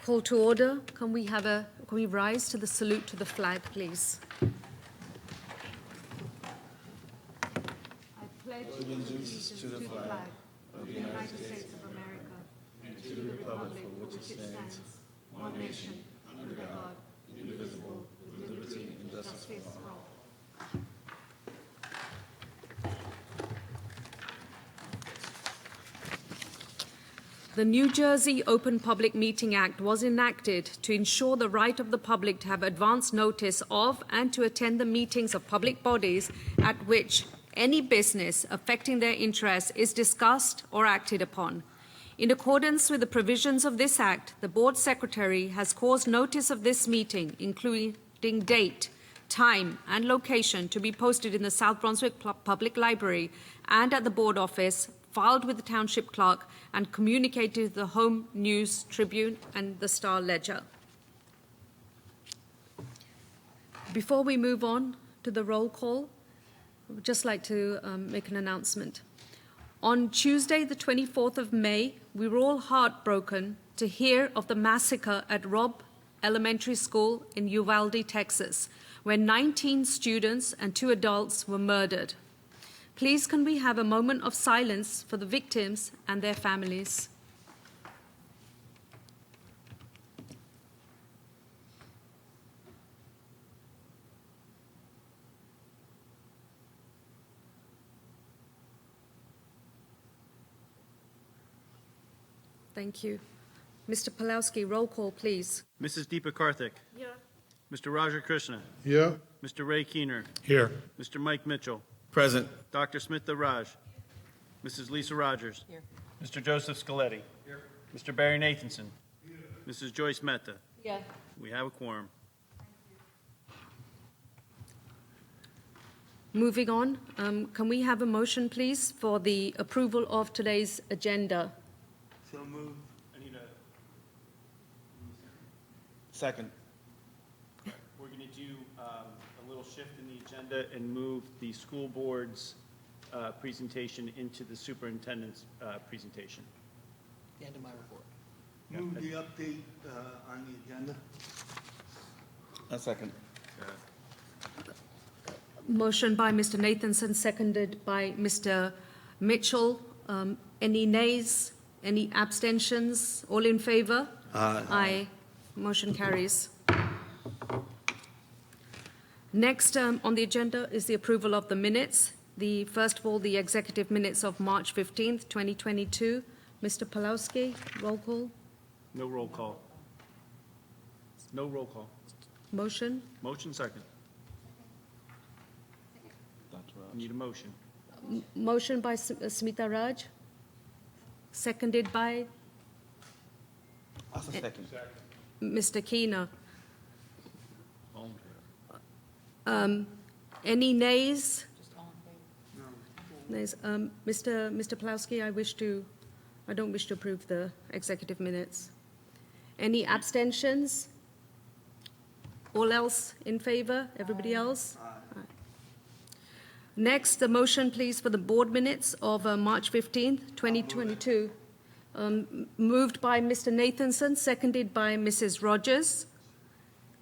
Call to order. Can we rise to the salute to the flag, please? I pledge allegiance to the flag of the United States of America and to the republic for which it stands, one nation, under God, indivisible, with liberty and justice for all. The New Jersey Open Public Meeting Act was enacted to ensure the right of the public to have advance notice of and to attend the meetings of public bodies at which any business affecting their interests is discussed or acted upon. In accordance with the provisions of this Act, the Board Secretary has caused notice of this meeting, including date, time, and location, to be posted in the South Brunswick Public Library and at the Board Office, filed with the Township Clerk, and communicated to the Home News Tribune and the Star Ledger. Before we move on to the roll call, I would just like to make an announcement. On Tuesday, the 24th of May, we were all heartbroken to hear of the massacre at Robb Elementary School in Uvalde, Texas, where 19 students and 2 adults were murdered. Please, can we have a moment of silence for the victims and their families? Thank you. Mr. Pawlowski, roll call, please. Mrs. Deepa Karthik. Here. Mr. Raja Krishna. Yeah. Mr. Ray Keener. Here. Mr. Mike Mitchell. Present. Dr. Smith Raj. Mrs. Lisa Rogers. Here. Mr. Joseph Scaletti. Here. Mr. Barry Nathanson. Here. Mrs. Joyce Mehta. Yeah. We have a quorum. Moving on, can we have a motion, please, for the approval of today's agenda? So moved. I need a second. We're going to do a little shift in the agenda and move the school board's presentation into the superintendent's presentation. The end of my report. Move the update on the agenda. A second. Motion by Mr. Nathanson, seconded by Mr. Mitchell. Any nays? Any abstentions? All in favor? Aye. Aye. Motion carries. Next on the agenda is the approval of the minutes. First of all, the executive minutes of March 15th, 2022. Mr. Pawlowski, roll call. No roll call. No roll call. Motion. Motion second. Need a motion. Motion by Smita Raj, seconded by I'll second. Mr. Keener. All in favor. Any nays? Just all in favor. Nays. Mr. Pawlowski, I don't wish to approve the executive minutes. Any abstentions? All else in favor? Everybody else? Aye. Next, the motion, please, for the board minutes of March 15th, 2022. Moved by Mr. Nathanson, seconded by Mrs. Rogers.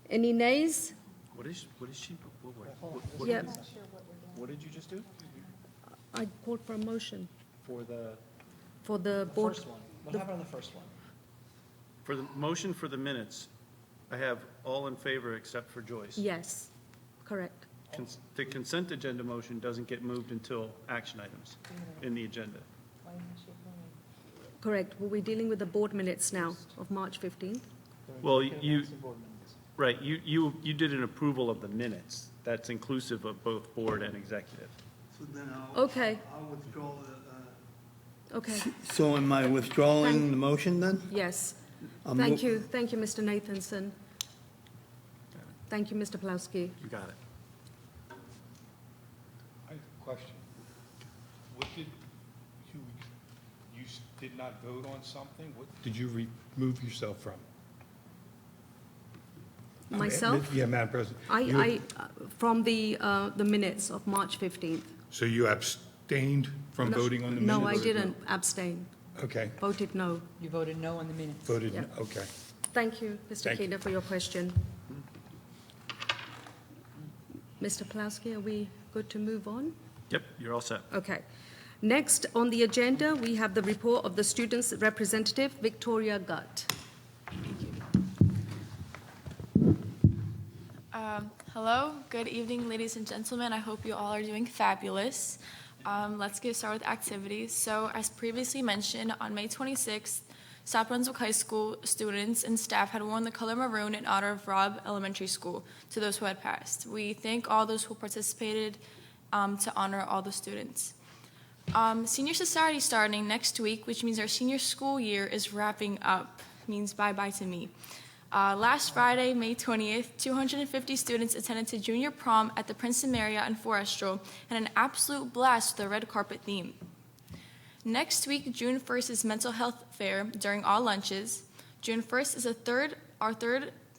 Any nays? What is she? Yeah, What did you just do? I called for a motion For the board. First one. What happened on the first one? For the motion for the minutes, I have all in favor except for Joyce. Yes, correct. The consent agenda motion doesn't get moved until action items in the agenda. Why didn't she approve it? Correct. Well, we're dealing with the board minutes now of March 15th. Well, right, you did an approval of the minutes. That's inclusive of both board and executive. So then Okay. I'll withdraw Okay, So am I withdrawing Thank- the motion then? yes. I'll Thank move- you. Thank you, Mr. Nathanson. Thank you, Mr. Pawlowski. You got it. I have a question. What did, did not vote on something? What did you remove yourself from? Myself? Yeah, Madam President. From the minutes of March 15th. So you abstained from No- voting on the minutes? No, I didn't abstain. Okay, Voted no. You voted no on the minutes. voted, Yeah. okay. Thank you, Mr. Thank you. Keener, for your question. Mr. Pulaski, are we good to move on? Yep, you're all set. Okay. Next on the agenda, we have the report of the students' representative, Victoria Gutt. Hello, good evening, ladies and gentlemen. I hope you all are doing fabulous. Let's get started with activities. So, as previously mentioned, on May 26th, South Brunswick High School students and staff had worn the color maroon in honor of Robb Elementary School to those who had passed. We thank all those who participated to honor all the students. Senior Society starting next week, which means our senior school year is wrapping up. Means bye-bye to me. Last Friday, May 20th, 250 students attended to junior prom at the Princeton Marriott in Forestro and an absolute blast with the red carpet theme. Next week, June 1st, is Mental Health Fair during all lunches. June 1st is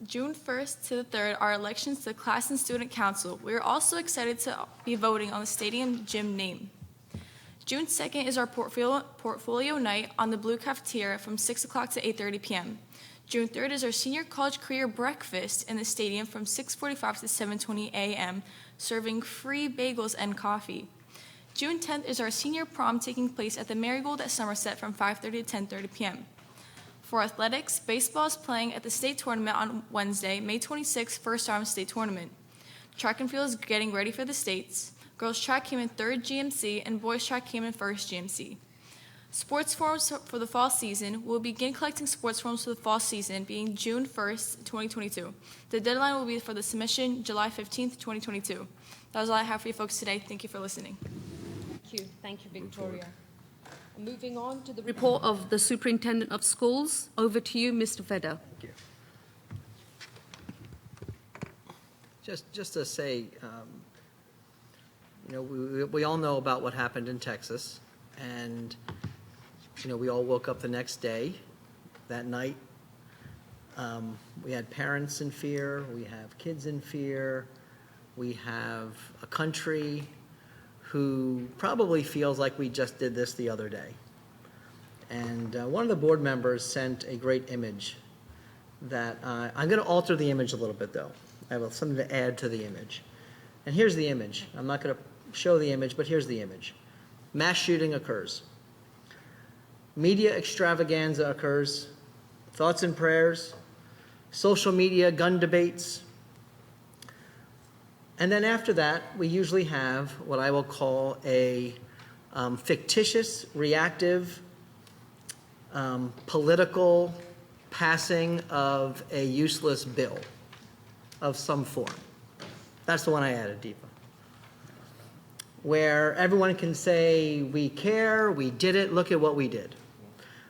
June 1st to the 3rd are elections to the Class and Student Council. We are also excited to be voting on the stadium gym name. June 2nd is our portfolio night on the Blue Cafeteria from 6 o'clock to 8:30 p.m. June 3rd is our senior college career breakfast in the stadium from 6:45 to 7:20 a.m., serving free bagels and coffee. June 10th is our senior prom taking place at the Marigold at Somerset from 5:30 to 10:30 p.m. For athletics, baseball is playing at the state tournament on Wednesday, May 26th, First Arm State Tournament. Track and field is getting ready for the states. Girls track came in 3rd GMC and boys track came in 1st GMC. Sports forms for the fall season. We'll begin collecting sports forms for the fall season being June 1st, 2022. The deadline will be for the submission July 15th, 2022. That was all I have for you folks today. Thank you for listening. Thank you, Victoria. Moving on to the report of the Superintendent of Schools. Over to you, Mr. Feder. Thank you. Just to say, we all know about what happened in Texas, and we all woke up the next day. That night, we had parents in fear, we have kids in fear, we have a country who probably feels like we just did this the other day. And one of the board members sent a great image that I'm going to alter the image a little bit, though. I have something to add to the image. And here's the image. I'm not going to show the image, but here's the image. Mass shooting occurs. Media extravaganza occurs. Thoughts and prayers. Social media, gun debates. And then after that, we usually have what I will call a fictitious, reactive, political passing of a useless bill of some form. That's the one I added, Deepa. Where everyone can say, we care, we did it, look at what we did.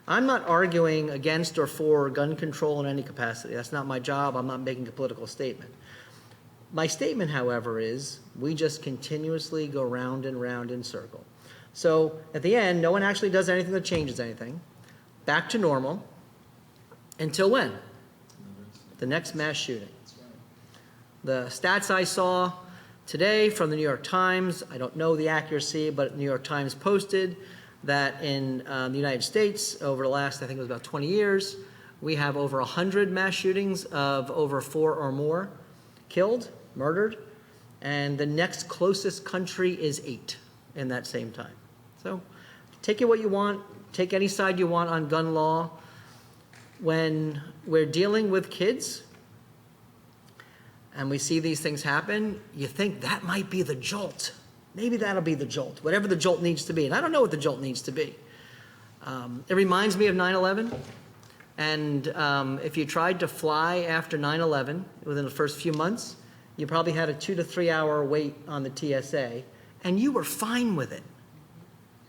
I'm not arguing against or for gun control in any capacity. That's not my job. I'm not making a political statement. My statement, however, is we just continuously go round and round in circle. So at the end, no one actually does anything that changes anything. Back to normal. Until when? The next mass shooting. The stats I saw today from the New York Times, I don't know the accuracy, but the New York Times posted that in the United States, over the last, I think it was about 20 years, we have over 100 mass shootings of over 4 or more killed, murdered, and the next closest country is 8 in that same time. So take it what you want, take any side you want on gun law. When we're dealing with kids and we see these things happen, you think that might be the jolt. Maybe that'll be the jolt, whatever the jolt needs to be. And I don't know what the jolt needs to be. It reminds me of 9/11. And if you tried to fly after 9/11 within the first few months, you probably had a 2 to 3 hour wait on the TSA, and you were fine with it.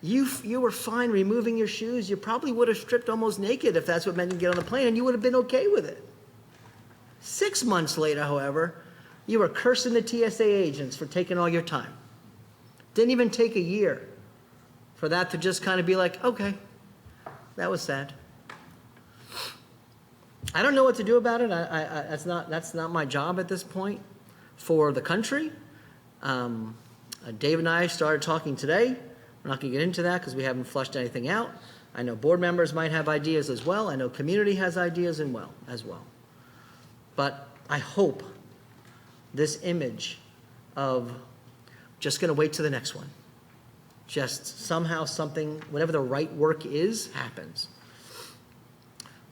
You were fine removing your shoes. You probably would have stripped almost naked if that's what meant to get on the plane, and you would have been okay with it. 6 months later, however, you were cursing the TSA agents for taking all your time. Didn't even take a year for that to just kind of be like, okay, that was sad. I don't know what to do about it. That's not my job at this point for the country. Dave and I started talking today. We're not going to get into that because we haven't flushed anything out. I know board members might have ideas as well. I know community has ideas as well. But I hope this image of just going to wait to the next one, just somehow something, whatever the right work is, happens.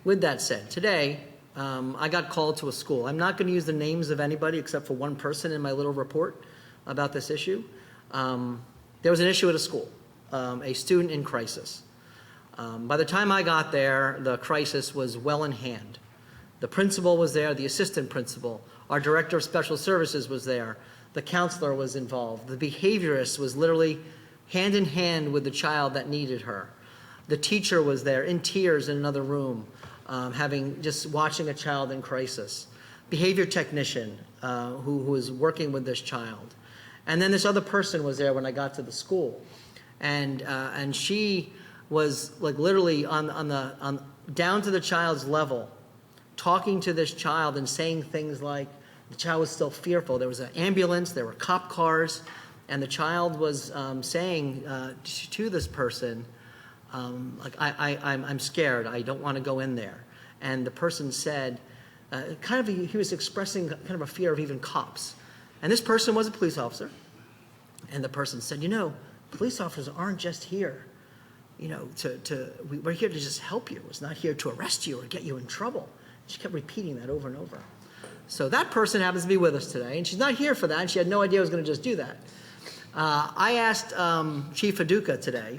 With that said, today, I got called to a school. I'm not going to use the names of anybody except for one person in my little report about this issue. There was an issue at a school, a student in crisis. By the time I got there, the crisis was well in hand. The principal was there, the assistant principal, our director of special services was there, the counselor was involved, the behaviorist was literally hand in hand with the child that needed her. The teacher was there in tears in another room, just watching a child in crisis. Behavior technician who was working with this child. And then this other person was there when I got to the school. And she was like literally on down to the child's level, talking to this child and saying things like the child was still fearful. There was an ambulance, there were cop cars, and the child was saying to this person, I'm scared, I don't want to go in there. And the person said, he was expressing kind of a fear of even cops. And this person was a police officer. And the person said, police officers aren't just here, we're here to just help you. It's not here to arrest you or get you in trouble. She kept repeating that over and over. So that person happens to be with us today, and she's not here for that, and she had no idea I was going to just do that. I asked Chief Haduka today,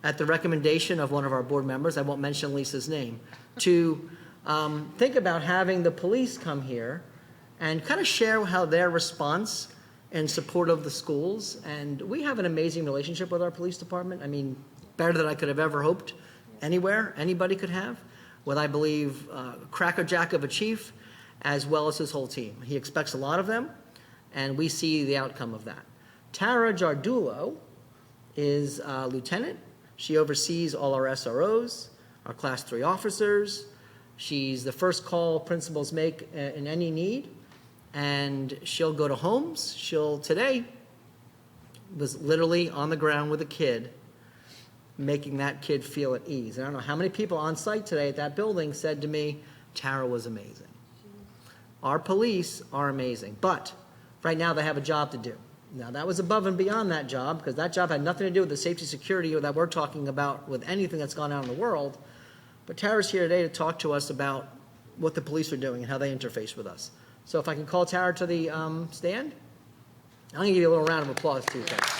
at the recommendation of one of our board members, I won't mention Lisa's name, to think about having the police come here and kind of share how their response in support of the schools. And we have an amazing relationship with our police department. I mean, better than I could have ever hoped anywhere, anybody could have, with, I believe, crackerjack of a chief, as well as his whole team. He expects a lot of them, and we see the outcome of that. Tara Jardulo is a lieutenant. She oversees all our SROs, our Class 3 officers. She's the first call principals make in any need, and she'll go to homes. Today was literally on the ground with a kid, making that kid feel at ease. And I don't know how many people on site today at that building said to me, Tara was amazing. Our police are amazing, but right now they have a job to do. Now that was above and beyond that job, because that job had nothing to do with the safety security that we're talking about with anything that's gone on in the world. But Tara's here today to talk to us about what the police are doing and how they interface with us. So if I can call Tara to the stand, I'm going to give you a little round of applause too. Thanks.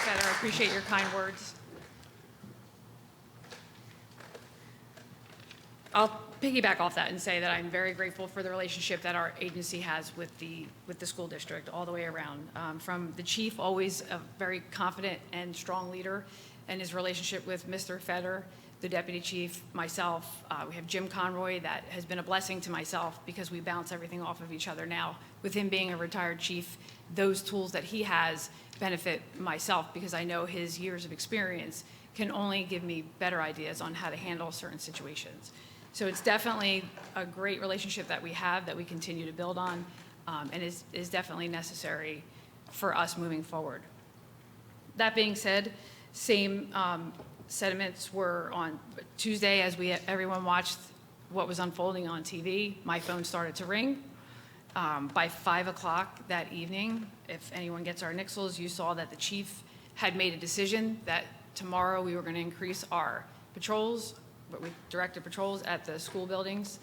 I appreciate your kind words. I'll piggyback off that and say that I'm very grateful for the relationship that our agency has with the school district all the way around. From the chief, always a very confident and strong leader, and his relationship with Mr. Feder, the deputy chief, myself. We have Jim Conroy that has been a blessing to myself because we bounce everything off of each other now. With him being a retired chief, those tools that he has benefit myself because I know his years of experience can only give me better ideas on how to handle certain situations. So it's definitely a great relationship that we have that we continue to build on, and is definitely necessary for us moving forward. That being said, same sentiments were on Tuesday as everyone watched what was unfolding on TV. My phone started to ring. By 5 o'clock that evening, if anyone gets our nixels, you saw that the chief had made a decision that tomorrow we were going to increase our patrols, but we directed patrols at the school buildings.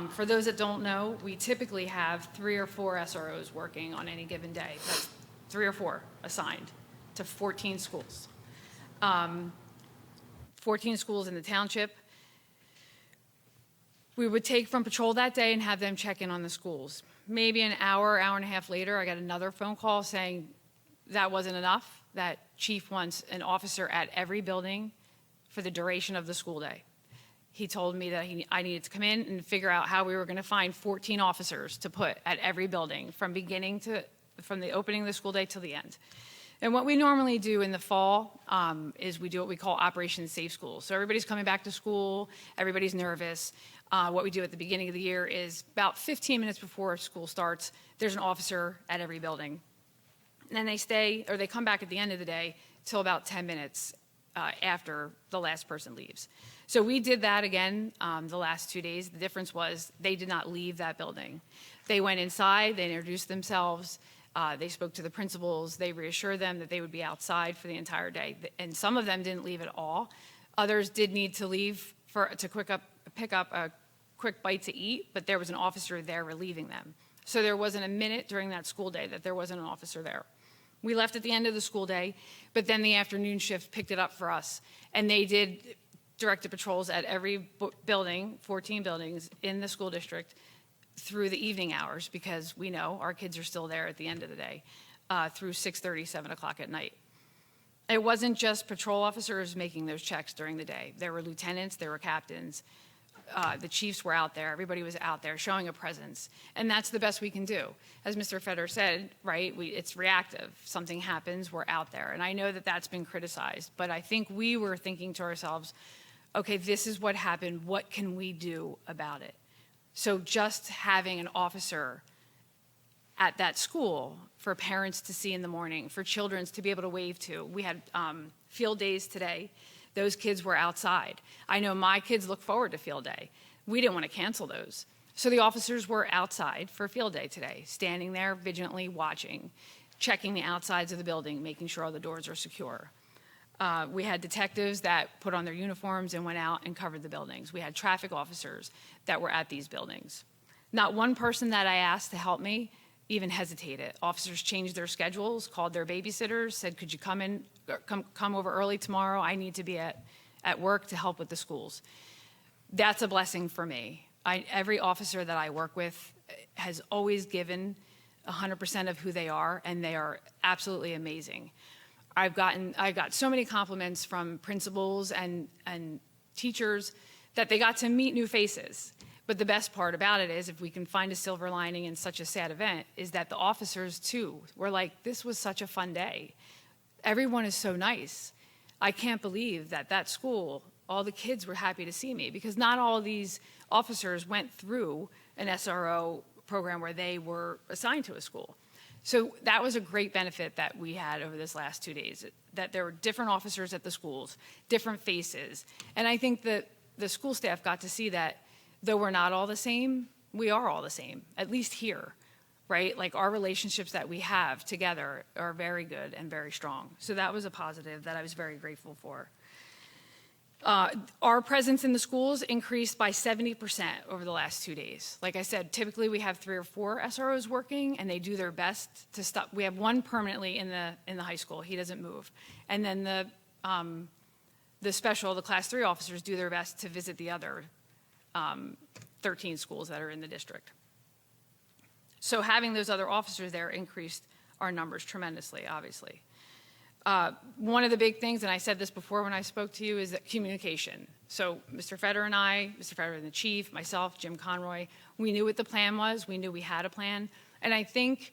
For those that don't know, we typically have 3 or 4 SROs working on any given day. That's 3 or 4 assigned to 14 schools. 14 schools in the township. We would take from patrol that day and have them check in on the schools. Maybe an hour, hour and a half later, I got another phone call saying that wasn't enough, that chief wants an officer at every building for the duration of the school day. He told me that I needed to come in and figure out how we were going to find 14 officers to put at every building from the opening of the school day till the end. And what we normally do in the fall is we do what we call Operation Safe School. So everybody's coming back to school, everybody's nervous. What we do at the beginning of the year is about 15 minutes before school starts, there's an officer at every building. And then they come back at the end of the day till about 10 minutes after the last person leaves. So we did that again the last 2 days. The difference was they did not leave that building. They went inside, they introduced themselves, they spoke to the principals, they reassured them that they would be outside for the entire day. And some of them didn't leave at all. Others did need to leave to pick up a quick bite to eat, but there was an officer there relieving them. So there wasn't a minute during that school day that there wasn't an officer there. We left at the end of the school day, but then the afternoon shift picked it up for us. And they did directed patrols at every building, 14 buildings in the school district through the evening hours, because we know our kids are still there at the end of the day, through 6:30, 7 o'clock at night. It wasn't just patrol officers making those checks during the day. There were lieutenants, there were captains, the chiefs were out there, everybody was out there showing a presence. And that's the best we can do. As Mr. Feder said, right, it's reactive. Something happens, we're out there. And I know that that's been criticized, but I think we were thinking to ourselves, okay, this is what happened, what can we do about it? So just having an officer at that school for parents to see in the morning, for children to be able to wave to. We had field days today. Those kids were outside. I know my kids look forward to field day. We didn't want to cancel those. So the officers were outside for field day today, standing there vigilantly watching, checking the outsides of the building, making sure all the doors are secure. We had detectives that put on their uniforms and went out and covered the buildings. We had traffic officers that were at these buildings. Not one person that I asked to help me even hesitated. Officers changed their schedules, called their babysitters, said, could you come over early tomorrow? I need to be at work to help with the schools. That's a blessing for me. Every officer that I work with has always given 100% of who they are, and they are absolutely amazing. I've got so many compliments from principals and teachers that they got to meet new faces. But the best part about it is, if we can find a silver lining in such a sad event, is that the officers too were like, this was such a fun day. Everyone is so nice. I can't believe that that school, all the kids were happy to see me, because not all of these officers went through an SRO program where they were assigned to a school. So that was a great benefit that we had over this last 2 days, that there were different officers at the schools, different faces. And I think that the school staff got to see that though we're not all the same, we are all the same, at least here, right? Like, our relationships that we have together are very good and very strong. So that was a positive that I was very grateful for. Our presence in the schools increased by 70% over the last 2 days. Like I said, typically we have 3 or 4 SROs working, and they do their best to stop. We have one permanently in the high school. He doesn't move. And then the class 3 officers do their best to visit the other 13 schools that are in the district. So having those other officers there increased our numbers tremendously, obviously. One of the big things, and I said this before when I spoke to you, is that communication. So Mr. Feder and I, Mr. Feder and the chief, myself, Jim Conroy, we knew what the plan was. We knew we had a plan. And I think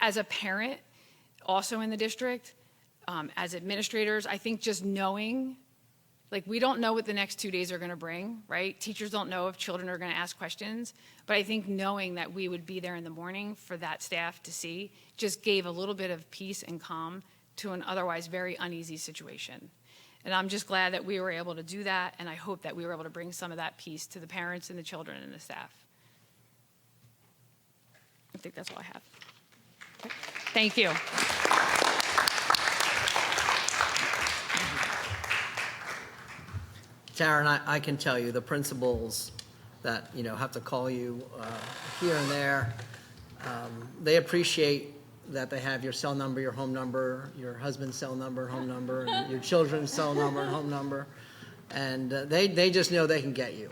as a parent, also in the district, as administrators, I think just knowing, like, we don't know what the next 2 days are going to bring, right? Teachers don't know if children are going to ask questions. But I think knowing that we would be there in the morning for that staff to see just gave a little bit of peace and calm to an otherwise very uneasy situation. And I'm just glad that we were able to do that, and I hope that we were able to bring some of that peace to the parents and the children and the staff. I think that's all I have. Okay. Thank you. Taryn, I can tell you, the principals that, have to call you here and there, they appreciate that they have your cell number, your home number, your husband's cell number, home number, and your children's cell number and home number. And they just know they can get you.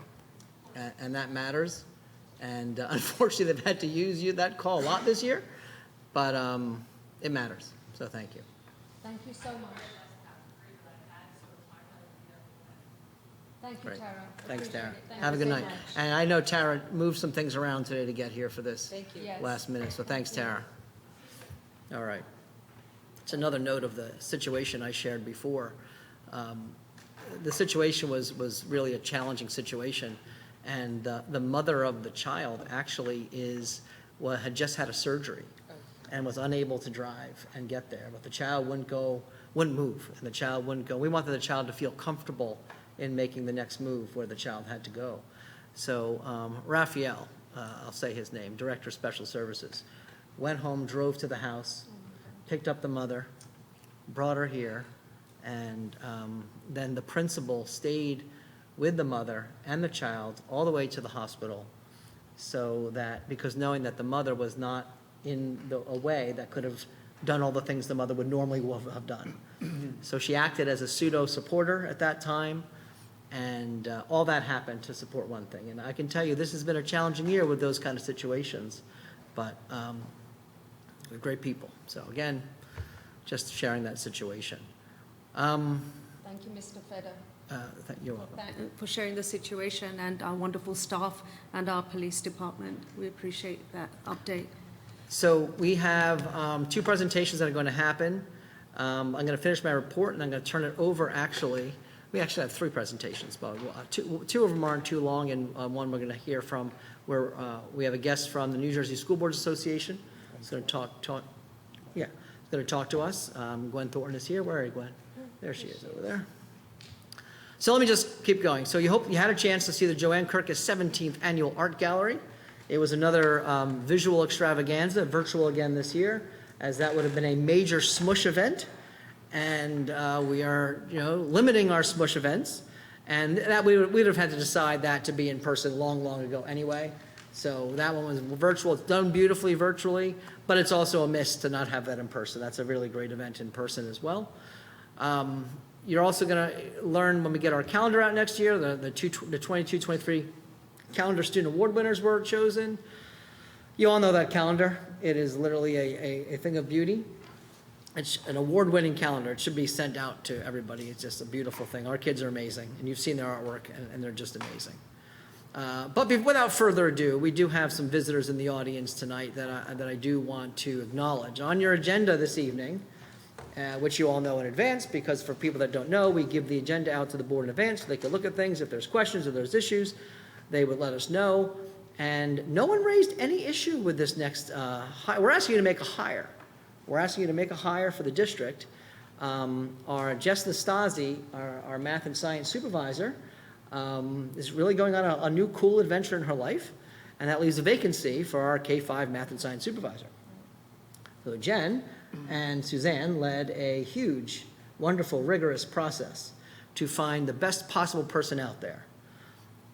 And that matters. And unfortunately, they've had to use that call a lot this year. But it matters. So thank you. Thank you so much. Thank you, Great. Tara. Thanks, Appreciate Tara. it. Thank Have a you good so night. much. And I know Tara moved some things around today to get here for this Yes. last minute. So thanks, Tara. All right. It's another note of the situation I shared before. The situation was really a challenging situation. And the mother of the child actually had just had a surgery and was unable to drive and get there. But the child wouldn't go wouldn't move and the child wouldn't go. We wanted the child to feel comfortable in making the next move where the child had to go. So Raphael, I'll say his name, Director of Special Services, went home, drove to the house, picked up the mother, brought her here, and then the principal stayed with the mother and the child all the way to the hospital, so that, because knowing that the mother was not in a way that could have done all the things the mother would normally have done. So she acted as a pseudo supporter at that time, and all that happened to support one thing. And I can tell you this has been a challenging year with those kind of situations, but we're great people. So again, just sharing that situation. Thank you, Mr. Feder. You're welcome. For sharing the situation, and our wonderful staff and our police department. We appreciate that update. So we have 2 presentations that are going to happen. I'm going to finish my report, and I'm going to turn it over, actually. We actually have 3 presentations, but two of them aren't too long, and one we're going to hear from where we have a guest from the New Jersey School Boards Association. He's going to talk to us. Gwen Thornton is here. Where are you, Gwen? There she is, over there. So let me just keep going. So you hope you had a chance to see the Joanne Kirkus 17th Annual Art Gallery. It was another visual extravaganza, virtual again this year, as that would have been a major Smush event. And we are, limiting our Smush events. And that we'd have had to decide that to be in person long, long ago anyway. So that one was virtual. It's done beautifully virtually, but it's also a miss to not have that in person. That's a really great event in person as well. You're also going to learn when we get our calendar out next year, the 22-23 calendar student award winners were chosen. You all know that calendar. It is literally a thing of beauty. It's an award-winning calendar. It should be sent out to everybody. It's just a beautiful thing. Our kids are amazing, and you've seen their artwork, and they're just amazing. But without further ado, we do have some visitors in the audience tonight that I do want to acknowledge. On your agenda this evening, which you all know in advance, because for people that don't know, we give the agenda out to the board in advance so they can look at things. If there's questions or there's issues, they would let us know. And no one raised any issue with this next we're asking you to make a hire. We're asking you to make a hire for the district. Our Jess Nastasi, our math and science supervisor, is really going on a new cool adventure in her life, and that leaves a vacancy for our K-5 math and science supervisor. So Jen and Suzanne led a huge, wonderful, rigorous process to find the best possible person out there.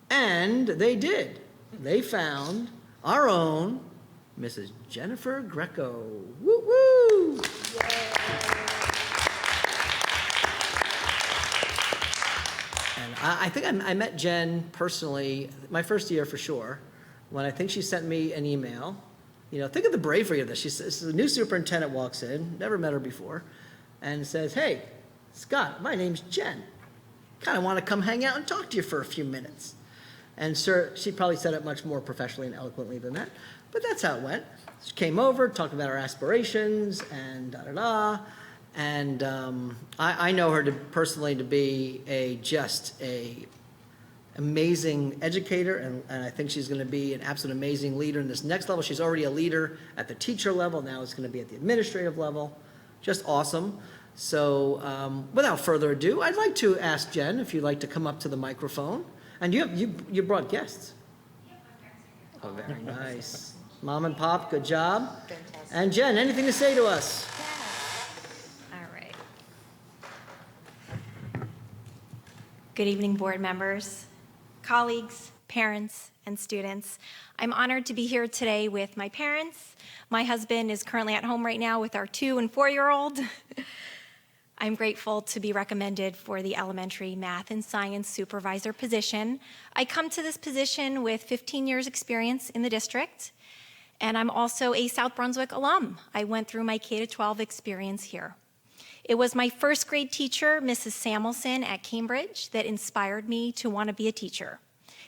And they did. They found our own Mrs. Jennifer Greco. Woo woo! And I think I met Jen personally my first year for sure, when I think she sent me an email. Think of the bravery of this. She says, the new superintendent walks in, never met her before, and says, "Hey, Scott, my name's Jen. Kind of want to come hang out and talk to you for a few minutes." And sir, she probably said it much more professionally and eloquently than that, but that's how it went. She came over, talked about our aspirations, and da-da-da. And I know her personally to be just a amazing educator, and I think she's going to be an absolute amazing leader in this next level. She's already a leader at the teacher level. Now it's going to be at the administrative level. Just awesome. So without further ado, I'd like to ask Jen if you'd like to come up to the microphone. And you brought guests. Oh, very nice. Mom and Pop, good job. Fantastic. And Jen, anything to say to us? All right. Good evening, board members, colleagues, parents, and students. I'm honored to be here today with my parents. My husband is currently at home right now with our 2- and 4-year-old. I'm grateful to be recommended for the elementary math and science supervisor position. I come to this position with 15 years experience in the district, and I'm also a South Brunswick alum. I went through my K-12 experience here. It was my first grade teacher, Mrs. Samuelson at Cambridge, that inspired me to want to be a teacher.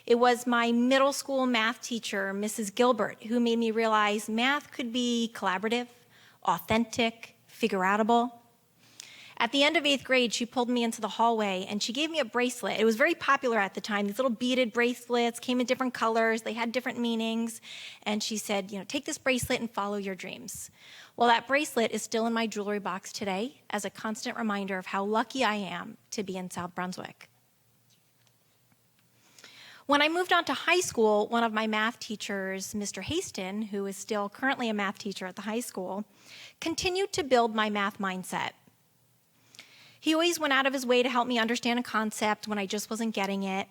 It was my middle school math teacher, Mrs. Gilbert, who made me realize math could be collaborative, authentic, figure-outable. At the end of 8th grade, she pulled me into the hallway and she gave me a bracelet. It was very popular at the time. These little beaded bracelets came in different colors. They had different meanings. And she said, take this bracelet and follow your dreams. Well, that bracelet is still in my jewelry box today as a constant reminder of how lucky I am to be in South Brunswick. When I moved on to high school, one of my math teachers, Mr. Haston, who is still currently a math teacher at the high school, continued to build my math mindset. He always went out of his way to help me understand a concept when I just wasn't getting it.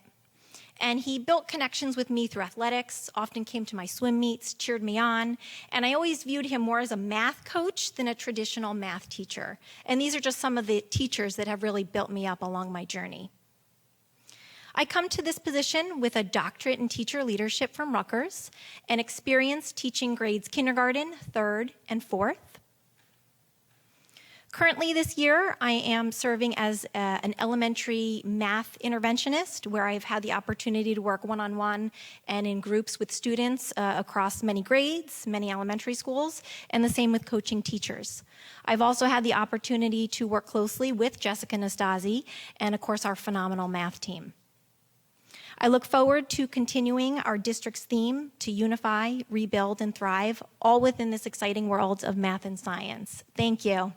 And he built connections with me through athletics, often came to my swim meets, cheered me on, and I always viewed him more as a math coach than a traditional math teacher. And these are just some of the teachers that have really built me up along my journey. I come to this position with a doctorate in teacher leadership from Rutgers and experience teaching grades kindergarten, 3rd, and 4th. Currently this year, I am serving as an elementary math interventionist where I've had the opportunity to work one-on-one and in groups with students across many grades, many elementary schools, and the same with coaching teachers. I've also had the opportunity to work closely with Jessica Nastasi and, of course, our phenomenal math team. I look forward to continuing our district's theme to unify, rebuild, and thrive, all within this exciting world of math and science. Thank you.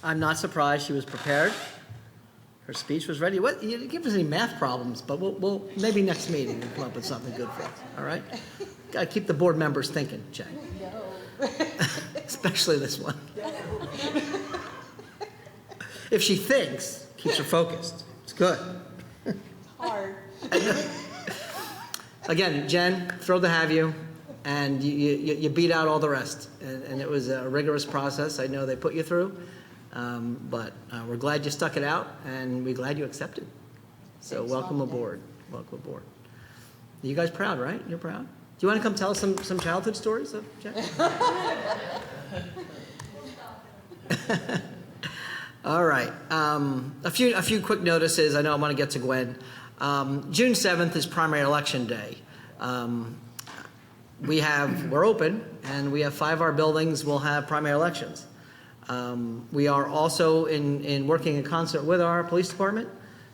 I'm not surprised she was prepared. Her speech was ready. What? You didn't give us any math problems, but we'll maybe next meeting we'll come up with something good for us. All right? Got to keep the board members thinking, Jay. No. Especially this one. No. If she thinks, keeps her focused. It's good. Hard. Again, Jen, thrilled to have you. And you beat out all the rest. And it was a rigorous process I know they put you through. But we're glad you stuck it out, and we're glad you accepted. So thanks, welcome aboard. Welcome aboard. You guys proud, right? You're proud? Do you want to come tell us some childhood stories of Jack? All right. A few quick notices. I know I want to get to Gwen. June 7th is primary election day. We're open, and we have 5 of our buildings will have primary elections. We are also in working in concert with our police department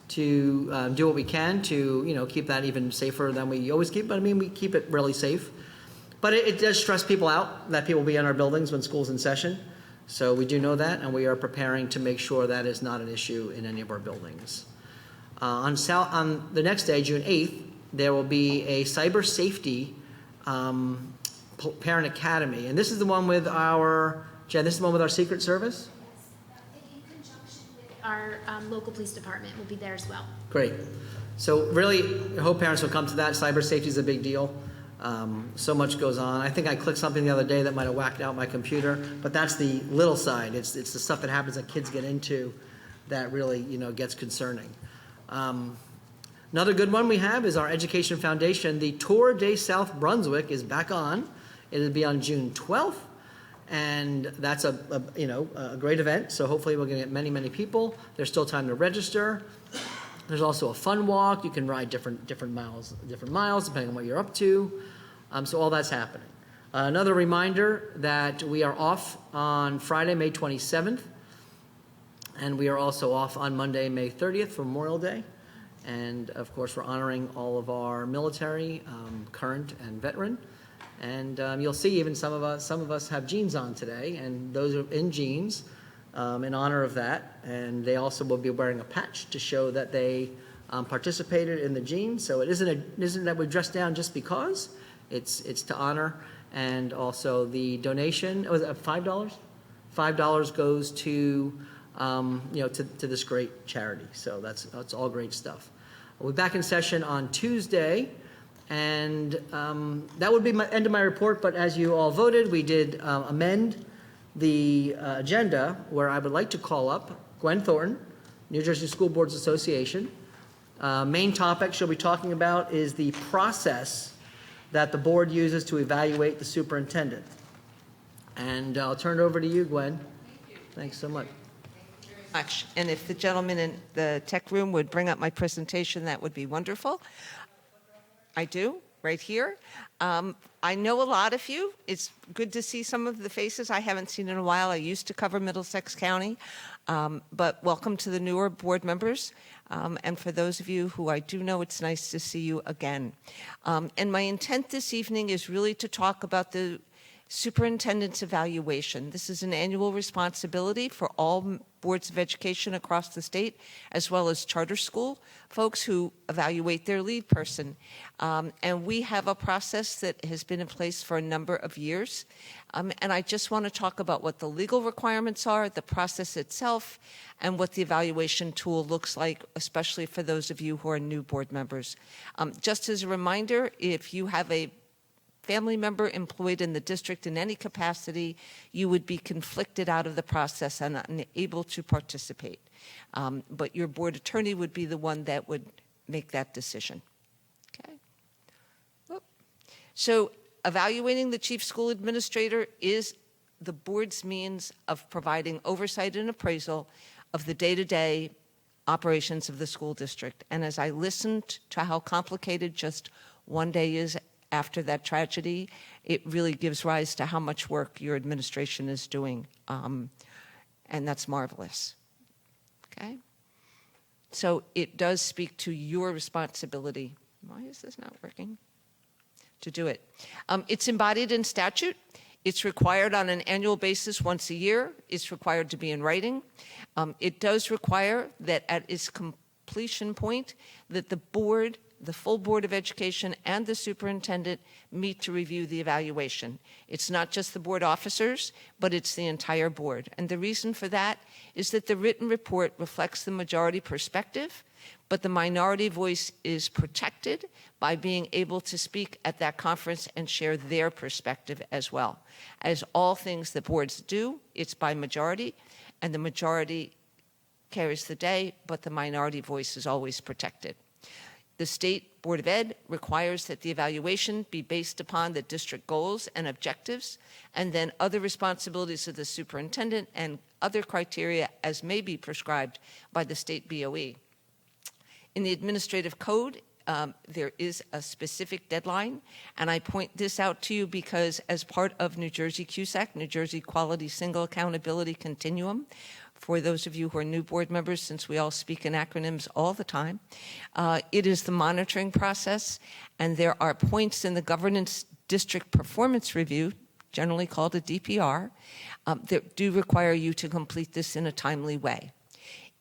to do what we can to keep that even safer than we always keep. But I mean, we keep it really safe. But it does stress people out that people will be in our buildings when school's in session. So we do know that, and we are preparing to make sure that is not an issue in any of our buildings. On the next day, June 8th, there will be a cyber safety parent academy, and this is the one with our. Jen, this is the one with our Secret Service? Yes, in conjunction with our local police department will be there as well. Great. So really, I hope parents will come to that. Cyber safety is a big deal. So much goes on. I think I clicked something the other day that might have whacked out my computer, but that's the little side. It's the stuff that happens that kids get into that really gets concerning. Another good one we have is our Education Foundation. The Tour de South Brunswick is back on. It'll be on June 12th. And that's a great event. So hopefully we're going to get many people. There's still time to register. There's also a fun walk. You can ride different miles depending on what you're up to. So all that's happening. Another reminder that we are off on Friday, May 27th, and we are also off on Monday, May 30th for Memorial Day. And of course, we're honoring all of our military, current and veteran. And you'll see even some of us have jeans on today, and those are in jeans in honor of that. And they also will be wearing a patch to show that they participated in the jeans. So it isn't that we dress down just because. It's to honor. And also the donation was it $5? $5 goes to to this great charity. So that's all great stuff. We'll be back in session on Tuesday. And that would be my end of my report, but as you all voted, we did amend the agenda where I would like to call up Gwen Thornton, New Jersey School Boards Association. Main topic she'll be talking about is the process that the board uses to evaluate the superintendent. And I'll turn it over to you, Gwen. Thank you. Thanks so much. Much. And if the gentleman in the tech room would bring up my presentation, that would be wonderful. I do? right here. I know a lot of you. It's good to see some of the faces I haven't seen in a while. I used to cover Middlesex County, but welcome to the newer board members. And for those of you who I do know, it's nice to see you again. And my intent this evening is really to talk about the superintendent's evaluation. This is an annual responsibility for all boards of education across the state, as well as charter school folks who evaluate their lead person. And we have a process that has been in place for a number of years. And I just want to talk about what the legal requirements are, the process itself, and what the evaluation tool looks like, especially for those of you who are new board members. Just as a reminder, if you have a family member employed in the district in any capacity, you would be conflicted out of the process and unable to participate. But your board attorney would be the one that would make that decision. Okay. Whoop. So evaluating the chief school administrator is the board's means of providing oversight and appraisal of the day-to-day operations of the school district. And as I listened to how complicated just one day is after that tragedy, it really gives rise to how much work your administration is doing. And that's marvelous. Okay? So it does speak to your responsibility. Why is this not working? To do it. It's embodied in statute. It's required on an annual basis once a year. It's required to be in writing. It does require that at its completion point that the board, the full Board of Education and the superintendent meet to review the evaluation. It's not just the board officers, but it's the entire board. And the reason for that is that the written report reflects the majority perspective, but the minority voice is protected by being able to speak at that conference and share their perspective as well. As all things that boards do, it's by majority, and the majority carries the day, but the minority voice is always protected. The State Board of Ed requires that the evaluation be based upon the district goals and objectives, and then other responsibilities of the superintendent and other criteria as may be prescribed by the state BOE. In the administrative code, there is a specific deadline, and I point this out to you because as part of New Jersey QSAC, New Jersey Quality Single Accountability Continuum, for those of you who are new board members, since we all speak in acronyms all the time, it is the monitoring process, and there are points in the Governance District Performance Review, generally called a DPR, that do require you to complete this in a timely way.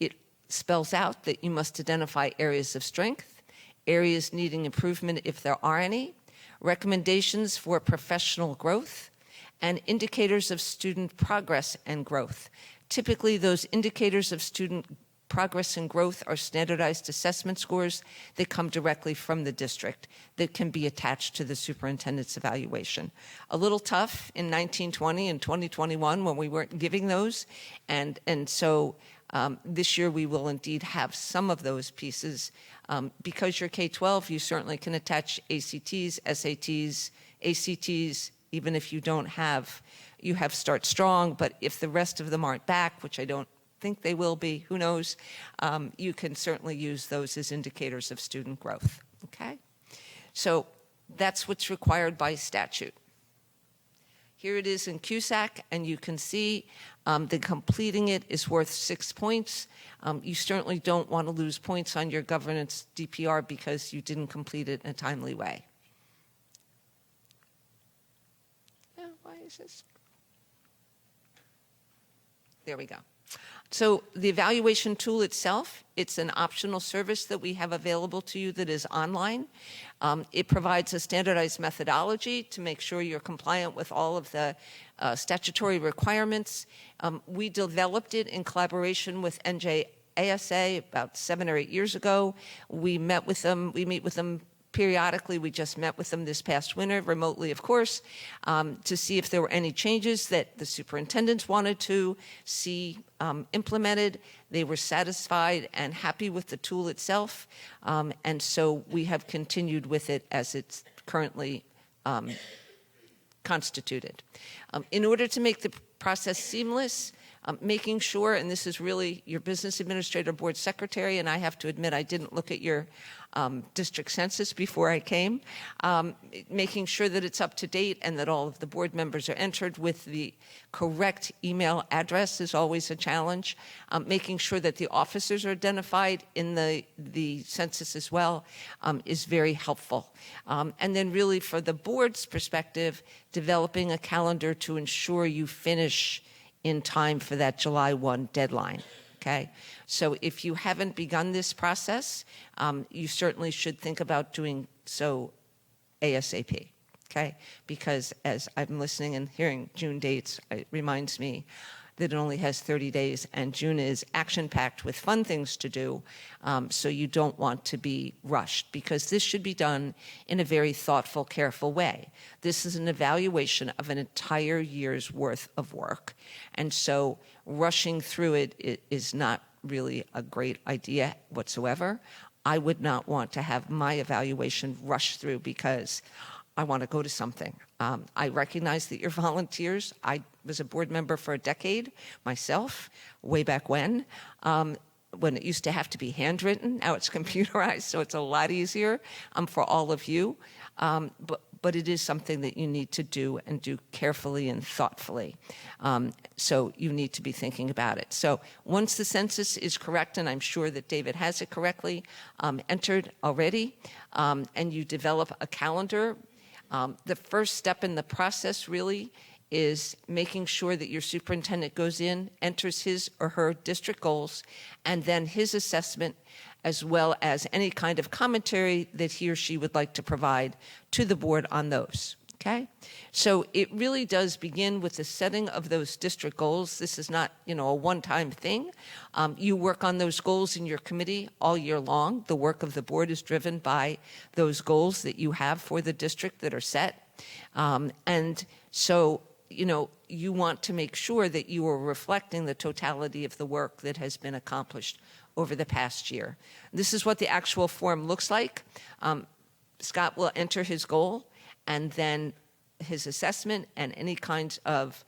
It spells out that you must identify areas of strength, areas needing improvement if there are any, recommendations for professional growth, and indicators of student progress and growth. Typically, those indicators of student progress and growth are standardized assessment scores that come directly from the district that can be attached to the superintendent's evaluation. A little tough in 1920 and 2021 when we weren't giving those, and so this year we will indeed have some of those pieces. Because you're K-12, you certainly can attach ACTs, SATs, ACTs, even if you don't have, you have Start Strong, but if the rest of them aren't back, which I don't think they will be, who knows, you can certainly use those as indicators of student growth, okay? So that's what's required by statute. Here it is in QSAC, and you can see that completing it is worth 6 points. You certainly don't want to lose points on your governance DPR because you didn't complete it in a timely way. Why is this? There we go. So the evaluation tool itself, it's an optional service that we have available to you that is online. It provides a standardized methodology to make sure you're compliant with all of the statutory requirements. We developed it in collaboration with NJASA about 7 or 8 years ago. We met with them, we meet with them periodically. We just met with them this past winter, remotely of course, to see if there were any changes that the superintendents wanted to see implemented. They were satisfied and happy with the tool itself, and so we have continued with it as it's currently constituted. In order to make the process seamless, Making sure, and this is really your business administrator, board secretary, and I have to admit I didn't look at your district census before I came, making sure that it's up to date and that all of the board members are entered with the correct email address is always a challenge. Making sure that the officers are identified in the census as well is very helpful. And then really for the board's perspective, developing a calendar to ensure you finish in time for that July 1 deadline. Okay, so if you haven't begun this process, you certainly should think about doing so ASAP, okay? Because as I'm listening and hearing June dates, it reminds me that it only has 30 days, and June is action-packed with fun things to do, so you don't want to be rushed, because this should be done in a very thoughtful, careful way. This is an evaluation of an entire year's worth of work, and so rushing through it is not really a great idea whatsoever. I would not want to have my evaluation rushed through because I want to go to something. I recognize that you're volunteers. I was a board member for a decade myself, way back when it used to have to be handwritten. Now it's computerized, so it's a lot easier for all of you. But it is something that you need to do and do carefully and thoughtfully. So you need to be thinking about it. So once the census is correct, and I'm sure that David has it correctly entered already, and you develop a calendar, the first step in the process really is making sure that your superintendent goes in, enters his or her district goals, and then his assessment, as well as any kind of commentary that he or she would like to provide to the board on those, okay? So it really does begin with the setting of those district goals. This is not, a one-time thing. You work on those goals in your committee all year long. The work of the board is driven by those goals that you have for the district that are set. And so, you want to make sure that you are reflecting the totality of the work that has been accomplished over the past year. This is what the actual form looks like. Scott will enter his goal and then his assessment and any kinds of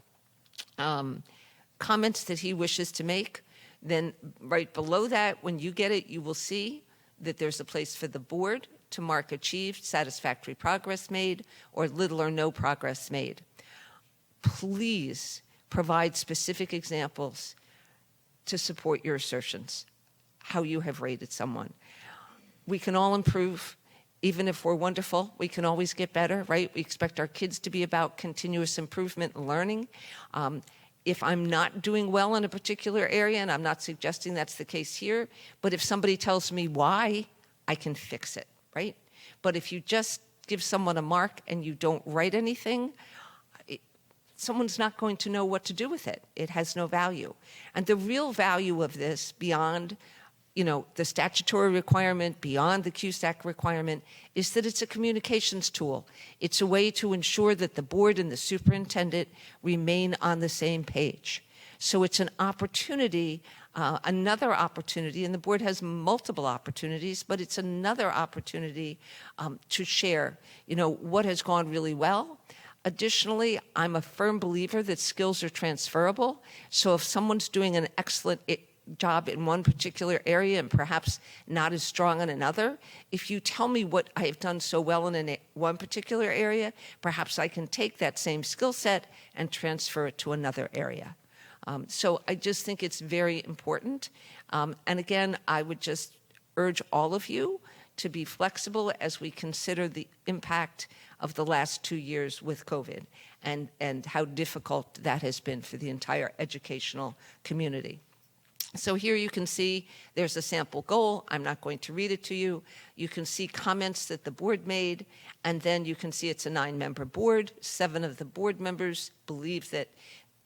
comments that he wishes to make. Then right below that, when you get it, you will see that there's a place for the board to mark achieved, satisfactory progress made, or little or no progress made. Please provide specific examples to support your assertions, how you have rated someone. We can all improve. Even if we're wonderful, we can always get better, right? We expect our kids to be about continuous improvement and learning. If I'm not doing well in a particular area, and I'm not suggesting that's the case here, but if somebody tells me why, I can fix it, right? But if you just give someone a mark and you don't write anything, someone's not going to know what to do with it. It has no value. And the real value of this, beyond the statutory requirement, beyond the QSAC requirement, is that it's a communications tool. It's a way to ensure that the board and the superintendent remain on the same page. So it's an opportunity, another opportunity, and the board has multiple opportunities, but it's another opportunity to share, what has gone really well. Additionally, I'm a firm believer that skills are transferable. So if someone's doing an excellent job in one particular area and perhaps not as strong in another, if you tell me what I have done so well in one particular area, perhaps I can take that same skill set and transfer it to another area. So I just think it's very important. And again, I would just urge all of you to be flexible as we consider the impact of the last 2 years with COVID and how difficult that has been for the entire educational community. So here you can see there's a sample goal. I'm not going to read it to you. You can see comments that the board made, and then you can see it's a 9-member board. 7 of the board members believe that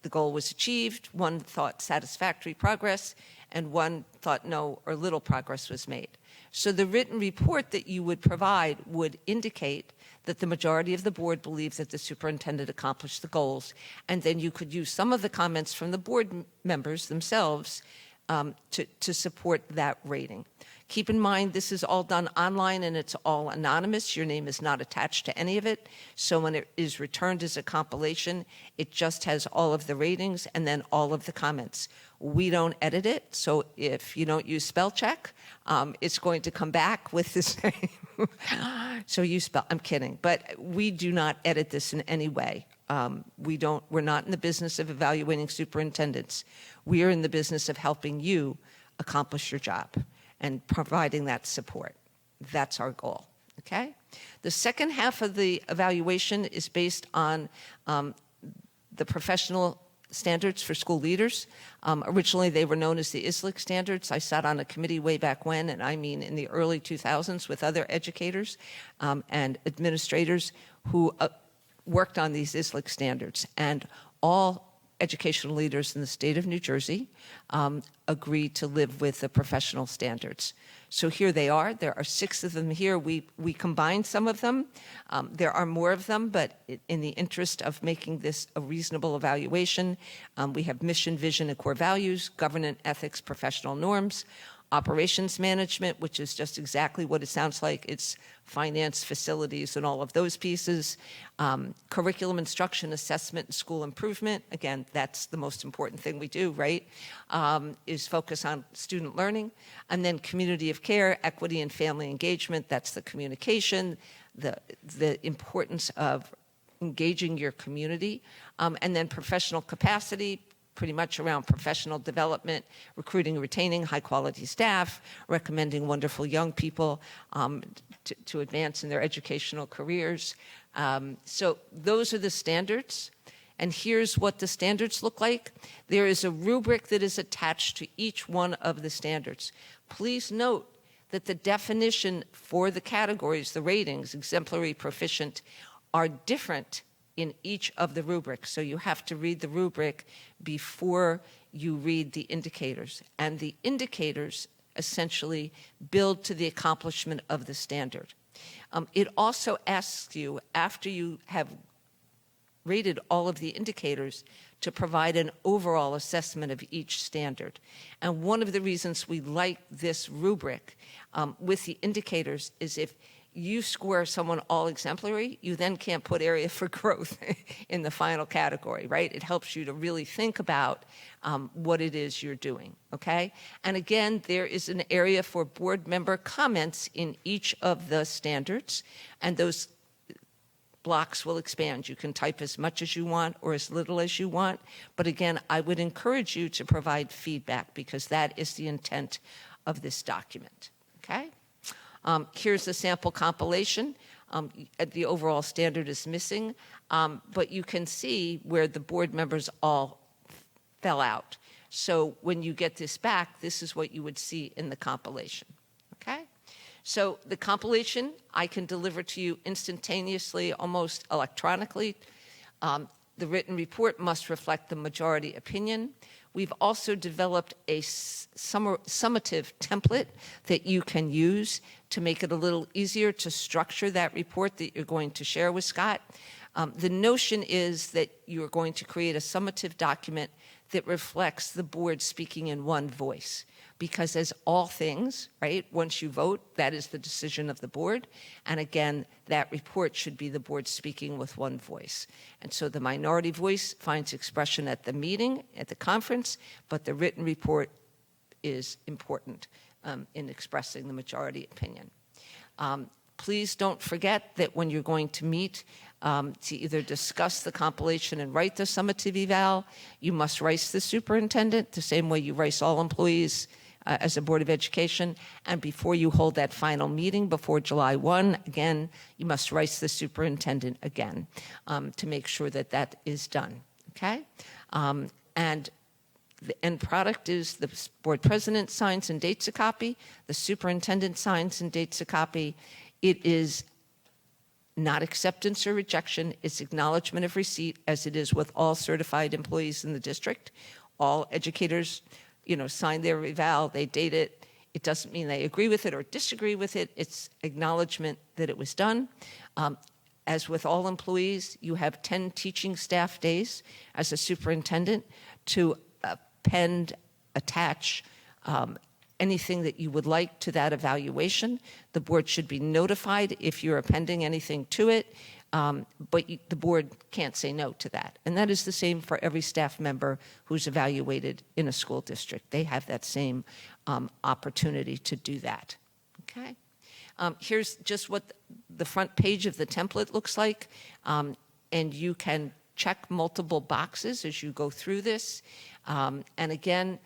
the goal was achieved. 1 thought satisfactory progress, and 1 thought no or little progress was made. So the written report that you would provide would indicate that the majority of the board believes that the superintendent accomplished the goals, and then you could use some of the comments from the board members themselves to support that rating. Keep in mind, this is all done online and it's all anonymous. Your name is not attached to any of it. So when it is returned as a compilation, it just has all of the ratings and then all of the comments. We don't edit it, so if you don't use spell check, it's going to come back with the same. So you spell, I'm kidding, but we do not edit this in any way. We're not in the business of evaluating superintendents. We are in the business of helping you accomplish your job and providing that support. That's our goal, okay? The second half of the evaluation is based on the professional standards for school leaders. Originally, they were known as the ISLIC standards. I sat on a committee way back when, and I mean in the early 2000s, with other educators and administrators who worked on these ISLIC standards. And all educational leaders in the state of New Jersey agreed to live with the professional standards. So here they are. There are 6 of them here. We combined some of them. There are more of them, but in the interest of making this a reasonable evaluation, we have mission, vision, and core values, governance, ethics, professional norms, operations management, which is just exactly what it sounds like. It's finance, facilities, and all of those pieces. Curriculum instruction, assessment, and school improvement. Again, that's the most important thing we do, right? Is focus on student learning. And then community of care, equity, and family engagement. That's the communication, the importance of engaging your community. And then professional capacity, pretty much around professional development, recruiting and retaining high-quality staff, recommending wonderful young people to advance in their educational careers. So those are the standards. And here's what the standards look like. There is a rubric that is attached to each one of the standards. Please note that the definition for the categories, the ratings, exemplary, proficient, are different in each of the rubrics. So you have to read the rubric before you read the indicators. And the indicators essentially build to the accomplishment of the standard. It also asks you, after you have rated all of the indicators, to provide an overall assessment of each standard. And one of the reasons we like this rubric with the indicators is if you score someone all exemplary, you then can't put area for growth in the final category, right? It helps you to really think about what it is you're doing, okay? And again, there is an area for board member comments in each of the standards, and those blocks will expand. You can type as much as you want or as little as you want, but again, I would encourage you to provide feedback because that is the intent of this document, okay? Here's the sample compilation. The overall standard is missing, but you can see where the board members all fell out. So when you get this back, this is what you would see in the compilation, okay? So the compilation, I can deliver to you instantaneously, almost electronically. The written report must reflect the majority opinion. We've also developed a summative template that you can use to make it a little easier to structure that report that you're going to share with Scott. The notion is that you're going to create a summative document that reflects the board speaking in one voice. Because as all things, right, once you vote, that is the decision of the board. And again, that report should be the board speaking with one voice. And so the minority voice finds expression at the meeting, at the conference, but the written report is important in expressing the majority opinion. Please don't forget that when you're going to meet to either discuss the compilation and write the summative eval, you must rice the superintendent the same way you rice all employees as a Board of Education. And before you hold that final meeting before July 1, again, you must rice the superintendent again to make sure that that is done, okay? And the end product is the board president signs and dates a copy, the superintendent signs and dates a copy. It is not acceptance or rejection, it's acknowledgement of receipt, as it is with all certified employees in the district. All educators, sign their eval, they date it. It doesn't mean they agree with it or disagree with it. It's acknowledgement that it was done. As with all employees, you have 10 teaching staff days as a superintendent to append, attach, anything that you would like to that evaluation. The board should be notified if you're appending anything to it, but the board can't say no to that. And that is the same for every staff member who's evaluated in a school district. They have that same opportunity to do that. Okay? Here's just what the front page of the template looks like, and you can check multiple boxes as you go through this. And again,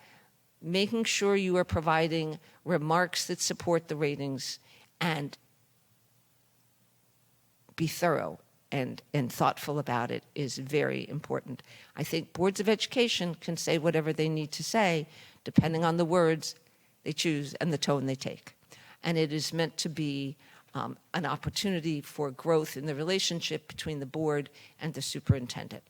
making sure you are providing remarks that support the ratings and be thorough and thoughtful about it is very important. I think boards of education can say whatever they need to say depending on the words they choose and the tone they take. And it is meant to be an opportunity for growth in the relationship between the board and the superintendent,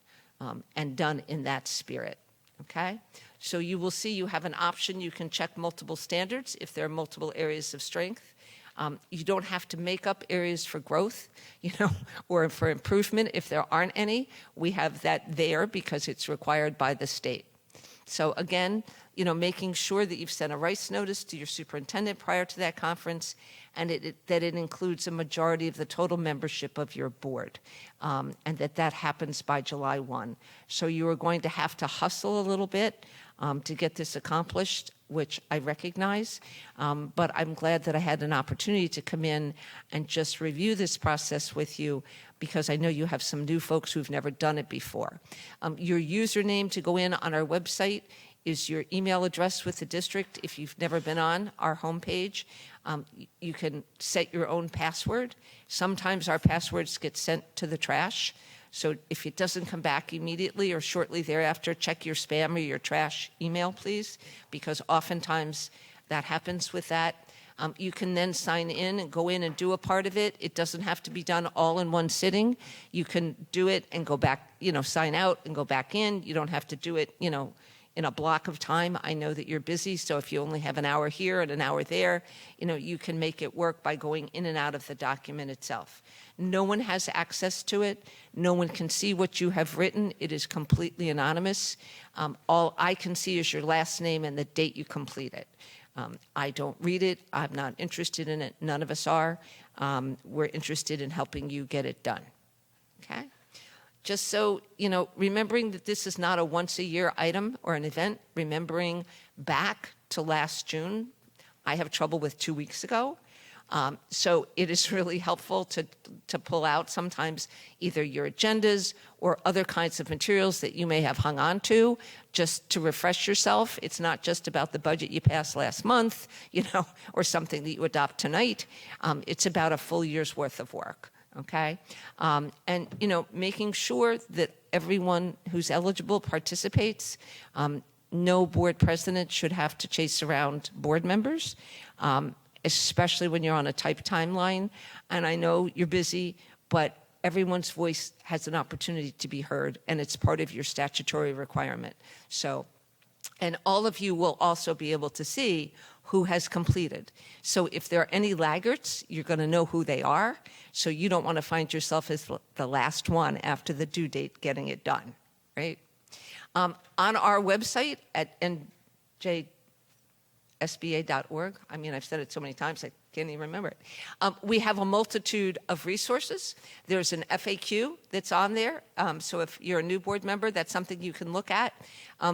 and done in that spirit, okay? So you will see you have an option. You can check multiple standards if there are multiple areas of strength. You don't have to make up areas for growth, or for improvement if there aren't any. We have that there because it's required by the state. So again, making sure that you've sent a rights notice to your superintendent prior to that conference, and that it includes a majority of the total membership of your board, and that happens by July 1. So you are going to have to hustle a little bit to get this accomplished, which I recognize, but I'm glad that I had an opportunity to come in and just review this process with you, because I know you have some new folks who've never done it before. Your username to go in on our website is your email address with the district. If you've never been on our homepage, you can set your own password. Sometimes our passwords get sent to the trash. So if it doesn't come back immediately or shortly thereafter, check your spam or your trash email, please, because oftentimes that happens with that. You can then sign in and go in and do a part of it. It doesn't have to be done all in one sitting. You can do it and go back, sign out and go back in. You don't have to do it, in a block of time. I know that you're busy, so if you only have an hour here and an hour there, you can make it work by going in and out of the document itself. No one has access to it. No one can see what you have written. It is completely anonymous. All I can see is your last name and the date you complete it. I don't read it. I'm not interested in it. None of us are. We're interested in helping you get it done. Okay? Just so, remembering that this is not a once-a-year item or an event, remembering back to last June, I have trouble with 2 weeks ago. So it is really helpful to pull out sometimes either your agendas or other kinds of materials that you may have hung on to just to refresh yourself. It's not just about the budget you passed last month, or something that you adopt tonight. It's about a full year's worth of work. Okay? And, making sure that everyone who's eligible participates. No board president should have to chase around board members, especially when you're on a tight timeline. And I know you're busy, but everyone's voice has an opportunity to be heard, and it's part of your statutory requirement. So, and all of you will also be able to see who has completed. So if there are any laggards, you're going to know who they are. So you don't want to find yourself as the last one after the due date getting it done, right? On our website at njsba.org, I've said it so many times I can't even remember it. We have a multitude of resources. There's an FAQ that's on there. So if you're a new board member, that's something you can look at.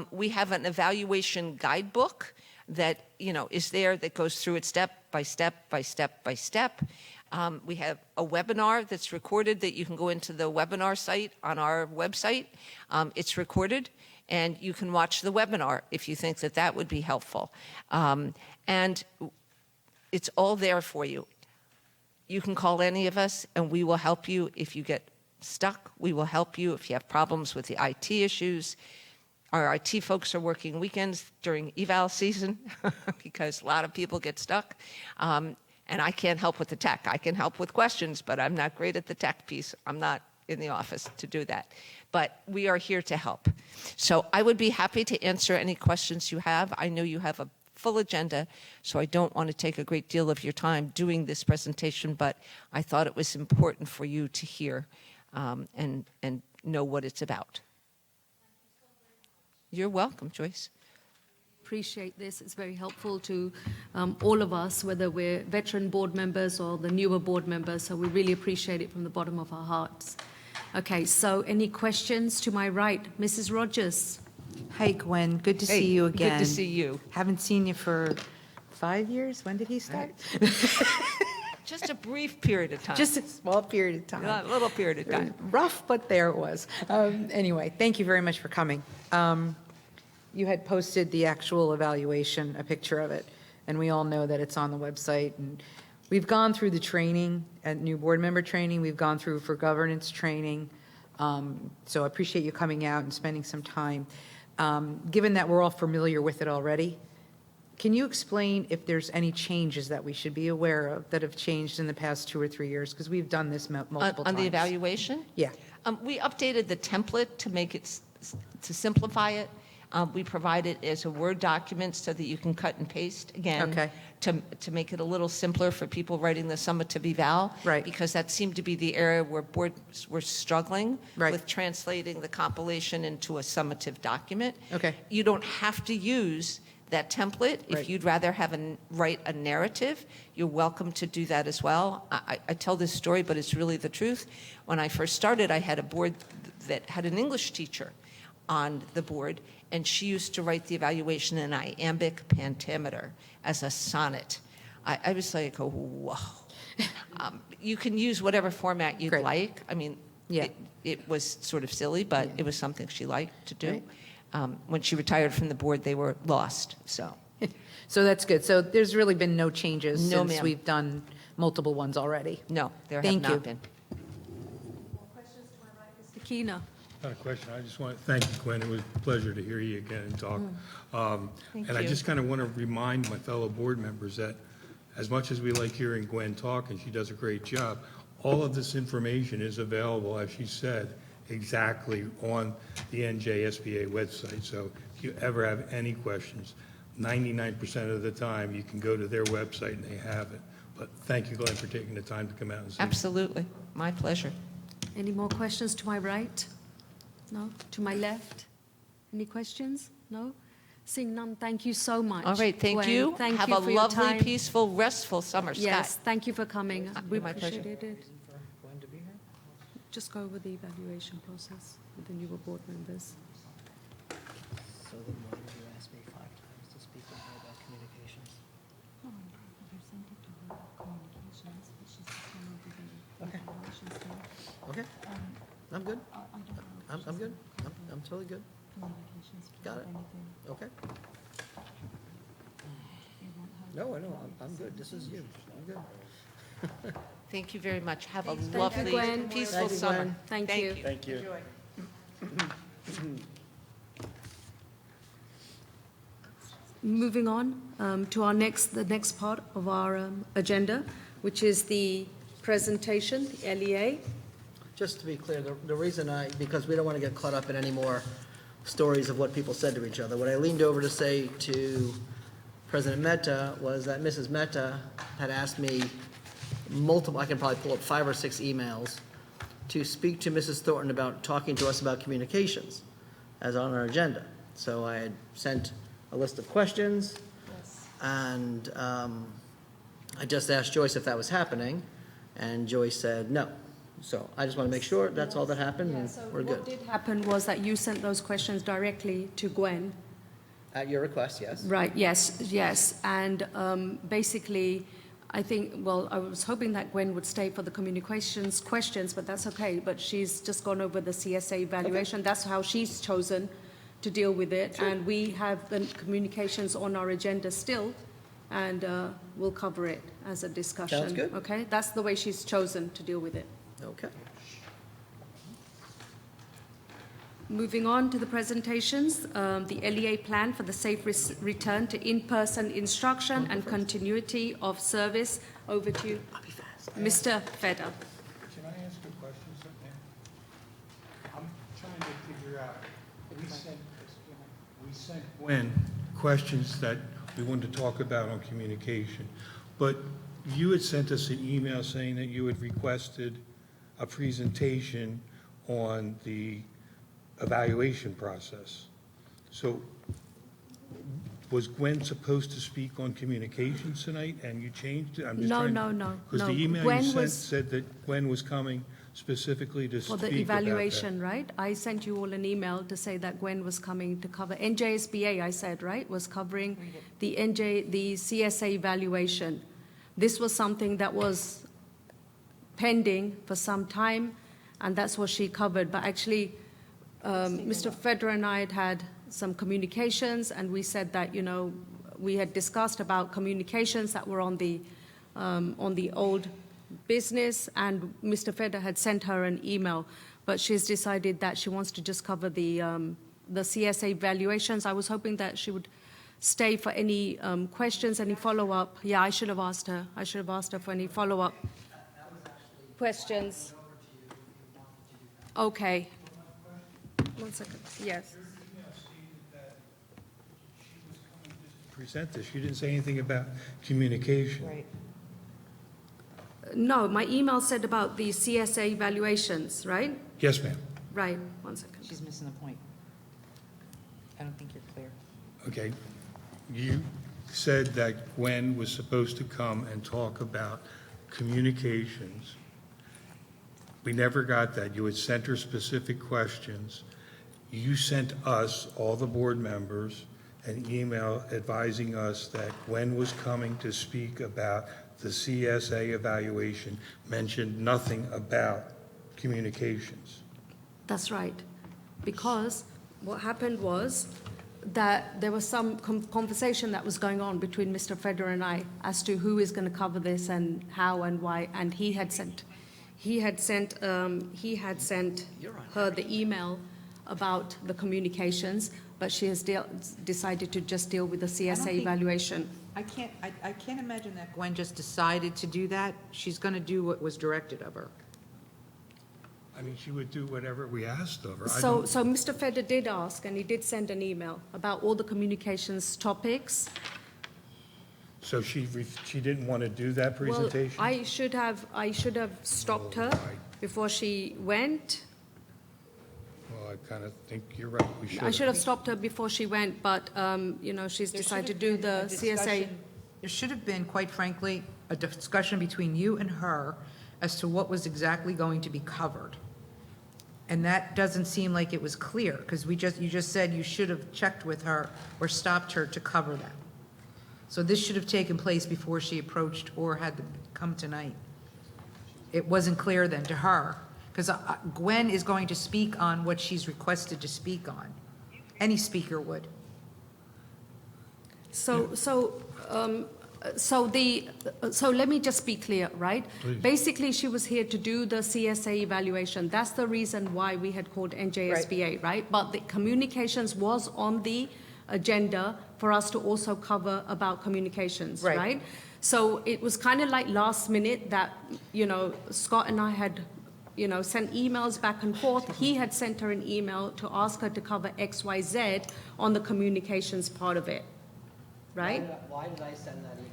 We have an evaluation guidebook that is there, that goes through it step by step by step by step. We have a webinar that's recorded that you can go into the webinar site on our website. It's recorded, and you can watch the webinar if you think that would be helpful. And it's all there for you. You can call any of us, and we will help you if you get stuck. We will help you if you have problems with the IT issues. Our IT folks are working weekends during eval season because a lot of people get stuck. And I can't help with the tech. I can help with questions, but I'm not great at the tech piece. I'm not in the office to do that. But we are here to help. So I would be happy to answer any questions you have. I know you have a full agenda, so I don't want to take a great deal of your time doing this presentation, but I thought it was important for you to hear and know what it's about. You're welcome, Joyce. appreciate this. It's very helpful to all of us, whether we're veteran board members or the newer board members. So we really appreciate it from the bottom of our hearts. Okay, so any questions to my right? Mrs. Rogers. Hi, Gwen. Good to Hey, see you again. Good to see you. Haven't seen you for 5 years. When did he start? Just a brief period of time. Just a small period of time. A little period of time. Rough, but there it was. Anyway, thank you very much for coming. You had posted the actual evaluation, a picture of it, and we all know that it's on the website. And we've gone through the training, at new board member training. We've gone through for governance training. So I appreciate you coming out and spending some time. Given that we're all familiar with it already, can you explain if there's any changes that we should be aware of that have changed in the past 2 or 3 years? Because we've done this multiple times. On the evaluation? Yeah. We updated the template to make it, to simplify it. We provide it as a Word document so that you can cut and paste again. Okay. To make it a little simpler for people writing the summative eval. Right. Because that seemed to be the area where boards were struggling Right. with translating the compilation into a summative document. Okay. You don't have to use that template. If Right. you'd rather write a narrative, you're welcome to do that as well. I tell this story, but it's really the truth. When I first started, I had a board that had an English teacher on the board, and she used to write the evaluation in iambic pentameter as a sonnet. I was like, oh, whoa. You can use whatever format you'd Great. like. I mean, Yeah. it was sort of silly, but it was something she liked to do. Right. When she retired from the board, they were lost, so. So that's good. So there's really been no changes No, since ma'am. we've done multiple ones already. No, there have Thank you. not been. Mr. Keener. Not a question. I just want to thank you, Gwen. It was a pleasure to hear you again and talk. Thank And I you. just kind of want to remind my fellow board members that as much as we like hearing Gwen talk, and she does a great job, all of this information is available, as she said, exactly on the NJSBA website. So if you ever have any questions, 99% of the time, you can go to their website and they have it. But thank you, Glenn, for taking the time to come out and see me. Absolutely. My pleasure. Any more questions to my right? No? To my left? Any questions? No? Seeing none, thank you so much. All right, thank Gwen. you. Thank Have you a for your lovely, time. peaceful, restful summer, Scott. Yes, thank you for coming. We My pleasure. appreciated it. Just go over the evaluation process with the newer board members. So then why did you ask me 5 times to speak with her about communications? Okay. Okay. I'm good. I'm good. I'm totally good. Got it. Okay. No, I know. I'm good. This is you. I'm good. Thank you very much. Have a Thank you, lovely, Gwen. peaceful Thank you, summer. Gwen. Thank you. Thank you. Moving on to the next part of our agenda, which is the presentation, the LEA. Just to be clear, the reason because we don't want to get caught up in any more stories of what people said to each other. What I leaned over to say to President Mehta was that Mrs. Mehta had asked me I can probably pull up 5 or 6 emails to speak to Mrs. Thornton about talking to us about communications as on our agenda. So I had sent a list of questions, and I just asked Joyce if that was happening, and Joyce said no. So I just want to make sure that's all that happened, and we're What good. did happen was that you sent those questions directly to Gwen. At your request, yes. Right, yes. And basically, I think, well, I was hoping that Gwen would stay for the communications questions, but that's okay. But she's just gone over the CSA evaluation. That's how she's chosen to deal with it. And we have the communications on our agenda still, and we'll cover it as a discussion. Sounds good. Okay? That's the way she's chosen to deal with it. Okay. Moving on to the presentations, the LEA plan for the safe return to in-person instruction and continuity of service. Over to you, Mr. Feder. Can I ask a question, ma'am? I'm trying to figure out, we sent Gwen questions that we wanted to talk about on communication, but you had sent us an email saying that you had requested a presentation on the evaluation process. So was Gwen supposed to speak on communications tonight, and you changed it? I'm just No, trying- no, no, Because no. the email Gwen you sent was- said that Gwen was coming specifically to For speak the about that. evaluation, right? I sent you all an email to say that Gwen was coming to cover, NJSBA, I said, right, was covering the CSA evaluation. This was something that was pending for some time, and that's what she covered. But actually, Mr. Federer and I had some communications, and we said that, you know, we had discussed about communications that were on the old business, and Mr. Federer had sent her an email, but she's decided that she wants to just cover the CSA evaluations. I was hoping that she would stay for any questions, any follow-up. Yeah, I should have asked her. I should have asked her for any follow-up questions. Okay. 1 second. Yes. Present this. You didn't say anything about communication. Right. No, my email said about the CSA evaluations, right? Yes, ma'am. Right. 1 second. She's missing the point. I don't think you're clear. Okay. You said that Gwen was supposed to come and talk about communications. We never got that. You had sent her specific questions. You sent us, all the board members, an email advising us that Gwen was coming to speak about the CSA evaluation, mentioned nothing about communications. That's right. Because what happened was that there was some conversation that was going on between Mr. Federer and I as to who is going to cover this and how and why. And he had sent her the email about the communications, but she has decided to just deal with the CSA think- evaluation. I can't imagine that Gwen just decided to do that. She's going to do what was directed of her. I mean, she would do whatever we asked of her. I So don't- Mr. Federer did ask, and he did send an email about all the communications topics. So she didn't want to do that presentation? Well, I should have stopped her before she went. Well, I kind of think you're right. We should. I should have stopped her before she went, but, you know, she's decided to do the CSA. There should have been, quite frankly, a discussion between you and her as to what was exactly going to be covered. And that doesn't seem like it was clear, because you just said you should have checked with her or stopped her to cover that. So this should have taken place before she approached or had to come tonight. It wasn't clear then to her, because Gwen is going to speak on what she's requested to speak on. Any speaker would. So let me just be clear, right? Please. Basically, she was here to do the CSA evaluation. That's the reason why we had called NJSBA, right? But the communications was on the agenda for us to also cover about communications, Right. right? So it was kind of like last minute that, you know, Scott and I had, you know, sent emails back and forth. He had sent her an email to ask her to cover XYZ on the communications part of it, right? Why did I send that email?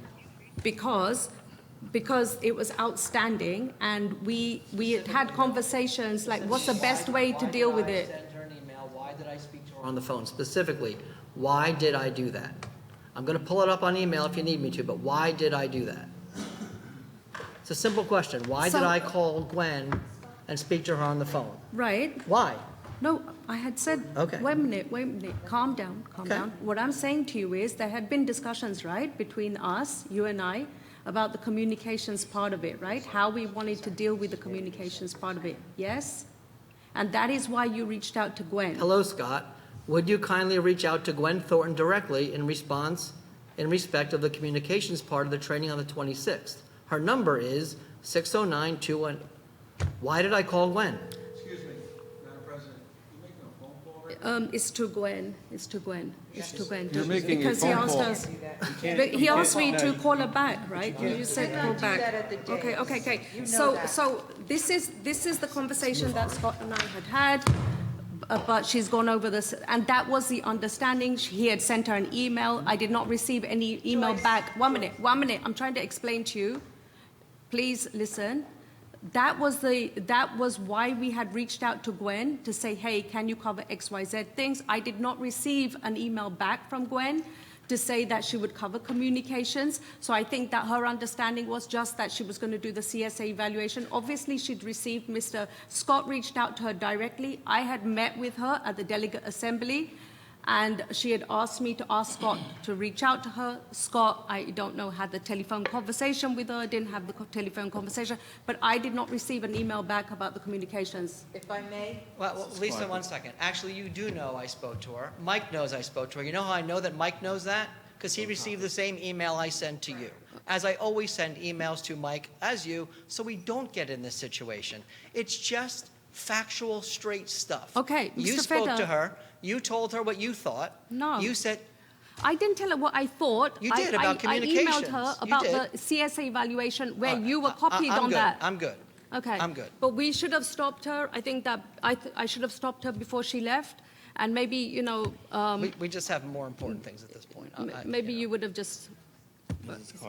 Because it was outstanding, and we had conversations like, what's the best way to deal with it? Why did I send her an email? Why did I speak to her on the phone? Specifically, why did I do that? I'm going to pull it up on email if you need me to, but why did I do that? It's a simple question. Why did So- I call Gwen and speak to her on the phone? Right? Why? No, I had said, Okay. wait a minute, calm down, calm Okay. down. What I'm saying to you is there had been discussions, right, between us, you and I, about the communications part of it, right? How we wanted to deal with the communications part of it, yes? And that is why you reached out to Gwen. Hello, Scott. Would you kindly reach out to Gwen Thornton directly in respect of the communications part of the training on the 26th? Her number is 609-21. Why did I call Gwen? Excuse me, Madam President, you making a phone call right It's to Gwen, it's to Gwen. You're making a Because he phone asked call. us, but he asked me to call her back, right? You said call back. Okay. So this is the conversation that Scott and I had, but she's gone over this, and that was the understanding. He had sent her an email. I did not receive any email back. 1 minute. I'm trying to explain to you. Please listen. That was why we had reached out to Gwen to say, hey, can you cover XYZ things? I did not receive an email back from Gwen to say that she would cover communications. So I think that her understanding was just that she was going to do the CSA evaluation. Obviously, she'd received, Mr. Scott reached out to her directly. I had met with her at the delegate assembly, and she had asked me to ask Scott to reach out to her. Scott, I don't know, had the telephone conversation with her, didn't have the telephone conversation, but I did not receive an email back about the communications. If I may? Well, Lisa, one second. Actually, you do know I spoke to her. Mike knows I spoke to her. You know how I know that Mike knows that? Because he received the same email I sent to you. As I always send emails to Mike, as you, so we don't get in this situation. It's just factual, straight stuff. Okay, You Mr. spoke Feder. to her. You told her what you thought. No. You said, I didn't tell her what I thought. You did, about I emailed her communications. You about did. the CSA evaluation where you were copied on that. I'm good. Okay. I'm good. But we should have stopped her. I think that I should have stopped her before she left. And maybe, you know, We just have more important things at this point. maybe you would have just,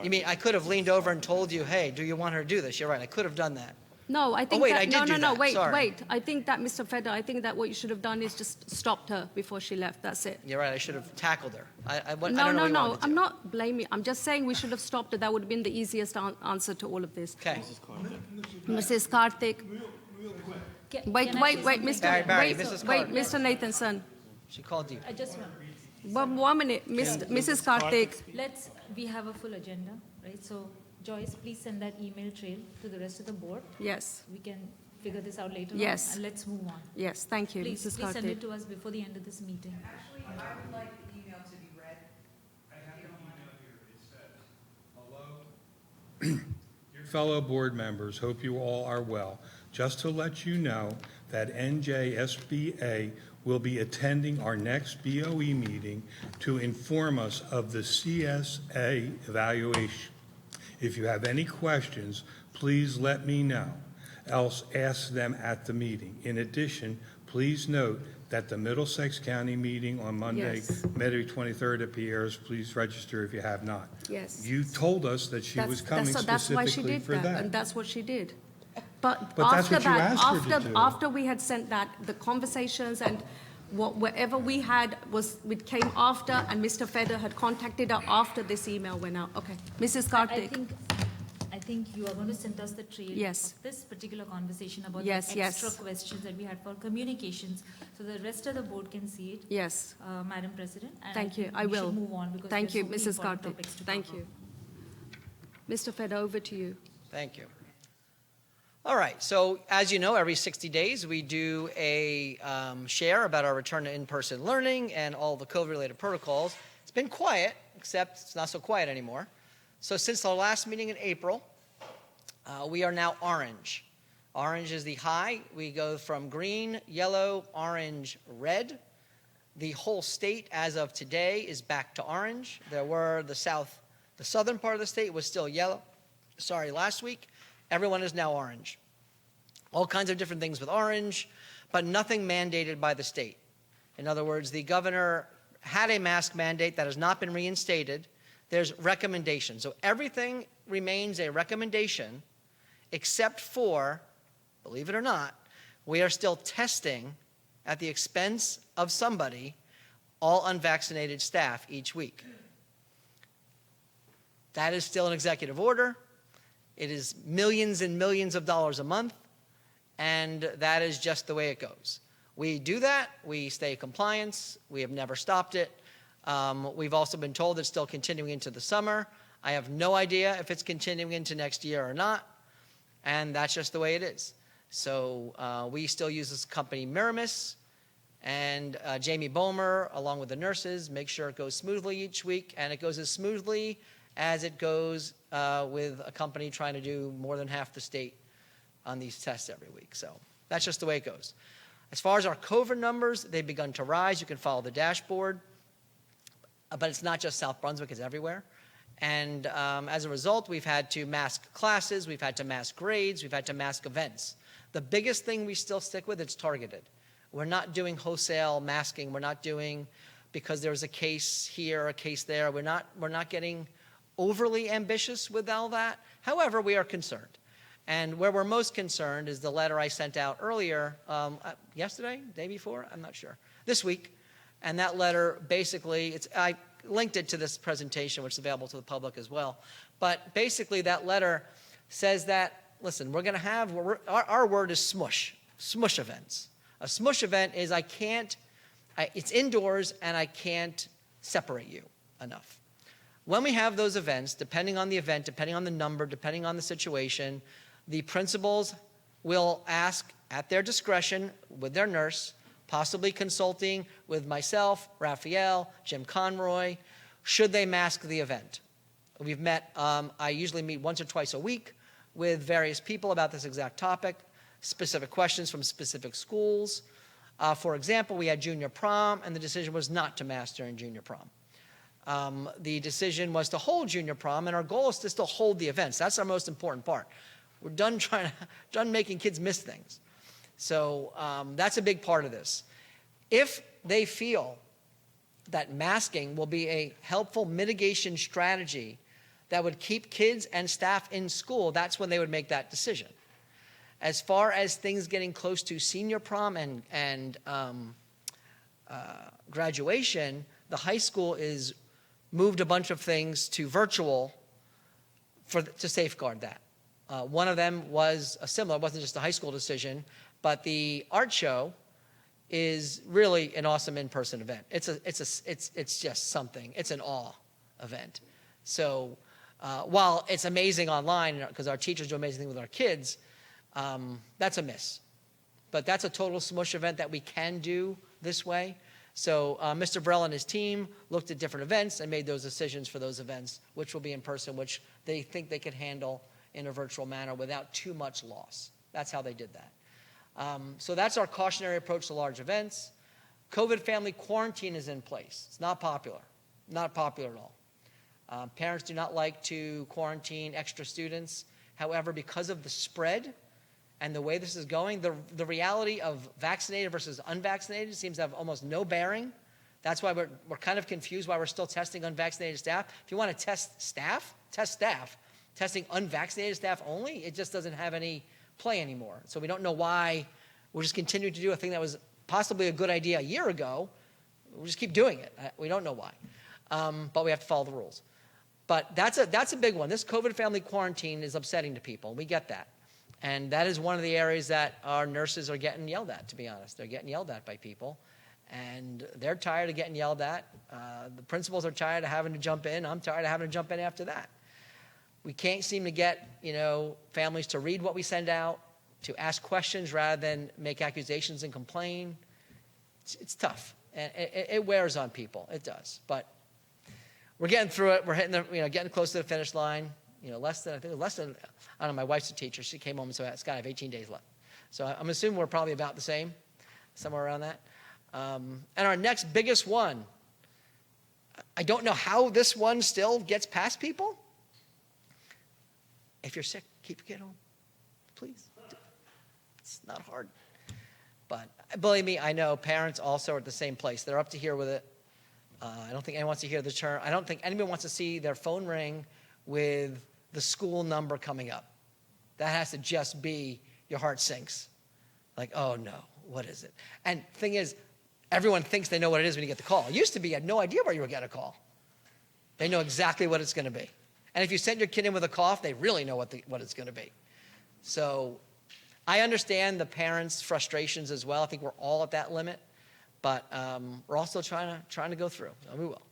You mean, I could have leaned over and told you, hey, do you want her to do this? You're right, I could have done that. no, I think wait, that, I did no, do no, no, that. wait, Sorry. wait. I think that, Mr. Feder, I think that what you should have done is just stopped her before she left. That's it. You're right, I should have tackled her. I don't No, know no, what you no. wanted to I'm do. not blaming. I'm just saying we should have stopped her. That would have been the easiest answer to all of this. Okay. Mrs. Karthik. Wait, Mr. Barry, wait, Mrs. wait, Karthik. Mr. Nathanson. She called you. I just want, 1 minute, Mrs. Karthik. we have a full agenda, right? So Joyce, please send that email trail to the rest of the board. Yes, We can figure this out later on. Yes. And let's move on. yes, thank you, Please, Mrs. please send it Karthik. to us before the end of this meeting. I would like the email to be read. I have an email here. It says, hello, dear fellow board members, hope you all are well. Just to let you know that NJSBA will be attending our next BOE meeting to inform us of the CSA evaluation. If you have any questions, please let me know, else ask them at the meeting. In addition, please note that the Middlesex County meeting on Monday, Yes. May 23rd at Pierre's, please register if you have not. Yes. You told us that she was coming That's why she specifically did for that, that. and that's what she did. But But that's after what you that, asked her to do. after we had sent that, the conversations and whatever we had it came after, and Mr. Feder had contacted her after this email went out. Okay, Mrs. Karthik. I think you are going to send us the trail Yes. of this particular conversation about Yes, the extra yes. questions that we had for communications, so the rest of the board can see it, Yes, Madam President. And thank you. think I we should will. move on because Thank you, there's so many Mrs. important Karthik. topics to Thank cover. you. Mr. Feder, over to you. Thank you. All right, so as you know, every 60 days, we do a share about our return to in-person learning and all the COVID-related protocols. It's been quiet, except it's not so quiet anymore. So since our last meeting in April, we are now orange. Orange is the high. We go from green, yellow, orange, red. The whole state, as of today, is back to orange. There were the southern part of the state was still yellow. Last week. Everyone is now orange. All kinds of different things with orange, but nothing mandated by the state. In other words, the governor had a mask mandate that has not been reinstated. There's recommendations. So everything remains a recommendation, except for, believe it or not, we are still testing at the expense of somebody all unvaccinated staff each week. That is still an executive order. It is millions and millions of dollars a month, and that is just the way it goes. We do that. We stay in compliance. We have never stopped it. We've also been told it's still continuing into the summer. I have no idea if it's continuing into next year or not, and that's just the way it is. So we still use this company Miramis, and Jamie Bomer, along with the nurses, make sure it goes smoothly each week, and it goes as smoothly as it goes with a company trying to do more than half the state on these tests every week. So that's just the way it goes. As far as our COVID numbers, they've begun to rise. You can follow the dashboard. But it's not just South Brunswick, it's everywhere. And as a result, we've had to mask classes, we've had to mask grades, we've had to mask events. The biggest thing we still stick with, it's targeted. We're not doing wholesale masking. We're not doing because there's a case here, a case there. We're not getting overly ambitious with all that. However, we are concerned. And where we're most concerned is the letter I sent out earlier, yesterday, day before, I'm not sure, this week. And that letter basically, linked it to this presentation, which is available to the public as well. But basically, that letter says that, listen, we're going to have, our word is smush events. A smush event is it's indoors and I can't separate you enough. When we have those events, depending on the event, depending on the number, depending on the situation, the principals will ask at their discretion with their nurse, possibly consulting with myself, Raphael, Jim Conroy, should they mask the event? We've met, I usually meet once or twice a week with various people about this exact topic, specific questions from specific schools. For example, we had junior prom, and the decision was not to mask during junior prom. The decision was to hold junior prom, and our goal is to still hold the events. That's our most important part. We're done making kids miss things. So that's a big part of this. If they feel that masking will be a helpful mitigation strategy that would keep kids and staff in school, that's when they would make that decision. As far as things getting close to senior prom and graduation, the high school is moved a bunch of things to virtual to safeguard that. One of them was a similar, it wasn't just a high school decision, but the art show is really an awesome in-person event. It's just something. It's an awe event. So while it's amazing online because our teachers do amazing things with our kids, that's a miss. But that's a total smush event that we can do this way. So Mr. Burrell and his team looked at different events and made those decisions for those events, which will be in person, which they think they could handle in a virtual manner without too much loss. That's how they did that. So that's our cautionary approach to large events. COVID family quarantine is in place. It's not popular. Not popular at all. Parents do not like to quarantine extra students. However, because of the spread and the way this is going, the reality of vaccinated versus unvaccinated seems to have almost no bearing. That's why we're kind of confused why we're still testing unvaccinated staff. If you want to test staff, test staff. Testing unvaccinated staff only, it just doesn't have any play anymore. So we don't know why we're just continuing to do a thing that was possibly a good idea a year ago. We'll just keep doing it. We don't know why. But we have to follow the rules. But that's a big one. This COVID family quarantine is upsetting to people. We get that. And that is one of the areas that our nurses are getting yelled at, to be honest. They're getting yelled at by people. And they're tired of getting yelled at. The principals are tired of having to jump in. I'm tired of having to jump in after that. We can't seem to get, families to read what we send out, to ask questions rather than make accusations and complain. It's tough, and it wears on people. It does, but we're getting through it. We're hitting getting close to the finish line. Less than I don't know. My wife's a teacher. She came home and said, "Scott, I have 18 days left." So I'm assuming we're probably about the same, somewhere around that. And our next biggest one. I don't know how this one still gets past people. If you're sick, keep your kid home, please. It's not hard. But believe me, I know parents also are at the same place. They're up to here with it. I don't think anyone wants to hear the term. I don't think anyone wants to see their phone ring with the school number coming up. That has to just be, your heart sinks. Like, oh no, what is it? And the thing is, everyone thinks they know what it is when you get the call. It used to be you had no idea where you were getting a call. They know exactly what it's going to be. And if you send your kid in with a cough, they really know what it's going to be. So I understand the parents' frustrations as well. I think we're all at that limit, but we're also trying to go through. And we will.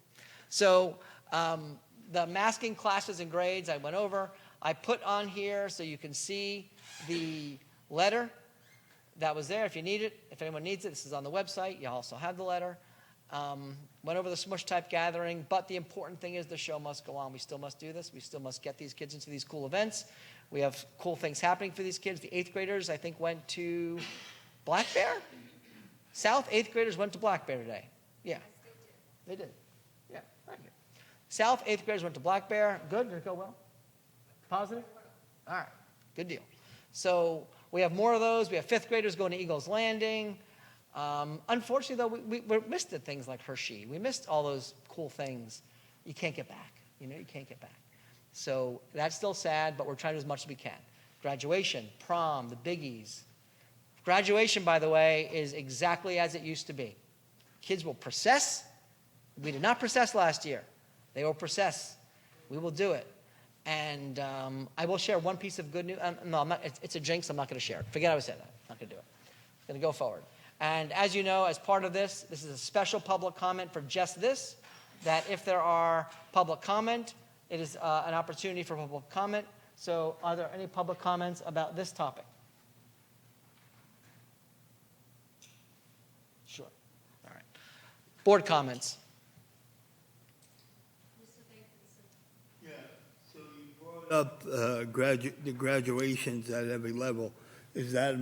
So the masking classes and grades I went over. I put on here so you can see the letter that was there if you need it. If anyone needs it, this is on the website. You also have the letter. Went over the smush type gathering, but the important thing is the show must go on. We still must do this. We still must get these kids into these cool events. We have cool things happening for these kids. The 8th graders, I think, went to Black Bear? South 8th graders went to Black Bear today. Yeah. They did. Yeah, thank you. South 8th graders went to Black Bear. Good? Did it go well? Positive? All right. Good deal. So we have more of those. We have 5th graders going to Eagles Landing. Unfortunately, though, we missed the things like Hershey. We missed all those cool things. You can't get back. You can't get back. So that's still sad, but we're trying to do as much as we can. Graduation, prom, the biggies. Graduation, by the way, is exactly as it used to be. Kids will process We did not process last year. They will process. We will do it. And I will share one piece of good news. No, I'm not, it's a jinx. I'm not going to share it. Forget I said that. I'm not going to do it. I'm going to go forward. And as you know, as part of this is a special public comment for just this, that if there are public comment, it is an opportunity for public comment. So are there any public comments about this topic? Sure. All right. Board comments. Yeah, so you brought up the graduations at every level. Is that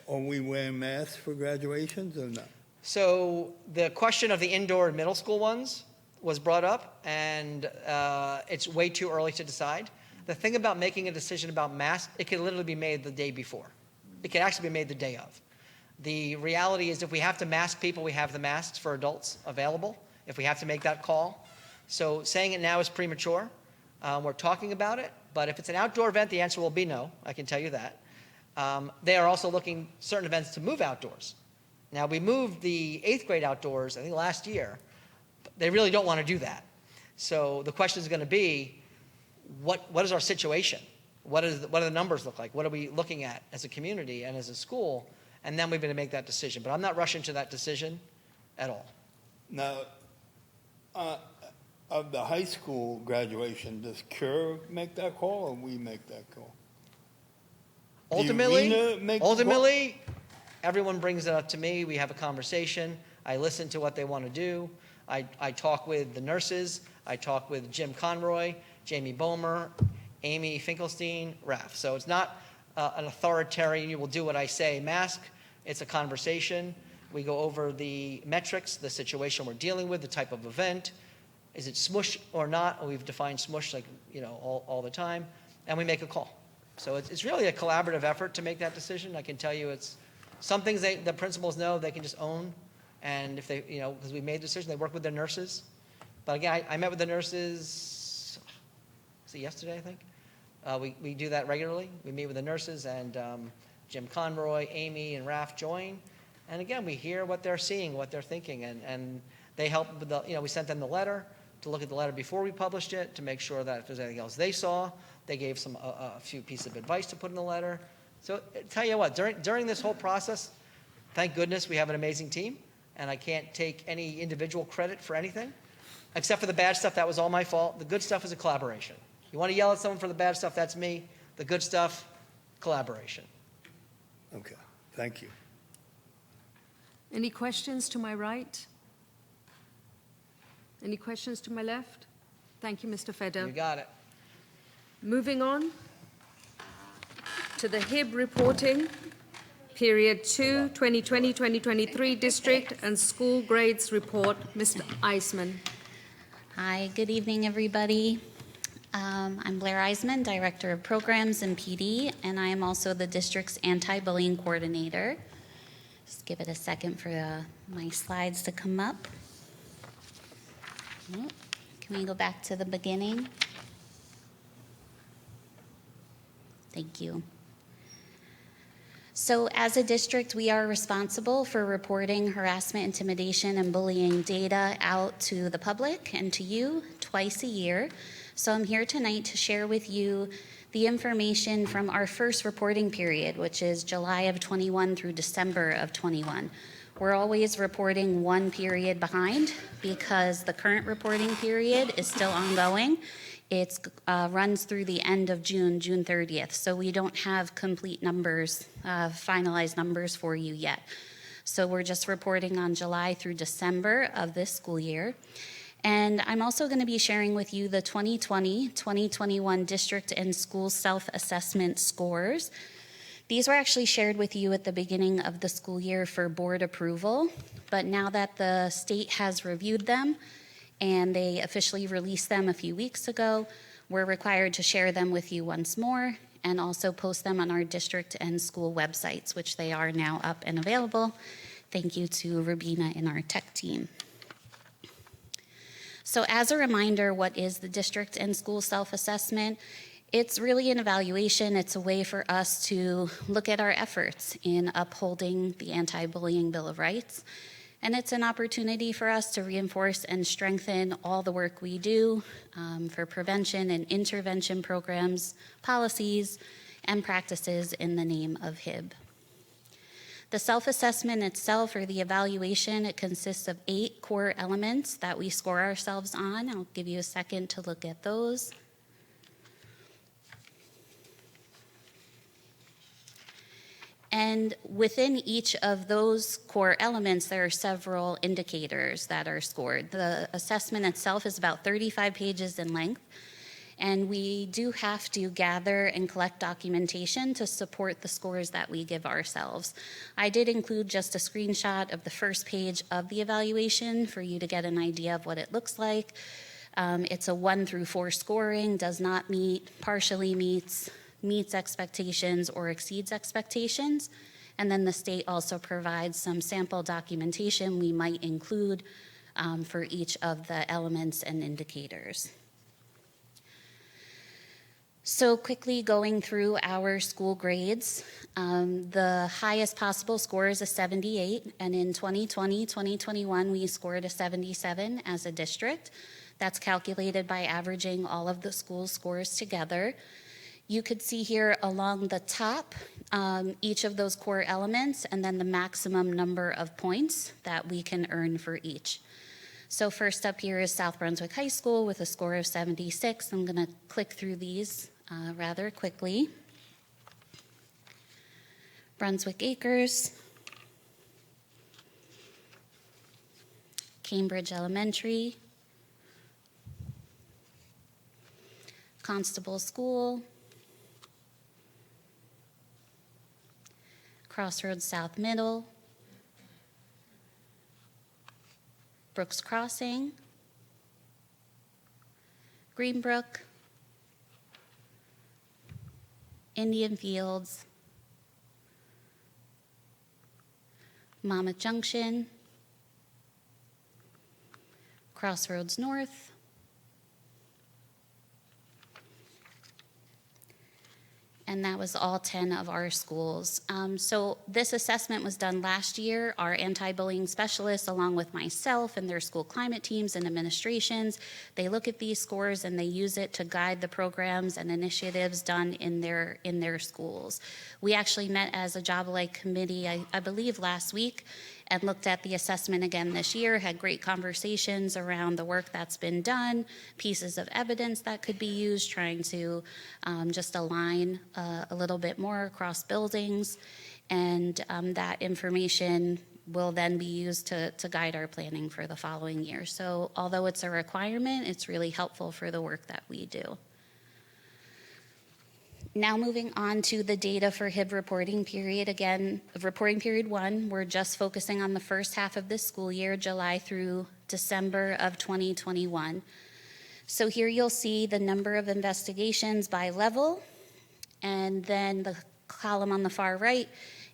are we wearing masks for graduations or not? So the question of the indoor middle school ones was brought up, and it's way too early to decide. The thing about making a decision about masks, it can literally be made the day before. It can actually be made the day of. The reality is if we have to mask people, we have the masks for adults available, if we have to make that call. So saying it now is premature. We're talking about it, but if it's an outdoor event, the answer will be no, I can tell you that. They are also looking certain events to move outdoors. Now, we moved the 8th grade outdoors, I think last year. They really don't want to do that. So the question is going to be, what is our situation? What do the numbers look like? What are we looking at as a community and as a school? And then we're going to make that decision. But I'm not rushing to that decision at all. Now, of the high school graduation, does CURE make that call or we make that call? Ultimately, everyone brings it up to me. We have a conversation. I listen to what they want to do. I talk with the nurses. I talk with Jim Conroy, Jamie Bomer, Amy Finkelstein, Raf. So it's not an authoritarian, you will do what I say mask. It's a conversation. We go over the metrics, the situation we're dealing with, the type of event. Is it smush or not? We've defined smush like, all the time. And we make a call. So it's really a collaborative effort to make that decision. I can tell you it's some things the principals know they can just own. And if they, because we made a decision, they work with their nurses. But again, I met with the nurses, was it yesterday, I think? We do that regularly. We meet with the nurses, and Jim Conroy, Amy, and Raf join. And again, we hear what they're seeing, what they're thinking, and they help with the, we sent them the letter to look at the letter before we published it to make sure that if there's anything else they saw, they gave a few pieces of advice to put in the letter. So tell you what, during this whole process, thank goodness we have an amazing team, and I can't take any individual credit for anything, except for the bad stuff. That was all my fault. The good stuff is a collaboration. You want to yell at someone for the bad stuff, that's me. The good stuff, collaboration. Okay, thank you. Any questions to my right? Any questions to my left? Thank you, Mr. Feder. You got it. Moving on to the HIB reporting, period 2, 2020-2023 district and school grades report. Mr. Eisman. Hi, good evening, everybody. I'm Blair Eisman, Director of Programs and PD, and I am also the district's anti-bullying coordinator. Just give it a second for my slides to come up. Can we go back to the beginning? Thank you. So as a district, we are responsible for reporting harassment, intimidation, and bullying data out to the public and to you twice a year. So I'm here tonight to share with you the information from our first reporting period, which is July of 21 through December of 21. We're always reporting one period behind because the current reporting period is still ongoing. It runs through the end of June 30th, so we don't have complete numbers, finalized numbers for you yet. So we're just reporting on July through December of this school year. And I'm also going to be sharing with you the 2020-2021 district and school self-assessment scores. These were actually shared with you at the beginning of the school year for board approval, but now that the state has reviewed them and they officially released them a few weeks ago, we're required to share them with you once more and also post them on our district and school websites, which they are now up and available. Thank you to Rubina and our tech team. So as a reminder, what is the district and school self-assessment? It's really an evaluation. It's a way for us to look at our efforts in upholding the Anti-Bullying Bill of Rights. And it's an opportunity for us to reinforce and strengthen all the work we do for prevention and intervention programs, policies, and practices in the name of HIB. The self-assessment itself, or the evaluation, it consists of 8 core elements that we score ourselves on. I'll give you a second to look at those. And within each of those core elements, there are several indicators that are scored. The assessment itself is about 35 pages in length, and we do have to gather and collect documentation to support the scores that we give ourselves. I did include just a screenshot of the first page of the evaluation for you to get an idea of what it looks like. It's a 1 through 4 scoring, does not meet, partially meets, meets expectations, or exceeds expectations. And then the state also provides some sample documentation we might include for each of the elements and indicators. So quickly going through our school grades, the highest possible score is a 78, and in 2020-2021 we scored a 77 as a district. That's calculated by averaging all of the school scores together. You could see here along the top each of those core elements and then the maximum number of points that we can earn for each. So first up here is South Brunswick High School with a score of 76. I'm going to click through these rather quickly. Brunswick Acres, Cambridge Elementary, Constable School, Crossroads South Middle, Brooks Crossing, Greenbrook, Indian Fields, Monmouth Junction, Crossroads North, and that was all 10 of our schools. So this assessment was done last year. Our anti-bullying specialists, along with myself and their school climate teams and administrations, they look at these scores and they use it to guide the programs and initiatives done in their schools. We actually met as a job alike committee, I believe last week, and looked at the assessment again this year, had great conversations around the work that's been done, pieces of evidence that could be used, trying to just align a little bit more across buildings, and that information will then be used to guide our planning for the following year. So although it's a requirement, it's really helpful for the work that we do. Now moving on to the data for HIB reporting period. Again, reporting period 1, we're just focusing on the first half of this school year, July through December of 2021. So here you'll see the number of investigations by level, and then the column on the far right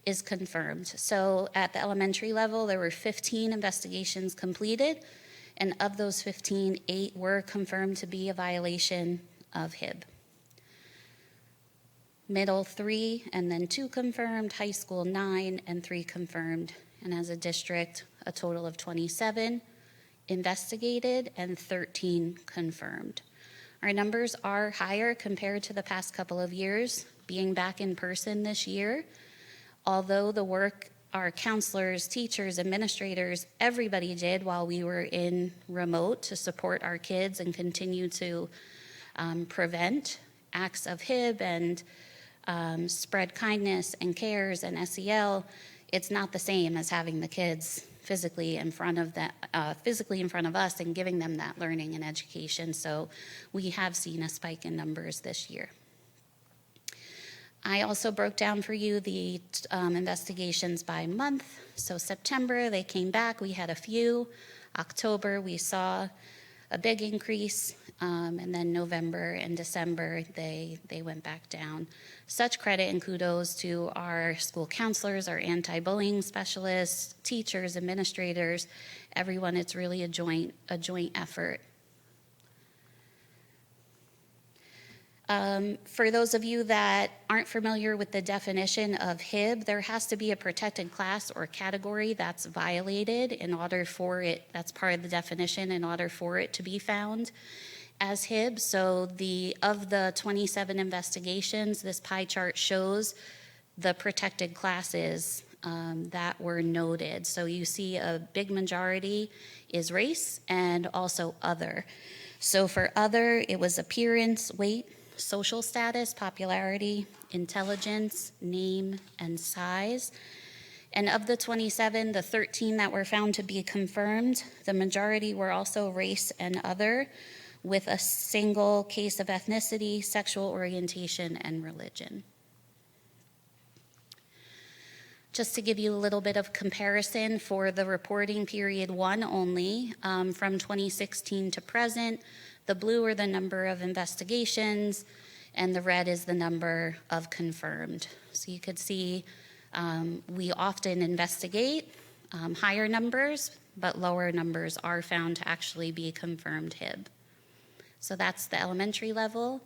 is confirmed. So at the elementary level, there were 15 investigations completed, and of those 15, 8 were confirmed to be a violation of HIB. Middle 3, and then 2 confirmed, high school 9, and 3 confirmed. And as a district, a total of 27 investigated and 13 confirmed. Our numbers are higher compared to the past couple of years, being back in person this year. Although the work our counselors, teachers, administrators, everybody did while we were in remote to support our kids and continue to prevent acts of HIB and spread kindness and cares and SEL, it's not the same as having the kids physically in front of us and giving them that learning and education. So we have seen a spike in numbers this year. I also broke down for you the investigations by month. So September, they came back, we had a few. October, we saw a big increase. And then November and December, they went back down. Such credit and kudos to our school counselors, our anti-bullying specialists, teachers, administrators, everyone. It's really a joint effort. For those of you that aren't familiar with the definition of HIB, there has to be a protected class or category that's violated in order for it, that's part of the definition, in order for it to be found as HIB. So of the 27 investigations, this pie chart shows the protected classes that were noted. So you see a big majority is race and also other. So for other, it was appearance, weight, social status, popularity, intelligence, name, and size. And of the 27, the 13 that were found to be confirmed, the majority were also race and other, with a single case of ethnicity, sexual orientation, and religion. Just to give you a little bit of comparison for the reporting period 1 only, from 2016 to present, the blue are the number of investigations, and the red is the number of confirmed. So you could see we often investigate higher numbers, but lower numbers are found to actually be confirmed HIB. So that's the elementary level.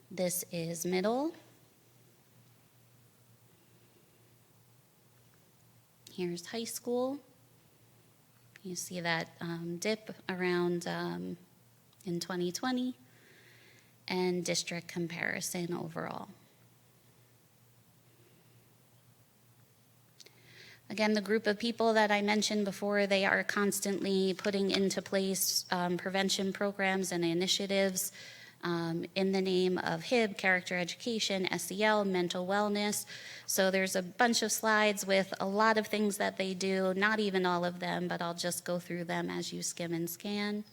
This is middle. Here's high school. You see that dip around in 2020, and district comparison overall. Again, the group of people that I mentioned before, they are constantly putting into place prevention programs and initiatives in the name of HIB, character education, SEL, mental wellness. So there's a bunch of slides with a lot of things that they do, not even all of them, but I'll just go through them as you skim and scan.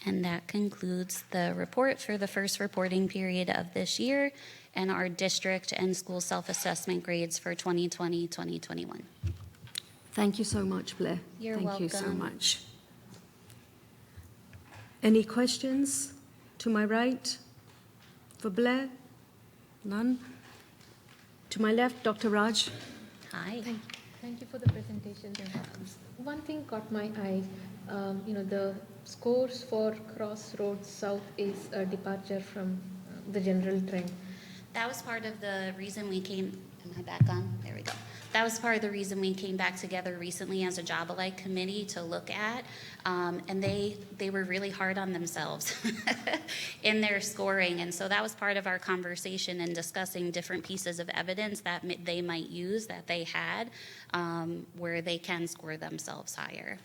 And that concludes the report for the first reporting period of this year and our district and school self-assessment grades for 2020-2021. Thank you so much, Blair. You're Thank you so welcome. much. Any questions to my right for Blair? None? To my left, Dr. Raj. Hi. Thank you for the presentation. One thing caught my eye. The scores for Crossroads South is a departure from the general trend. That was part of the reason we came, am I back on? There we go. That was part of the reason we came back together recently as a job alike committee to look at, and they were really hard on themselves in their scoring. And so that was part of our conversation and discussing different pieces of evidence that they might use that they had where they can score themselves higher.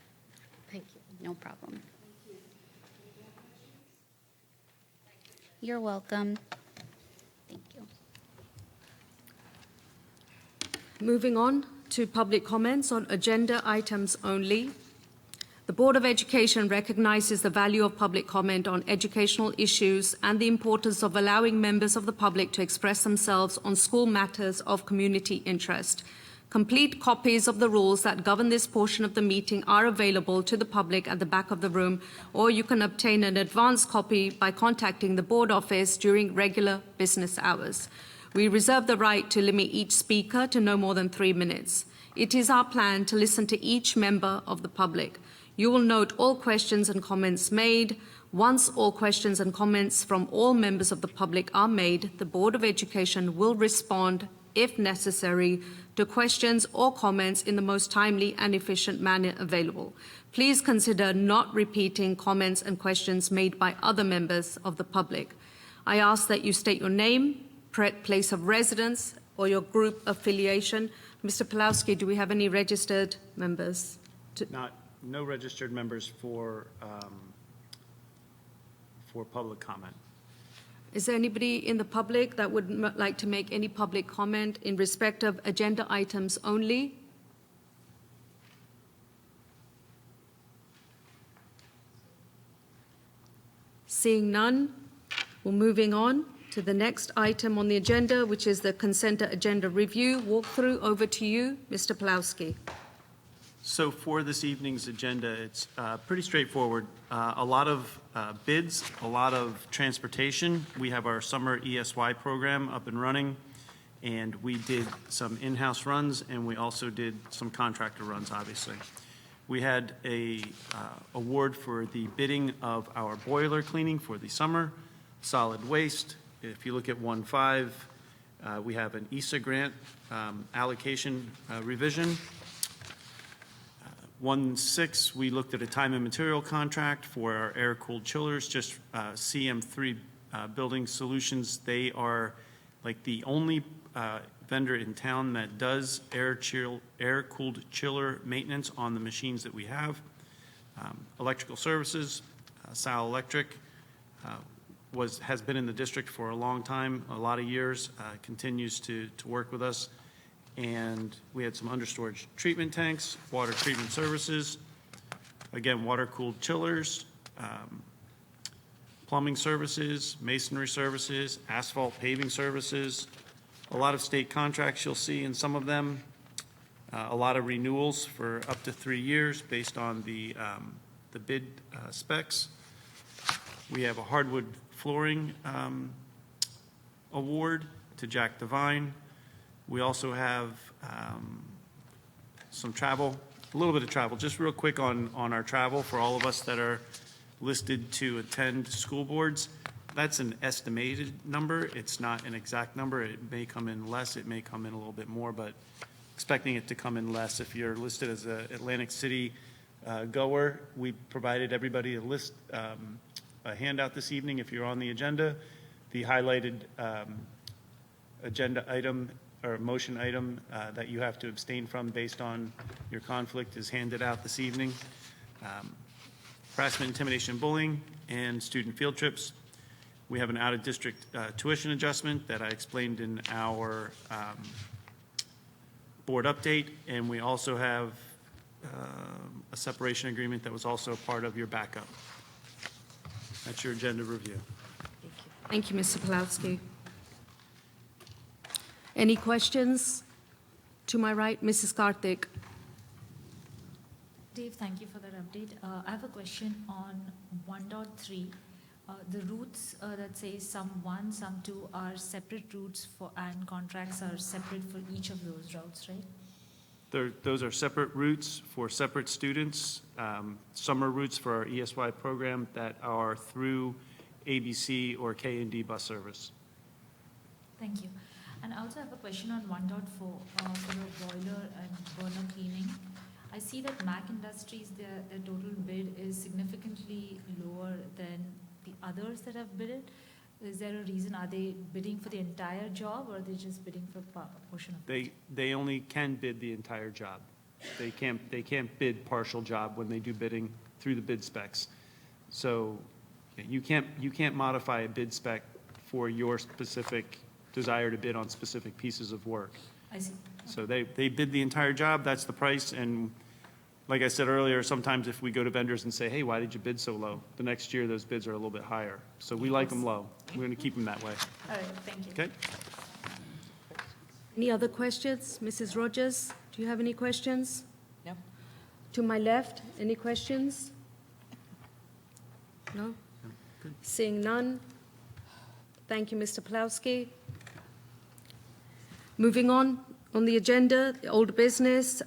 Thank you. No problem. You're welcome. Thank you. Moving on to public comments on agenda items only. The Board of Education recognizes the value of public comment on educational issues and the importance of allowing members of the public to express themselves on school matters of community interest. Complete copies of the rules that govern this portion of the meeting are available to the public at the back of the room, or you can obtain an advance copy by contacting the board office during regular business hours. We reserve the right to limit each speaker to no more than 3 minutes. It is our plan to listen to each member of the public. You will note all questions and comments made. Once all questions and comments from all members of the public are made, the Board of Education will respond, if necessary, to questions or comments in the most timely and efficient manner available. Please consider not repeating comments and questions made by other members of the public. I ask that you state your name, place of residence, or your group affiliation. Mr. Pawlowski, do we have any registered members? No registered members for public comment. Is there anybody in the public that would like to make any public comment in respect of agenda items only? Seeing none, We're moving on to the next item on the agenda, which is the consent agenda review walkthrough. Over to you, Mr. Pawlowski. So for this evening's agenda, it's pretty straightforward. A lot of bids, a lot of transportation. We have our summer ESY program up and running, and we did some in-house runs, and we also did some contractor runs, obviously. We had a award for the bidding of our boiler cleaning for the summer, solid waste. If you look at 1.5, we have an ESA grant allocation revision. 1.6, we looked at a time and material contract for our air-cooled chillers, just CM3 Building Solutions. They are like the only vendor in town that does air-cooled chiller maintenance on the machines that we have. Electrical Services, Sal Electric, has been in the district for a long time, a lot of years, continues to work with us. And we had some understorage treatment tanks, water treatment services, again, water-cooled chillers, plumbing services, masonry services, asphalt paving services, a lot of state contracts you'll see in some of them, a lot of renewals for up to 3 years based on the bid specs. We have a hardwood flooring award to Jack Devine. We also have some travel, a little bit of travel. Just real quick on our travel for all of us that are listed to attend school boards. That's an estimated number. It's not an exact number. It may come in less. It may come in a little bit more, but expecting it to come in less. If you're listed as an Atlantic City goer, we provided everybody a list, a handout this evening if you're on the agenda. The highlighted agenda item or motion item that you have to abstain from based on your conflict is handed out this evening. Harassment, intimidation, bullying, and student field trips. We have an out-of-district tuition adjustment that I explained in our board update, and we also have a separation agreement that was also part of your backup. That's your agenda review. Thank you, Mr. Pawlowski. Any questions? To my right, Mrs. Karthik. Dave, thank you for that update. I have a question on 1.3. The routes that say some 1, some 2 are separate routes for, and contracts are separate for each of those routes, right? Those are separate routes for separate students. Summer routes for our ESY program that are through ABC or K&D bus service. Thank you. And I also have a question on 1.4 for the boiler and burner cleaning. I see that Mac Industries, their total bid is significantly lower than the others that have bid it. Is there a reason? Are they bidding for the entire job, or are they just bidding for a portion of it? They only can bid the entire job. They can't bid partial job when they do bidding through the bid specs. So you can't modify a bid spec for your specific desire to bid on specific pieces of work. I see. So they bid the entire job, that's the price, and like I said earlier, sometimes if we go to vendors and say, hey, why did you bid so low? The next year, those bids are a little bit higher. So we like them low. We're going to keep them that way. All right, thank you. Okay? Any other questions? Mrs. Rogers, do you have any questions? No. To my left, any questions? No? Seeing none. Thank you, Mr. Pawlowski. Moving on the agenda, old business,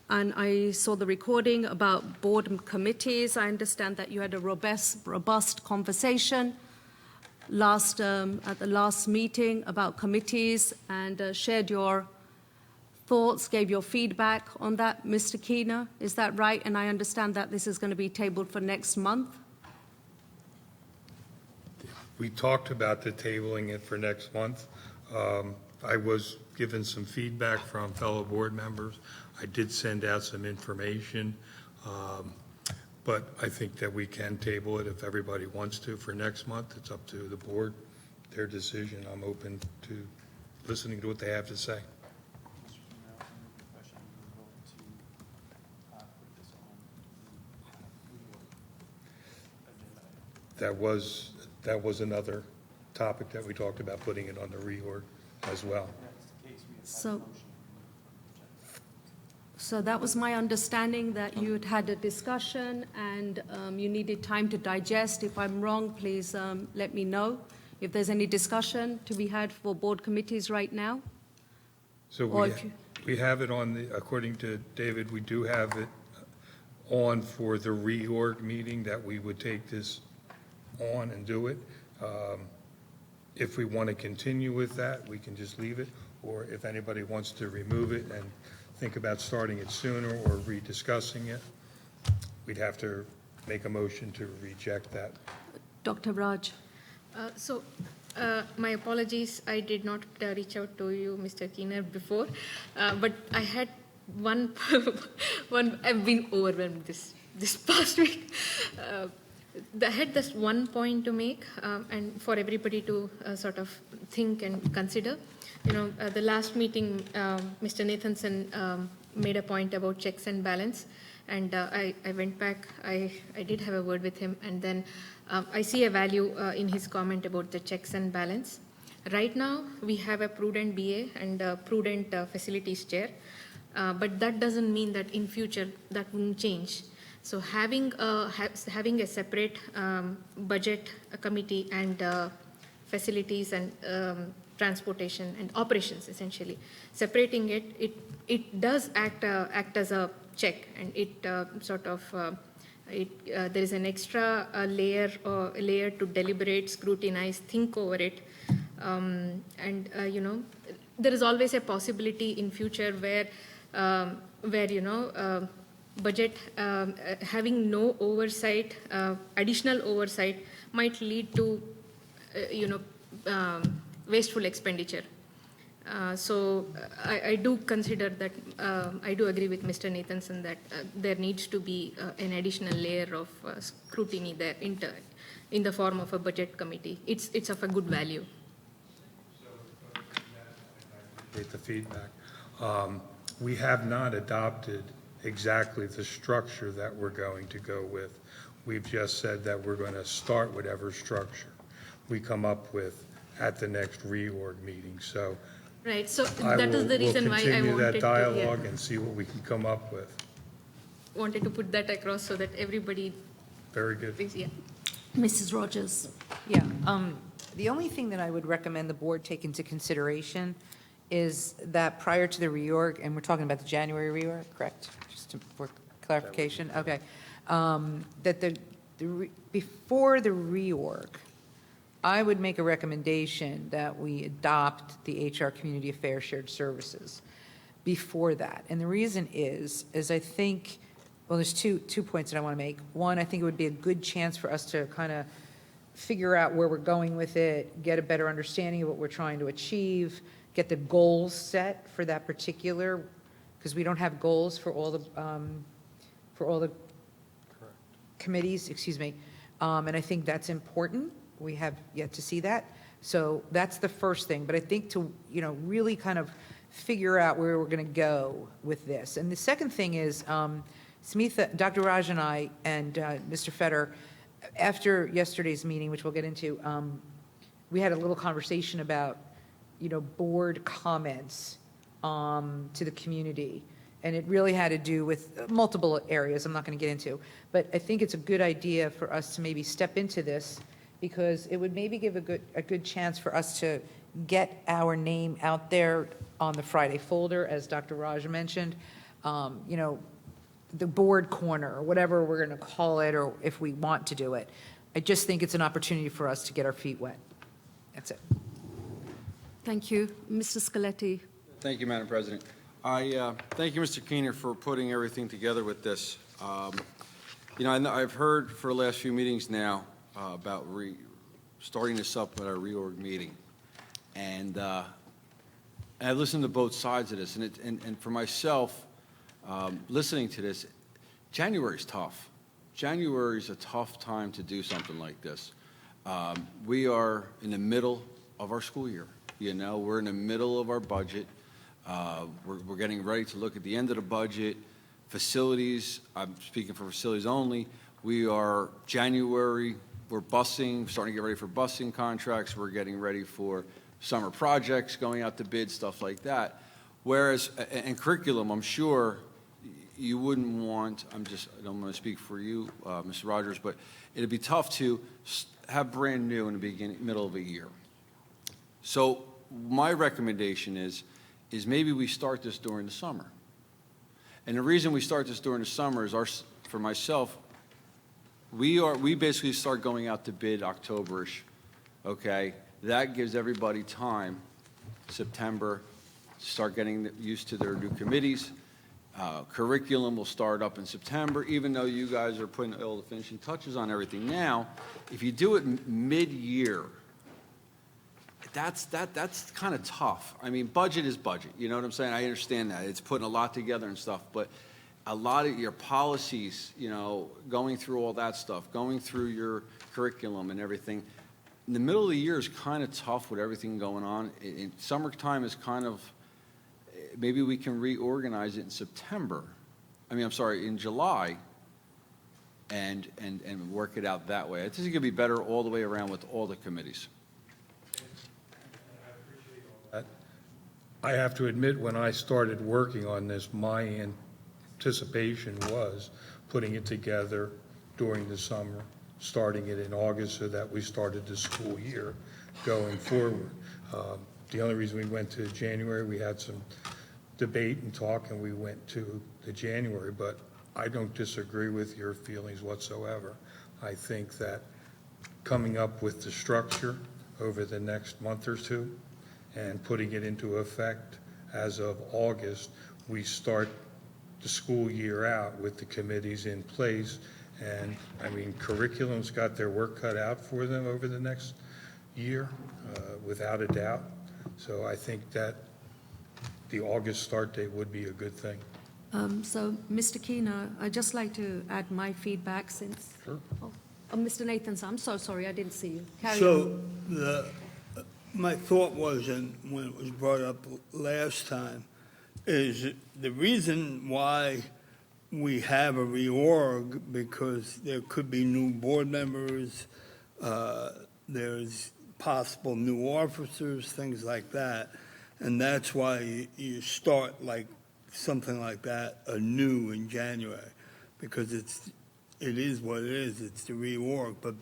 and I saw the recording about board committees. I understand that you had a robust conversation at the last meeting about committees and shared your thoughts, gave your feedback on that, Mr. Keener. Is that right? And I understand that this is going to be tabled for next month? We talked about the tabling it for next month. I was given some feedback from fellow board members. I did send out some information, but I think that we can table it if everybody wants to for next month. It's up to the board, their decision. I'm open to listening to what they have to say. that was another topic that we talked about, putting it on the reorg as well. So that was my understanding, that you had had a discussion and you needed time to digest. If I'm wrong, please let me know. If there's any discussion to be had for board committees right now? So we have it on the, according to David, we do have it on for the reorg meeting, that we would take this on and do it. If we want to continue with that, we can just leave it, or if anybody wants to remove it and think about starting it sooner or rediscussing it, we'd have to make a motion to reject that. Dr. Raj. My apologies, I did not reach out to you, Mr. Keener, before, but I had one, I've been overwhelmed this past week. I had this one point to make, and for everybody to sort of think and consider. The last meeting, Mr. Nathanson made a point about checks and balance, and I went back, I did have a word with him, and then I see a value in his comment about the checks and balance. Right now, we have a prudent BA and a prudent facilities chair, but that doesn't mean that in future that won't change. So having a separate budget committee and facilities and transportation and operations, essentially separating it does act as a check, and it there is an extra layer to deliberate, scrutinize, think over it, and there is always a possibility in future where budget having no oversight, additional oversight might lead to wasteful expenditure. So I do consider that, I do agree with Mr. Nathanson that there needs to be an additional layer of scrutiny there in the form of a budget committee. It's of a good value. Appreciate the feedback. We have not adopted exactly the structure that we're going to go with. We've just said that we're going to start whatever structure we come up with at the next reorg meeting. So right. So that is the reason why I wanted to continue that dialogue and see what we can come up with. Wanted to put that across so that everybody. Very good. Yeah. Mrs. Rogers. Yeah. The only thing that I would recommend the board take into consideration is that prior to the reorg, and we're talking about the January reorg, correct? Just for clarification, okay. That before the reorg, I would make a recommendation that we adopt the HR Community Affairs Shared Services before that. And the reason is I think, well, there's two points that I want to make. One, I think it would be a good chance for us to kind of figure out where we're going with it, get a better understanding of what we're trying to achieve, get the goals set for that particular, because we don't have goals for all the committees, excuse me. And I think that's important. We have yet to see that. So that's the first thing. But I think to, really kind of figure out where we're going to go with this. And the second thing is, Smitha, Dr. Raj and I and Mr. Fetter, after yesterday's meeting, which we'll get into, we had a little conversation about, board comments to the community. And it really had to do with multiple areas I'm not going to get into. But I think it's a good idea for us to maybe step into this, because it would maybe give a good chance for us to get our name out there on the Friday folder, as Dr. Raj mentioned, the board corner, or whatever we're going to call it, or if we want to do it. I just think it's an opportunity for us to get our feet wet. That's it. Thank you. Mr. Scaletti. Thank you, Madam President. I thank you, Mr. Keener, for putting everything together with this. I've heard for the last few meetings now about starting this up at our reorg meeting, and I listened to both sides of this, and for myself, listening to this, January is tough. January is a tough time to do something like this. We are in the middle of our school year. We're in the middle of our budget. We're getting ready to look at the end of the budget. Facilities, I'm speaking for facilities only, we are January we're busing, starting to get ready for busing contracts, we're getting ready for summer projects, going out to bid, stuff like that. Whereas, and curriculum, I'm sure you wouldn't want, I don't want to speak for you, Mr. Rogers, but it'd be tough to have brand new in the middle of a year. So my recommendation is maybe we start this during the summer. And the reason we start this during the summer is for myself, we basically start going out to bid October-ish, okay? That gives everybody time, September, to start getting used to their new committees. Curriculum will start up in September, even though you guys are putting all the finishing touches on everything now. If you do it mid-year, that's kind of tough. I mean, budget is budget, you know what I'm saying? I understand that. It's putting a lot together and stuff, but a lot of your policies, you know, going through all that stuff, going through your curriculum and everything, in the middle of the year is kind of tough with everything going on. Summertime is kind of, maybe we can reorganize it in September. In July, and work it out that way. I think it could be better all the way around with all the committees. I have to admit, when I started working on this, my anticipation was putting it together during the summer, starting it in August so that we started the school year going forward. The only reason we went to January, we had some debate and talk, and we went to the January, but I don't disagree with your feelings whatsoever. I think that coming up with the structure over the next month or two and putting it into effect as of August, we start the school year out with the committees in place. And I mean, curriculum's got their work cut out for them over the next year, without a doubt. So I think that the August start date would be a good thing. So, Mr. Keener, I'd just like to add my feedback since. Sure. Mr. Nathanson, I'm so sorry, I didn't see you. Carry So on. my thought was, and when it was brought up last time, is the reason why we have a reorg, because there could be new board members, there's possible new officers, things like that. And that's why you start like something like that anew in January, because it is what it is. It's the reorg. But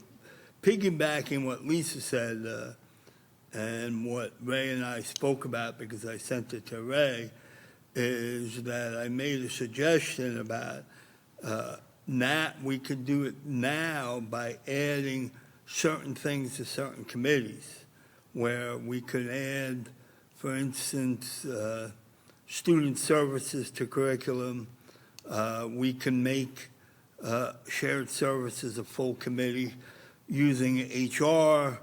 piggybacking what Lisa said and what Ray and I spoke about, because I sent it to Ray, is that I made a suggestion about we could do it now by adding certain things to certain committees, where we could add, for instance, student services to curriculum. We can make shared services a full committee using HR,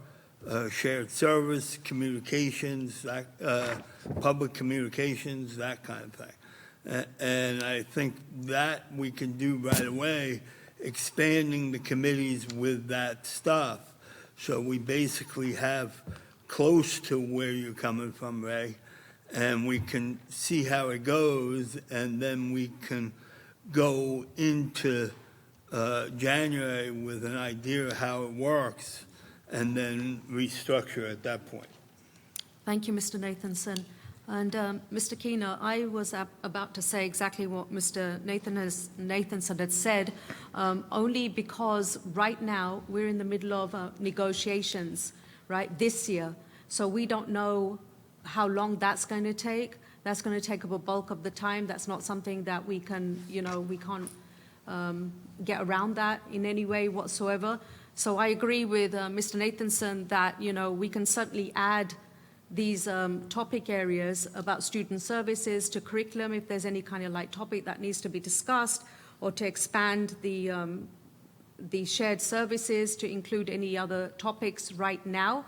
shared service, communications, public communications, that kind of thing. And I think that we can do right away, expanding the committees with that stuff. So we basically have close to where you're coming from, Ray, and we can see how it goes, and then we can go into January with an idea of how it works, and then restructure at that point. Thank you, Mr. Nathanson. And Mr. Keener, I was about to say exactly what Mr. Nathanson had said, only because right now we're in the middle of negotiations, right, this year. So we don't know how long that's going to take. That's going to take up a bulk of the time. That's not something that we can, we can't get around that in any way whatsoever. So I agree with Mr. Nathanson that, we can certainly add these topic areas about student services to curriculum if there's any kind of topic that needs to be discussed, or to expand the shared services to include any other topics right now.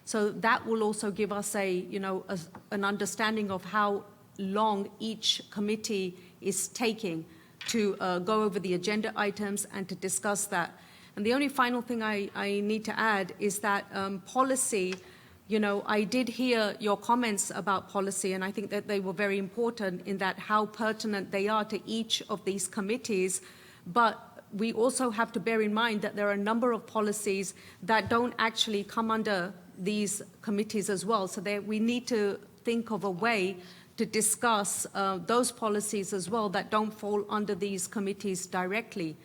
So that will also give us an understanding of how long each committee is taking to go over the agenda items and to discuss that. And the only final thing I need to add is that policy, I did hear your comments about policy, and I think that they were very important in that how pertinent they are to each of these committees. But we also have to bear in mind that there are a number of policies that don't actually come under these committees as well. So we need to think of a way to discuss those policies as well that don't fall under these committees directly.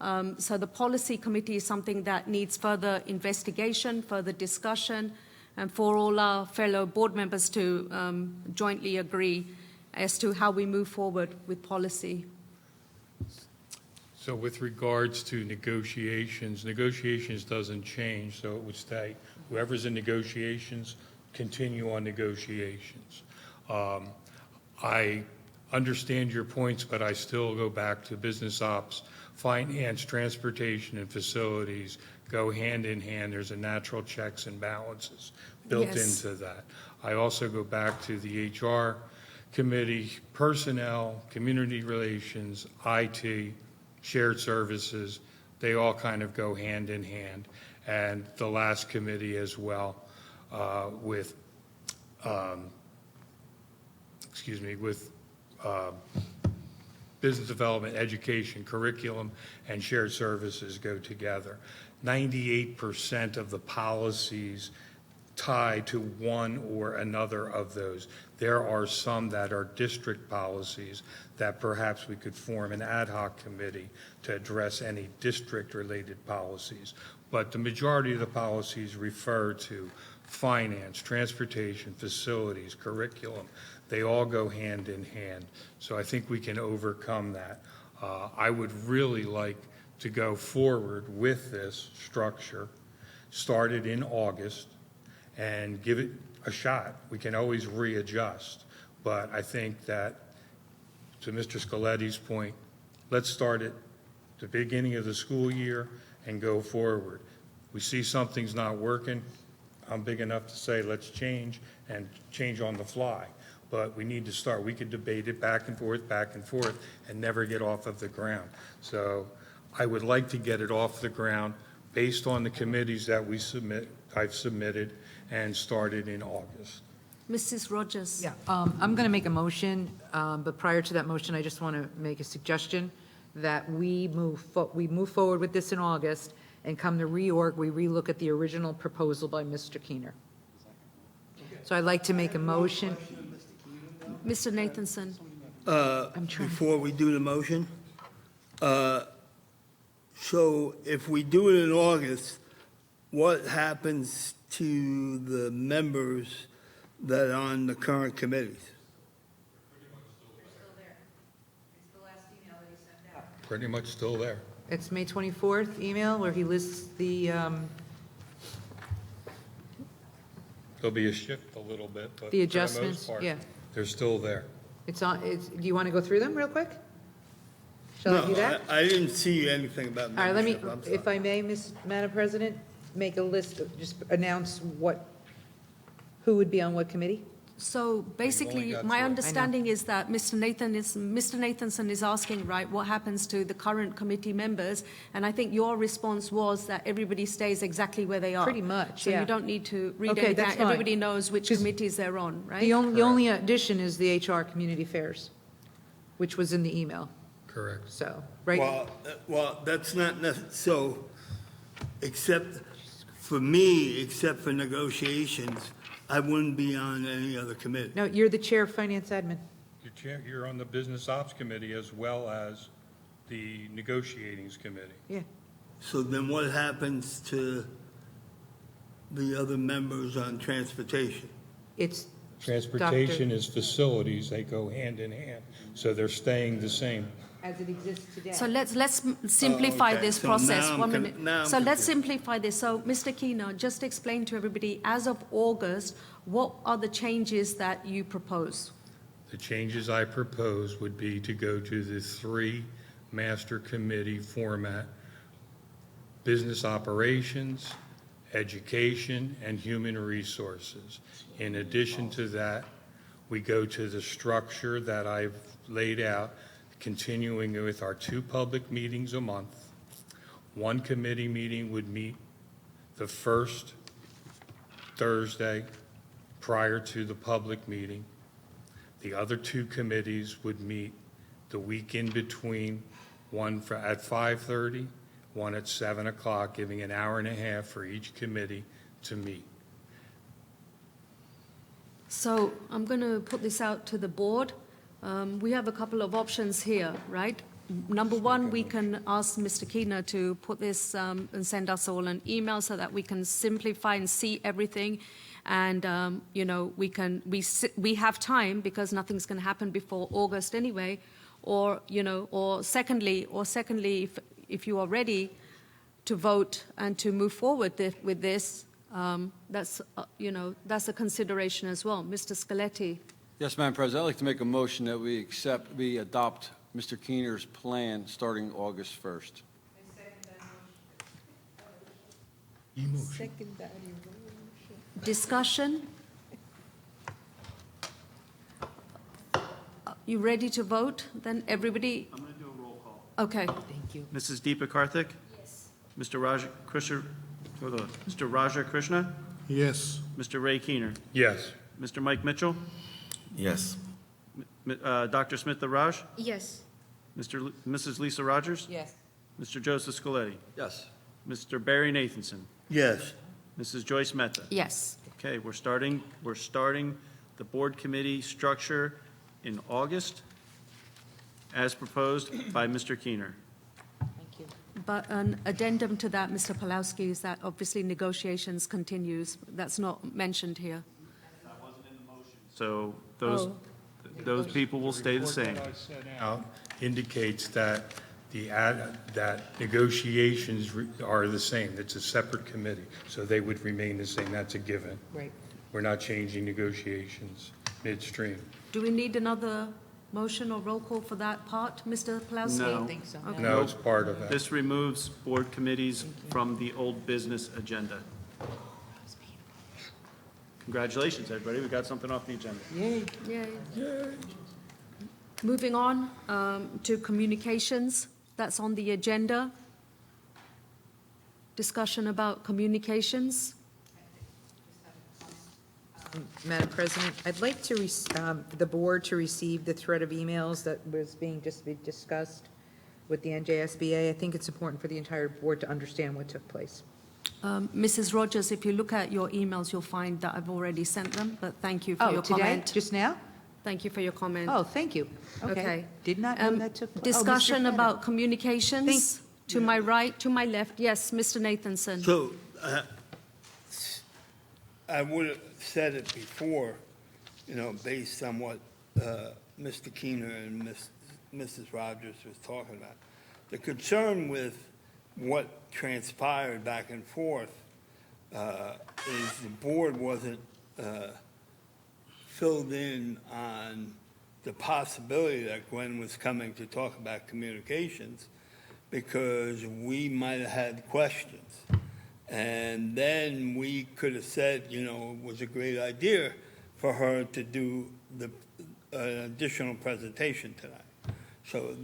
So the policy committee is something that needs further investigation, further discussion, and for all our fellow board members to jointly agree as to how we move forward with policy. So with regards to negotiations, negotiations doesn't change, so it would stay. Whoever's in negotiations, continue on negotiations. I understand your points, but I still go back to business ops, finance, transportation, and facilities go hand in hand. There's a natural checks and balances built into that. I also go back to the HR committee, personnel, community relations, IT, shared services. They all kind of go hand in hand. And the last committee as well with business development, education, curriculum, and shared services go together. 98% of the policies tie to one or another of those. There are some that are district policies that perhaps we could form an ad hoc committee to address any district-related policies. But the majority of the policies refer to finance, transportation, facilities, curriculum. They all go hand in hand. So I think we can overcome that. I would really like to go forward with this structure, started in August, and give it a shot. We can always readjust. But I think that, to Mr. Scoletti's point, let's start at the beginning of the school year and go forward. We see something's not working, I'm big enough to say let's change and change on the fly. But we need to start. We could debate it back and forth, and never get off of the ground. So I would like to get it off the ground based on the committees that I've submitted and started in August. Mrs. Rogers. Yeah, I'm going to make a motion, but prior to that motion, I just want to make a suggestion that we move forward with this in August, and come to reorg, we relook at the original proposal by Mr. Keener. So I'd like to make a motion. Mr. Nathanson. Before we do the motion, so if we do it in August, what happens to the members that are on the current committees? Pretty much still there. It's May 24th email where he lists the, There'll be a shift a little bit, but the for adjustments, the most part, yeah. they're still there. It's on, do you want to go through them real quick? Shall I do that? I didn't see anything about All right, let me, membership. I'm sorry. if I may, Madam President, make a list, just announce who would be on what committee? So basically, got my through it. understanding is that Mr. Nathanson is asking, right, what happens to the current committee members? And I think your response was that everybody stays exactly where they are. Pretty much, So yeah. you don't need to read Okay, anything. that's fine. Everybody knows which 'Cause committees they're on, right? The only addition is the HR Community Affairs, which was in the email, Correct. so, right? Well, that's not so, except for me, except for negotiations, I wouldn't be on any other committee. No, you're the Chair of Finance Admin. You're on the Business Ops Committee as well as the Negotiatings Committee. Yeah. So then what happens to the other members on transportation? It's Transportation is facilities, they go hand in hand, so they're staying the same. as it exists today. So let's simplify okay. this So process. now I'm 1 con- minute. now I'm So let's confused. simplify this. So, Mr. Keener, just explain to everybody, as of August, what are the changes that you propose? The changes I propose would be to go to the 3 master committee format: business operations, education, and human resources. In addition to that, we go to the structure that I've laid out, continuing with our 2 public meetings a month. 1 committee meeting would meet the first Thursday prior to the public meeting. The other 2 committees would meet the week in between one at 5:30, one at 7 o'clock, giving an hour and a half for each committee to meet. So I'm going to put this out to the board. We have a couple of options here, right? Number one, we can ask Mr. Keener to put this and send us all an email so that we can simplify and see everything. And, we have time because nothing's going to happen before August anyway. Or secondly, if you are ready to vote and to move forward with this, that's a consideration as well. Mr. Scaletti. Yes, Madam President, I'd like to make a motion that we adopt Mr. Keener's plan starting August 1st. Discussion? You ready to vote? Then everybody? I'm going to do a roll call. Okay. Thank you. Mrs. Deepa Karthik? Yes. Mr. Raja Krishna? Yes. Mr. Ray Keener? Yes. Mr. Mike Mitchell? Yes. Dr. Smith Raj? Yes. Mrs. Lisa Rogers? Yes. Mr. Joseph Scaletti? Yes. Mr. Barry Nathanson? Yes. Mrs. Joyce Mehta? Yes. Okay, we're starting the board committee structure in August as proposed by Mr. Keener. Thank you. But an addendum to that, Mr. Pawlowski, is that obviously negotiations continues. That's not mentioned here. That wasn't in the motion. So those people will stay the same. The report that I sent out indicates that that negotiations are the same. It's a separate committee, so they would remain the same. That's a given. Right. We're not changing negotiations midstream. Do we need another motion or roll call for that part, Mr. Pawlowski? No. I think so. Okay. No, it's part of that. This removes board committees from the old business agenda. Congratulations, everybody. We got something off the agenda. Yay. Yay. Moving on to communications. That's on the agenda. Discussion about communications. Madam President, I'd like to, the board to receive the thread of emails that was being discussed with the NJSBA. I think it's important for the entire board to understand what took place. Mrs. Rogers, if you look at your emails, you'll find that I've already sent them, but thank you for your today? comment. Just now? Thank you for your comment. Oh, thank you. Okay. Did not know that took place. Discussion about communications. To my right, to my left. Yes, Mr. Nathanson. So, I would have said it before, based on what Mr. Keener and Mrs. Rogers was talking about. The concern with what transpired back and forth is the board wasn't filled in on the possibility that Gwen was coming to talk about communications because we might have had questions. And then we could have said, it was a great idea for her to do an additional presentation tonight. So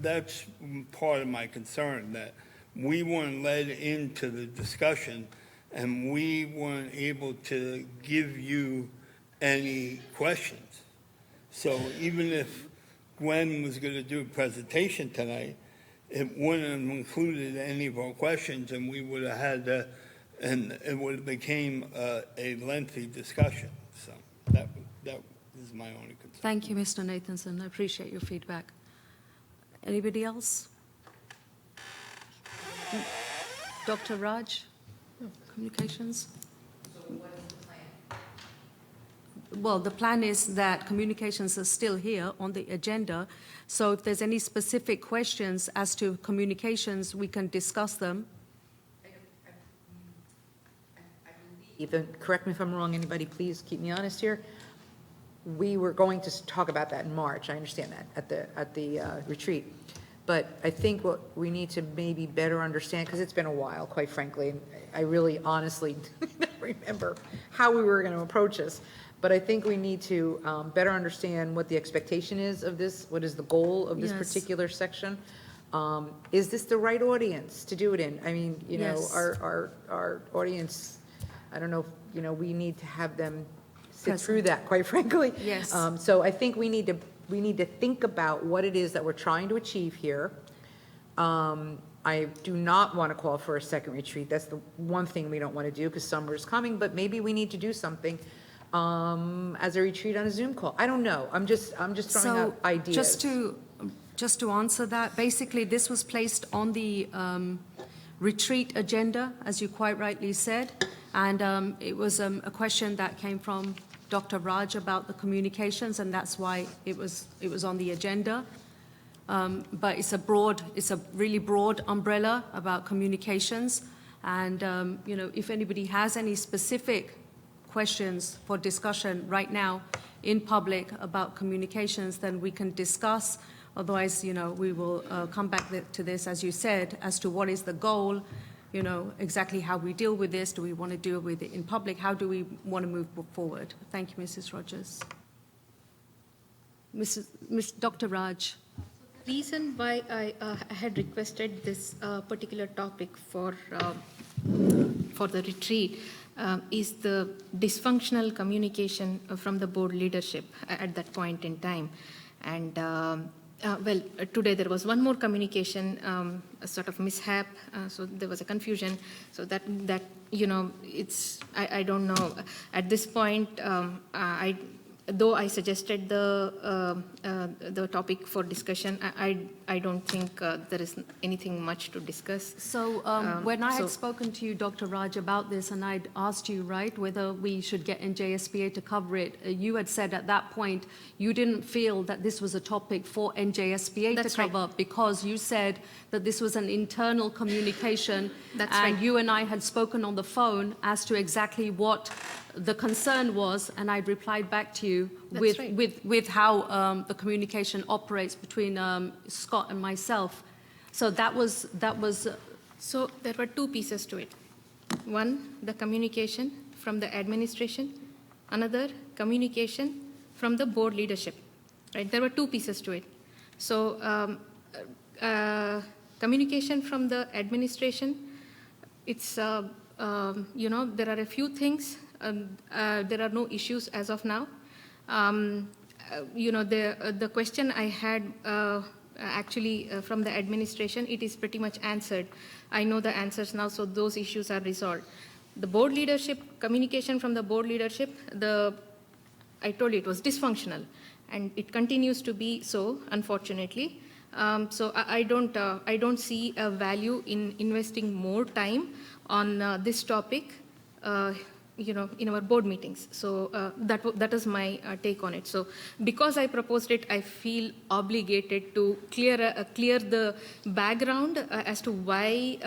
that's part of my concern, that we weren't led into the discussion and we weren't able to give you any questions. So even if Gwen was going to do a presentation tonight, it wouldn't have included any of our questions, and we would have had and it would have became a lengthy discussion. So that is my only concern. Thank you, Mr. Nathanson. I appreciate your feedback. Anybody else? Dr. Raj, communications? So what is the plan? Well, the plan is that communications are still here on the agenda. So if there's any specific questions as to communications, we can discuss them. Even, correct me if I'm wrong, anybody, please keep me honest here. We were going to talk about that in March, I understand that, at the retreat. But I think what we need to maybe better understand, because it's been a while, quite frankly, and I really honestly don't remember how we were going to approach this. But I think we need to better understand what the expectation is of this, what is the goal of this Yes. particular section. Is this the right audience to do it in? I mean, Yes. our audience, I don't know, we need to have them sit through that, quite frankly. Yes. So I think we need to think about what it is that we're trying to achieve here, I do not want to call for a second retreat. That's the one thing we don't want to do because summer is coming, but maybe we need to do something as a retreat on a Zoom call. I don't know. I'm just throwing out ideas. Just to answer that, basically this was placed on the retreat agenda, as you quite rightly said, and it was a question that came from Dr. Raj about the communications, and that's why it was on the agenda. But it's a really broad umbrella about communications, and if anybody has any specific questions for discussion right now in public about communications, then we can discuss. Otherwise, we will come back to this, as you said, as to what is the goal, exactly how we deal with this. Do we want to deal with it in public? How do we want to move forward? Thank you, Mrs. Rogers. Dr. Raj. The reason why I had requested this particular topic for the retreat is the dysfunctional communication from the board leadership at that point in time. And today there was one more communication, a sort of mishap, so there was a confusion. So that it's I don't know at this point. Though I suggested the topic for discussion, I don't think there is anything much to discuss. So when I had spoken to you, Dr. Raj, about this, and I'd asked you, right, whether we should get NJSBA to cover it, you had said at that point you didn't feel that this was a topic for NJSBA to cover because you said that this was an internal communication. That's and right. You and I had spoken on the phone as to exactly what the concern was, and I replied back to you with how the communication operates between Scott and myself. So that was. So there were two pieces to it. One, the communication from the administration. Another, communication from the board leadership. Right? There were two pieces to it. So communication from the administration. It's there are a few things. There are no issues as of now. The question I had actually from the administration, it is pretty much answered. I know the answers now, so those issues are resolved. The board leadership, communication from the board leadership, I told you it was dysfunctional, and it continues to be so, unfortunately. So I don't see a value in investing more time on this topic. In our board meetings. So that is my take on it. So because I proposed it, I feel obligated to clear the background as to why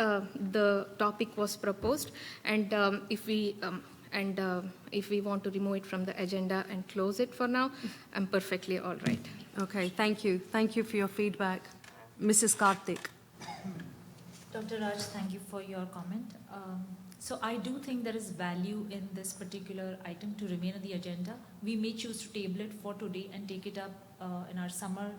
the topic was proposed, and if we want to remove it from the agenda and close it for now, I'm perfectly all right. Okay, thank you. Thank you for your feedback. Mrs. Karthik. Dr. Raj, thank you for your comment. So I do think there is value in this particular item to remain on the agenda. We may choose to table it for today and take it up in our summer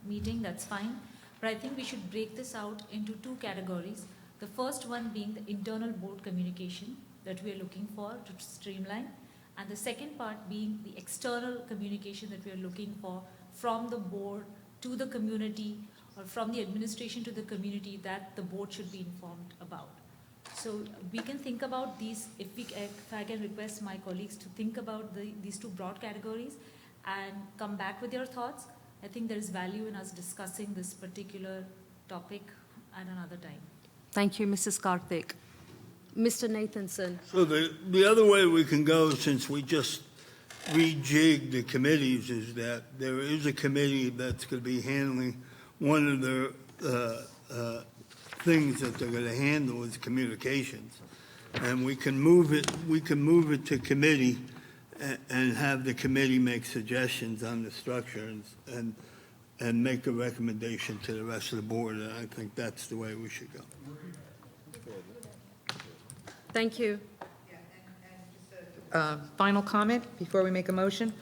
meeting, that's fine. But I think we should break this out into two categories. The first one being the internal board communication that we are looking for to streamline. And the second part being the external communication that we are looking for from the board to the community, or from the administration to the community, that the board should be informed about. So we can think about these, if I can request my colleagues to think about these two broad categories and come back with your thoughts. I think there is value in us discussing this particular topic at another time. Thank you, Mrs. Karthik. Mr. Nathanson. So the other way we can go, since we just rejigged the committees, is that there is a committee that's going to be handling one of the things that they're going to handle is communications, and we can move it to committee and have the committee make suggestions on the structure and make a recommendation to the rest of the board, and I think that's the way we should go. Thank you. Final comment before we make a motion.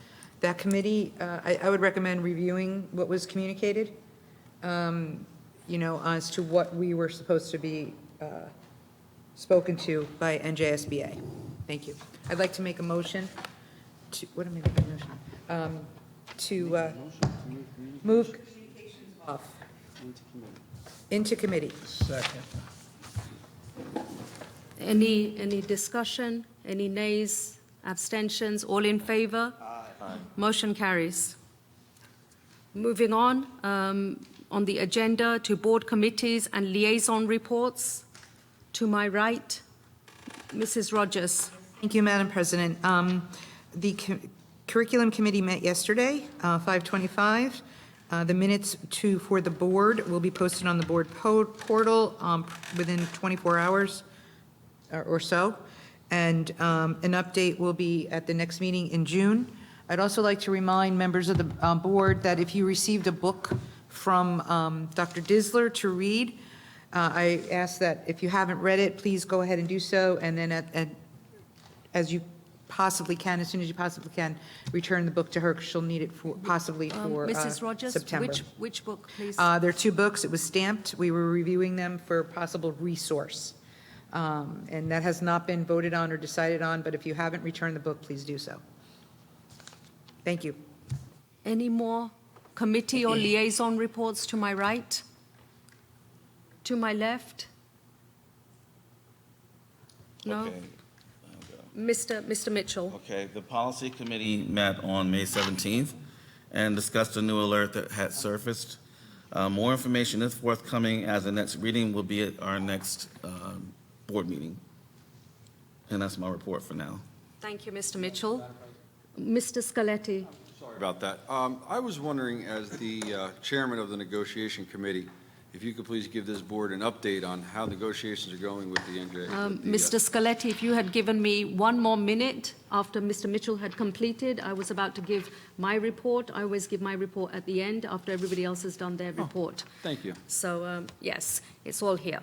That committee, I would recommend reviewing what was communicated, as to what we were supposed to be spoken to by NJSBA. Thank you. I'd like to make a motion to, what am I making a motion? To move communications off. Into committee. Second. Any discussion? Any nays, abstentions? All in favor? Aye. Motion carries. Moving on the agenda to board committees and liaison reports. To my right, Mrs. Rogers. Thank you, Madam President. The curriculum committee met yesterday, 5:25. The minutes for the board will be posted on the board portal within 24 hours or so, and an update will be at the next meeting in June. I'd also like to remind members of the board that if you received a book from Dr. Disler to read, I ask that if you haven't read it, please go ahead and do so, and then as you possibly can, as soon as you possibly can, return the book to her, because she'll need it possibly for Mrs. Rogers, September. which book, please? There are 2 books. It was stamped. We were reviewing them for possible resource. And that has not been voted on or decided on, but if you haven't returned the book, please do so. Thank you. Any more committee or liaison reports to my right? To my left? No? Okay. Mr. Mitchell. Okay, the policy committee met on May 17th and discussed a new alert that had surfaced. More information is forthcoming, as the next reading will be at our next board meeting. And that's my report for now. Thank you, Mr. Mitchell. Mr. Scaletti. Sorry about that. I was wondering, as the chairman of the negotiation committee, if you could please give this board an update on how negotiations are going with the NJ. Mr. Scaletti, if you had given me 1 more minute after Mr. Mitchell had completed, I was about to give my report. I always give my report at the end after everybody else has done their report. Thank you. So, yes, it's all here.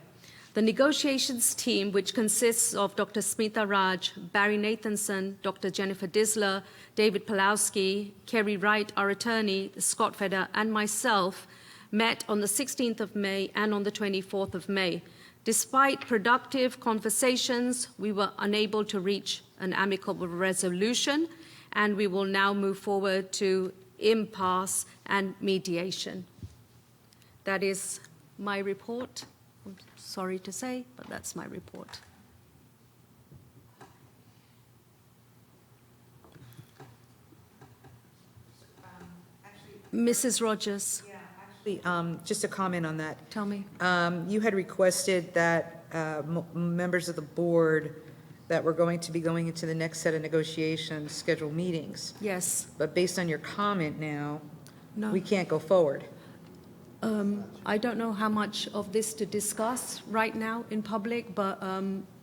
The negotiations team, which consists of Dr. Smita Raj, Barry Nathanson, Dr. Jennifer Disler, David Pulowski, Kerry Wright, our attorney, Scott Feder, and myself, met on the 16th of May and on the 24th of May. Despite productive conversations, we were unable to reach an amicable resolution, and we will now move forward to impasse and mediation. That is my report. I'm sorry to say, but that's my report. Mrs. Rogers. Just a comment on that. Tell me. You had requested that members of the board that were going to be going into the next set of negotiations schedule meetings. Yes. But based on your comment now, No. we can't go forward. I don't know how much of this to discuss right now in public, but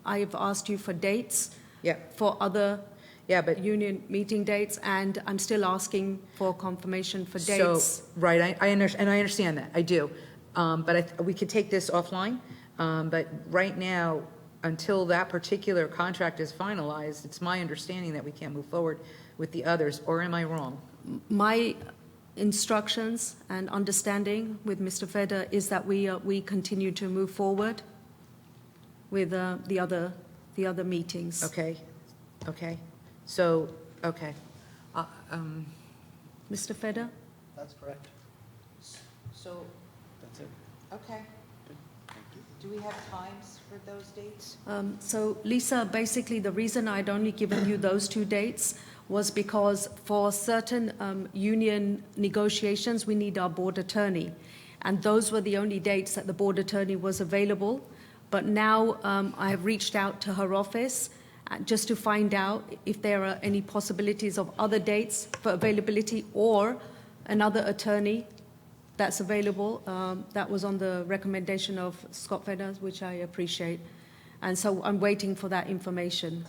I've asked you for dates for other union meeting dates, and I'm still asking for confirmation for dates. So, right, I understand that, I do. But we could take this offline. But right now, until that particular contract is finalized, it's my understanding that we can't move forward with the others, or am I wrong? My instructions and understanding with Mr. Feder is that we continue to move forward with the other meetings. Okay. So, okay. Mr. Feder? That's correct. So, That's it. okay. Do we have times for those dates? So, Lisa, basically the reason I'd only given you those 2 dates was because for certain union negotiations, we need our board attorney. And those were the only dates that the board attorney was available. But now I have reached out to her office just to find out if there are any possibilities of other dates for availability or another attorney that's available. That was on the recommendation of Scott Feder, which I appreciate. And so I'm waiting for that information.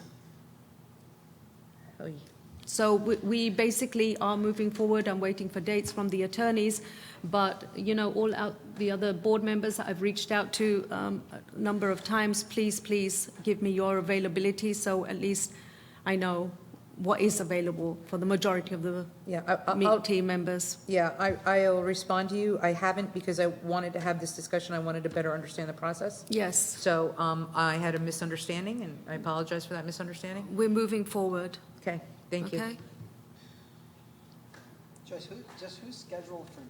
So we basically are moving forward. I'm waiting for dates from the attorneys. But, you know, the other board members that I've reached out to a number of times, please give me your availability so at least I know what is available for the majority of the team members. Yeah, I'll respond to you. I haven't, because I wanted to have this discussion. I wanted to better understand the process. Yes. So I had a misunderstanding, and I apologize for that misunderstanding. We're moving forward. Okay, thank you. Okay. Joyce, who's scheduled for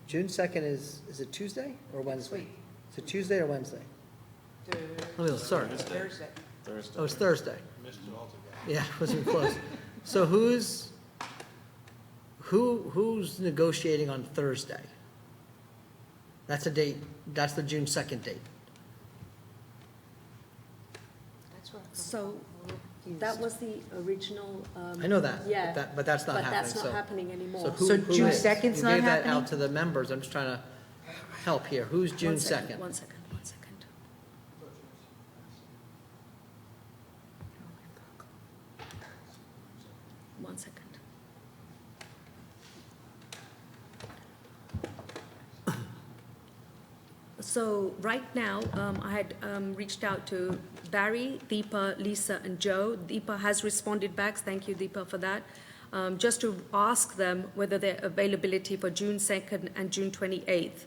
June 2nd is it Tuesday or Wednesday? Is it Tuesday or Wednesday? Let me look, sorry. Thursday. Oh, it's Thursday. Yeah, it wasn't close. So who's negotiating on Thursday? That's a date, that's the June 2nd date. So that was the original. I know that, Yeah. but that's not happening. But that's not so- happening anymore. So So who June is? 2nd's not You gave that happening? out to the members, I'm just trying to help here. Who's June 2nd? One second. One second. So right now, I had reached out to Barry, Deepa, Lisa, and Joe. Deepa has responded back. Thank you, Deepa, for that. Just to ask them whether their availability for June 2nd and June 28th.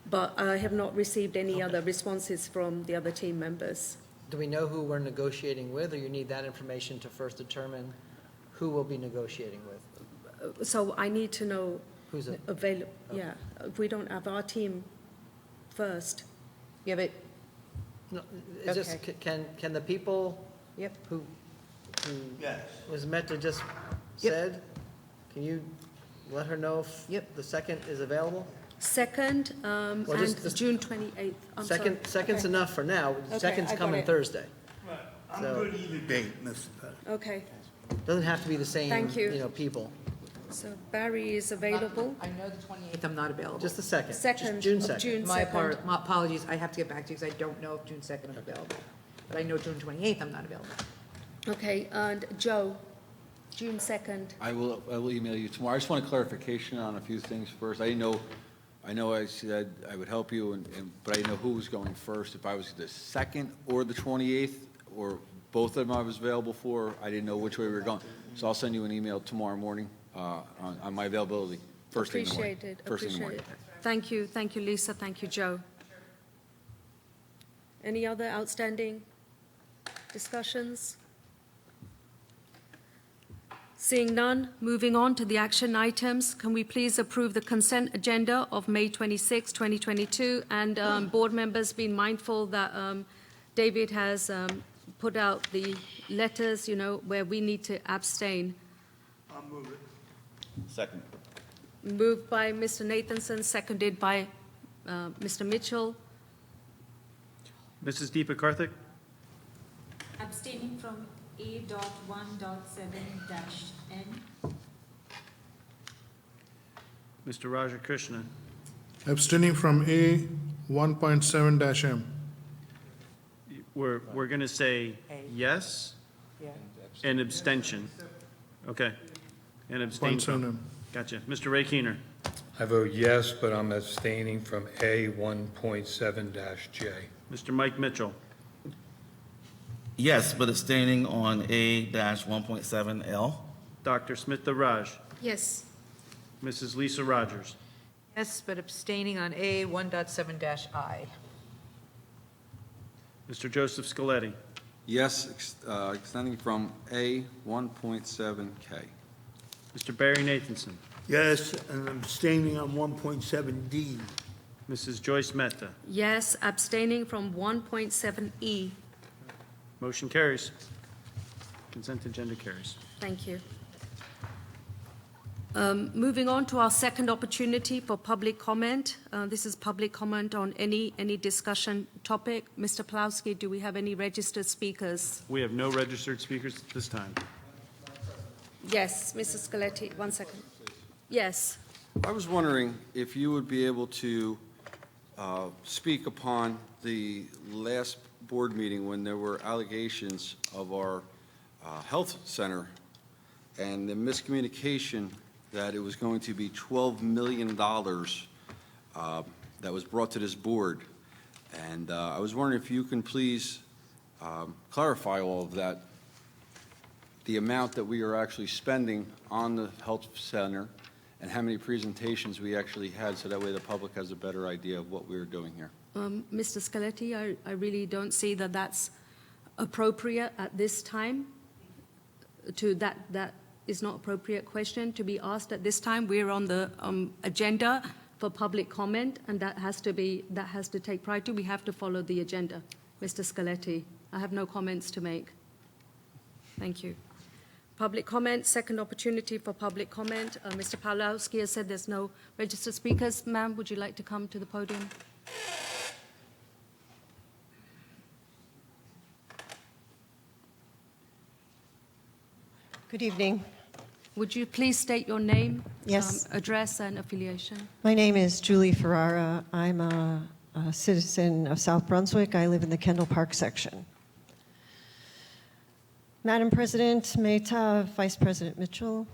But I have not received any other responses from the other team members. Do we know who we're negotiating with, or you need that information to first determine who we'll be negotiating with? So I need to know Who's it? available. Yeah, we don't have our team first. Yeah, but, No, is this, Okay. can the people yep. who Yes. was meant to just Yep. said, can you let her know if Yep. the 2nd is available? Second, Well, and just the- June 28th. I'm sorry. Second's Okay. enough for now. Okay, Second's I got coming it. Thursday. I'm So- good either date, Mr. Pettit. Okay, Doesn't have to be the same, Thank you. people. so Barry is available. I know the 28th I'm not available. Just the 2nd. Second June of 2nd. June, My second. my apologies, I have to get back to you because I don't know if June 2nd I'm available. But I know June 28th I'm not available. Okay, and Joe, June 2nd. I will email you tomorrow. I just want a clarification on a few things first. I know I said I would help you, but I didn't know who was going first, if I was the 2nd or the 28th, or both of them I was available for. I didn't know which way we were going. So I'll send you an email tomorrow morning on my availability, first thing in the morning. Appreciate it, First thing in the appreciate morning. it. Thank you, Lisa, thank you, Joe. Any other outstanding discussions? Seeing none, moving on to the action items, can we please approve the consent agenda of May 26, 2022? And board members, being mindful that David has put out the letters, where we need to abstain. I'll move it. Second. Moved by Mr. Nathanson, seconded by Mr. Mitchell. Mrs. Deepa Karthik? Abstaining from A.1.7-N. Mr. Raja Krishna? Abstaining from A 1.7-M. We're going to say yes Yeah. and abstention. Okay. And abstain from. 1.7M. Gotcha. Mr. Ray Keener? I vote yes, but I'm abstaining from A 1.7-J. Mr. Mike Mitchell? Yes, but abstaining on A-1.7L. Dr. Smita Raj? Yes. Mrs. Lisa Rogers? Yes, but abstaining on A 1.7-I. Mr. Joseph Scaletti? Yes, extending from A 1.7K. Mr. Barry Nathanson? Yes, and I'm abstaining on 1.7D. Mrs. Joyce Mehta? Yes, abstaining from 1.7E. Motion carries. Consent agenda carries. Thank you. Moving on to our second opportunity for public comment. This is public comment on any discussion topic. Mr. Plowski, do we have any registered speakers? We have no registered speakers at this time. Yes, Mrs. Scaletti, 1 second. Yes. I was wondering if you would be able to speak upon the last board meeting when there were allegations of our health center and the miscommunication that it was going to be $12 million that was brought to this board. And I was wondering if you can please clarify all of that, the amount that we are actually spending on the health center, and how many presentations we actually had, so that way the public has a better idea of what we were doing here. Mr. Scaletti, I really don't see that that's appropriate at this time. That is not appropriate question to be asked at this time. We're on the agenda for public comment, and that has to take priority. We have to follow the agenda. Mr. Scaletti, I have no comments to make. Thank you. Public comment, second opportunity for public comment. Mr. Pawlowski has said there's no registered speakers. Ma'am, would you like to come to the podium? Good evening. Would you please state your name, Yes. address, and affiliation? My name is Julie Ferrara. I'm a citizen of South Brunswick. I live in the Kendall Park section. Madam President Mehta, Vice President Mitchell,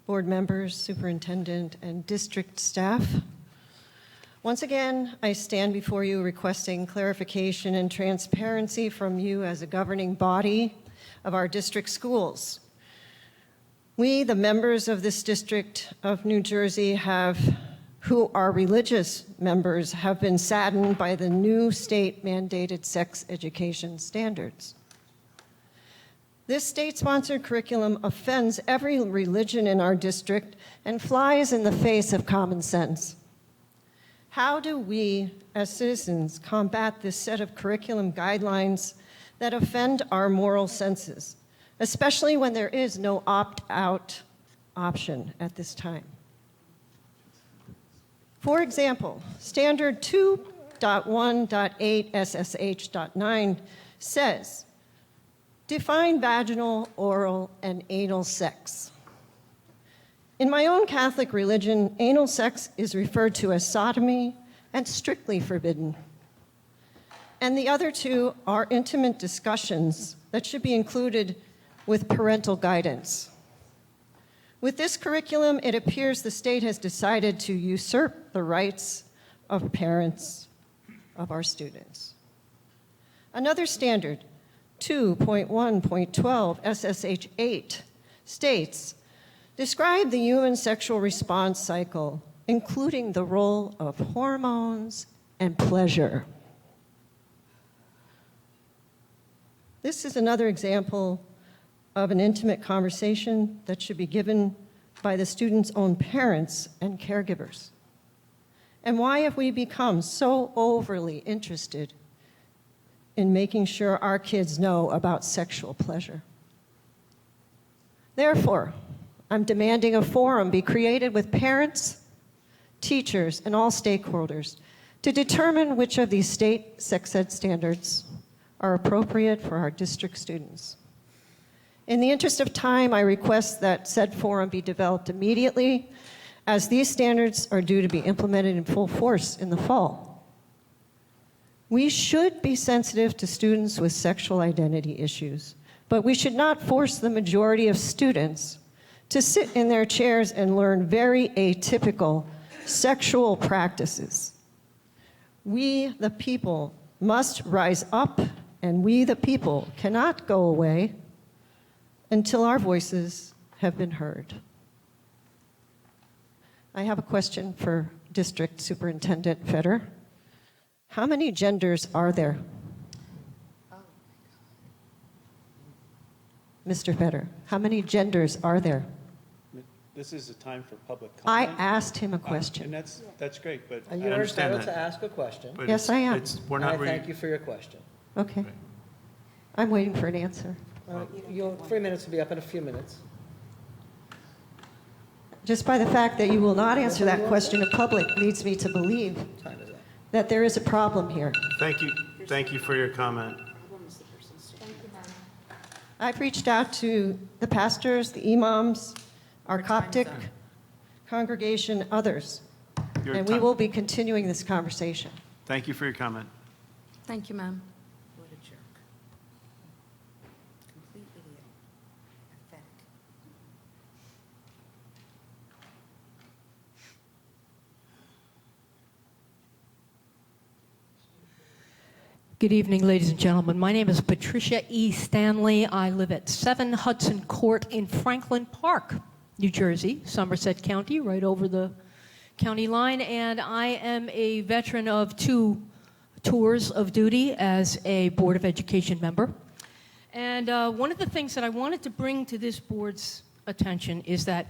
board members, superintendent, and district staff. Once again, I stand before you requesting clarification and transparency from you as a governing body of our district schools. We, the members of this district of New Jersey, who are religious members, have been saddened by the new state-mandated sex education standards. This state-sponsored curriculum offends every religion in our district and flies in the face of common sense. How do we, as citizens, combat this set of curriculum guidelines that offend our moral senses, especially when there is no opt-out option at this time? For example, Standard 2.1.8 SSH.9 says, define vaginal, oral, and anal sex. In my own Catholic religion, anal sex is referred to as sodomy and strictly forbidden. And the other two are intimate discussions that should be included with parental guidance. With this curriculum, it appears the state has decided to usurp the rights of parents of our students. Another standard, 2.1.12 SSH 8, states, describe the human sexual response cycle, including the role of hormones and pleasure. This is another example of an intimate conversation that should be given by the student's own parents and caregivers. And why have we become so overly interested in making sure our kids know about sexual pleasure? Therefore, I'm demanding a forum be created with parents, teachers, and all stakeholders to determine which of these state sex ed standards are appropriate for our district students. In the interest of time, I request that said forum be developed immediately, as these standards are due to be implemented in full force in the fall. We should be sensitive to students with sexual identity issues, but we should not force the majority of students to sit in their chairs and learn very atypical sexual practices. We, the people, must rise up, and we, the people, cannot go away until our voices have been heard. I have a question for District Superintendent Feder. How many genders are there? Mr. Feder, how many genders are there? This is a time for public I comment. asked him a question. And that's great, but And I you're understand entitled to that. ask a question. But Yes, I am. We're not I thank you for your question. Okay. I'm waiting for an answer. Your 3 minutes will be up in a few minutes. Just by the fact that you will not answer that question in public leads me to believe Time is up. that there is a problem here. Thank you for your comment. I've reached out to the pastors, the imams, our Coptic congregation, others, Your and we time- will be continuing this conversation. Thank you for your comment. Thank you, ma'am. What a jerk. Complete idiot. Pathetic. Good evening, ladies and gentlemen. My name is Patricia E. Stanley. I live at 7 Hudson Court in Franklin Park, New Jersey, Somerset County, right over the county line. And I am a veteran of 2 tours of duty as a Board of Education member. And one of the things that I wanted to bring to this board's attention is that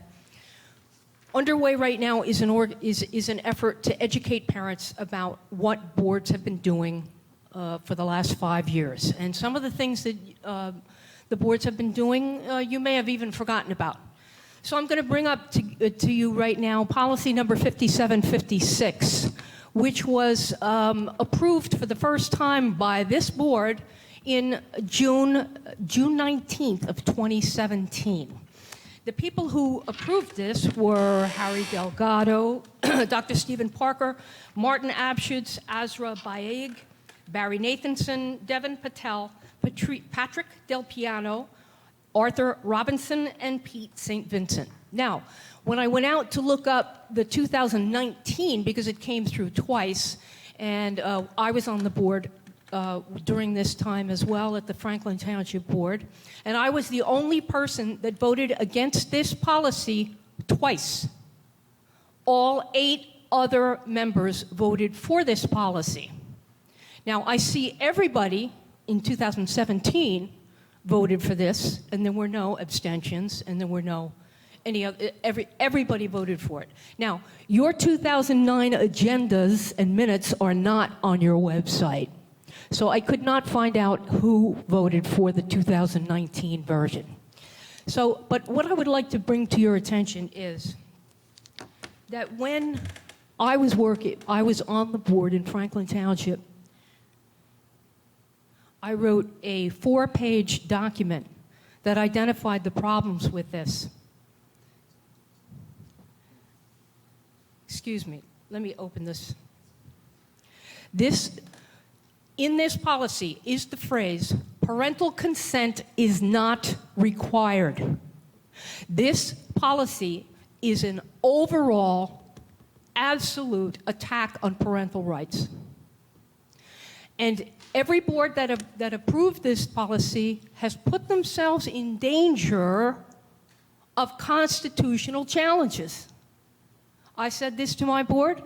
underway right now is an effort to educate parents about what boards have been doing for the last 5 years. And some of the things that the boards have been doing, you may have even forgotten about. So I'm going to bring up to you right now policy number 5756, which was approved for the first time by this board in June 19th of 2017. The people who approved this were Harry Delgado, Dr. Stephen Parker, Martin Abschutz, Azra Baig, Barry Nathanson, Devin Patel, Patrick Del Piano, Arthur Robinson, and Pete St. Vincent. Now, when I went out to look up the 2019, because it came through twice, and I was on the board during this time as well at the Franklin Township Board, and I was the only person that voted against this policy twice. All 8 other members voted for this policy. Now, I see everybody in 2017 voted for this, and there were no abstentions, and there were no any other, everybody voted for it. Now, your 2009 agendas and minutes are not on your website, so I could not find out who voted for the 2019 version. So, but what I would like to bring to your attention is that when I was on the board in Franklin Township, I wrote a 4-page document that identified the problems with this. Excuse me, let me open this. In this policy is the phrase, parental consent is not required. This policy is an overall, absolute attack on parental rights. And every board that approved this policy has put themselves in danger of constitutional challenges. I said this to my board,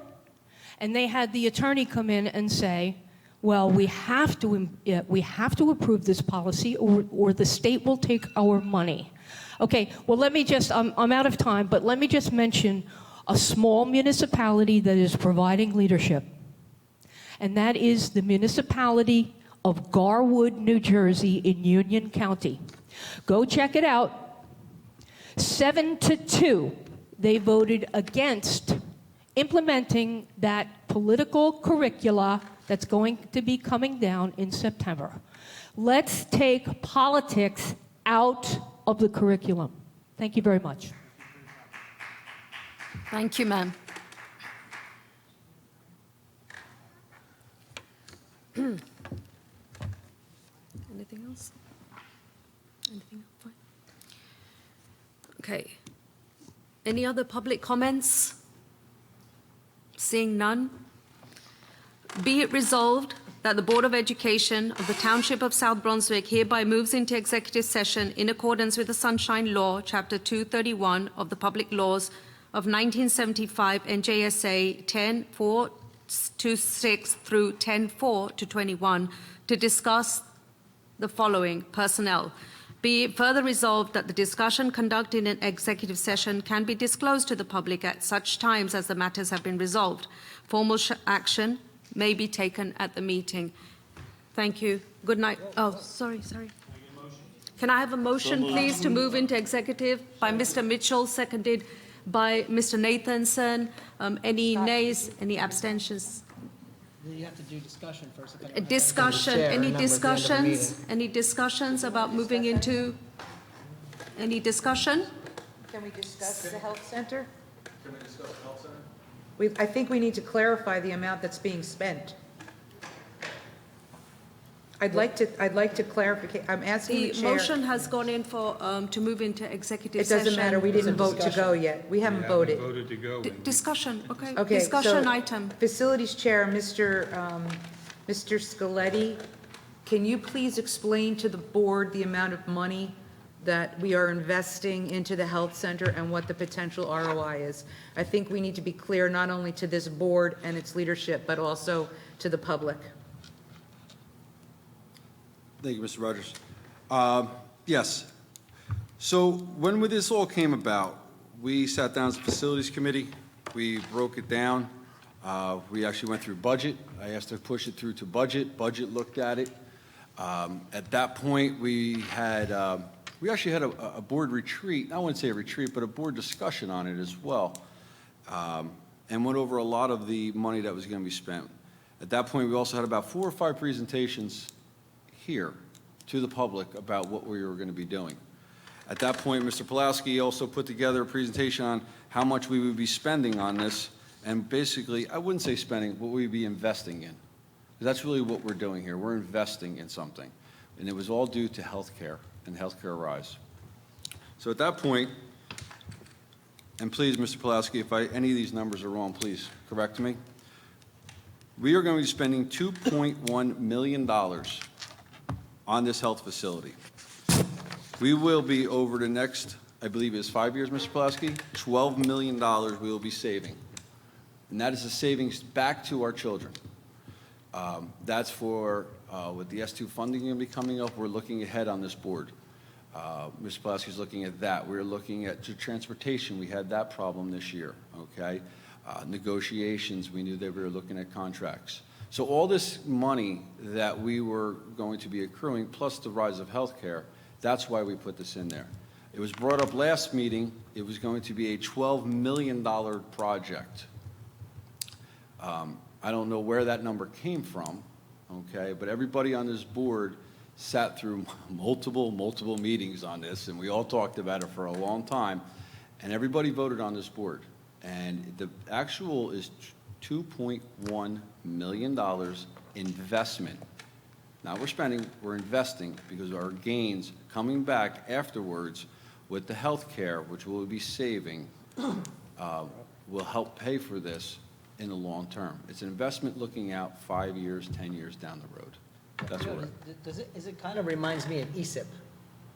and they had the attorney come in and say, well, we have to approve this policy or the state will take our money. Okay, well, let me just, I'm out of time, but let me just mention a small municipality that is providing leadership. And that is the municipality of Garwood, New Jersey in Union County. Go check it out. 7-2, they voted against implementing that political curricula that's going to be coming down in September. Let's take politics out of the curriculum. Thank you very much. Thank you, ma'am. Anything else? Anything else? Fine. Okay. Any other public comments? Seeing none. Be it resolved that the Board of Education of the Township of South Brunswick hereby moves into executive session in accordance with the Sunshine Law, Chapter 231 of the Public Laws of 1975, NJSA 10.426 through 10.4-21, to discuss the following: personnel. Be it further resolved that the discussion conducted in an executive session can be disclosed to the public at such times as the matters have been resolved. Formal action may be taken at the meeting. Thank you. Good night. Oh, sorry. Can I have a motion, please, to move into executive by Mr. Mitchell, seconded by Mr. Nathanson? Any nays, any abstentions? You have to do discussion first. Discussion, any discussions? Any discussions about moving into, any discussion? Can we discuss the health center? Can we discuss the health center? I think we need to clarify the amount that's being spent. I'd like to clarify. I'm asking the The chair. motion has gone in for, to move into executive It session. doesn't matter. We didn't vote to go yet. We haven't voted. Voted to go. Discussion, okay. Okay, Discussion so item. Facilities Chair, Mr. Scaletti, can you please explain to the board the amount of money that we are investing into the health center and what the potential ROI is? I think we need to be clear not only to this board and its leadership, but also to the public. Thank you, Mr. Rogers. Yes. So when this all came about, we sat down as a facilities committee. We broke it down. We actually went through budget. I asked to push it through to budget. Budget looked at it. At that point, we actually had a board retreat. I wouldn't say a retreat, but a board discussion on it as well, and went over a lot of the money that was going to be spent. At that point, we also had about 4 or 5 presentations here to the public about what we were going to be doing. At that point, Mr. Pulaski also put together a presentation on how much we would be spending on this, and basically, I wouldn't say spending, what we'd be investing in. That's really what we're doing here. We're investing in something. And it was all due to healthcare and healthcare rise. So at that point, and please, Mr. Pulaski, if any of these numbers are wrong, please correct me. We are going to be spending $2.1 million on this health facility. We will be, over the next, I believe it's 5 years, Mr. Pulaski, $12 million we will be saving. And that is a savings back to our children. That's for, with the S2 funding going to be coming up, we're looking ahead on this board. Mr. Pulaski's looking at that. We're looking at transportation. We had that problem this year, okay? Negotiations, we knew that we were looking at contracts. So all this money that we were going to be accruing, plus the rise of healthcare, that's why we put this in there. It was brought up last meeting. It was going to be a $12 million project. I don't know where that number came from, okay, but everybody on this board sat through multiple meetings on this, and we all talked about it for a long time, and everybody voted on this board. And the actual is $2.1 million investment. Now we're spending, we're investing, because our gains coming back afterwards with the health care, which we'll be saving, will help pay for this in the long term. It's an investment looking out 5 years, 10 years down the road. That's what It kind of reminds me of ESIP.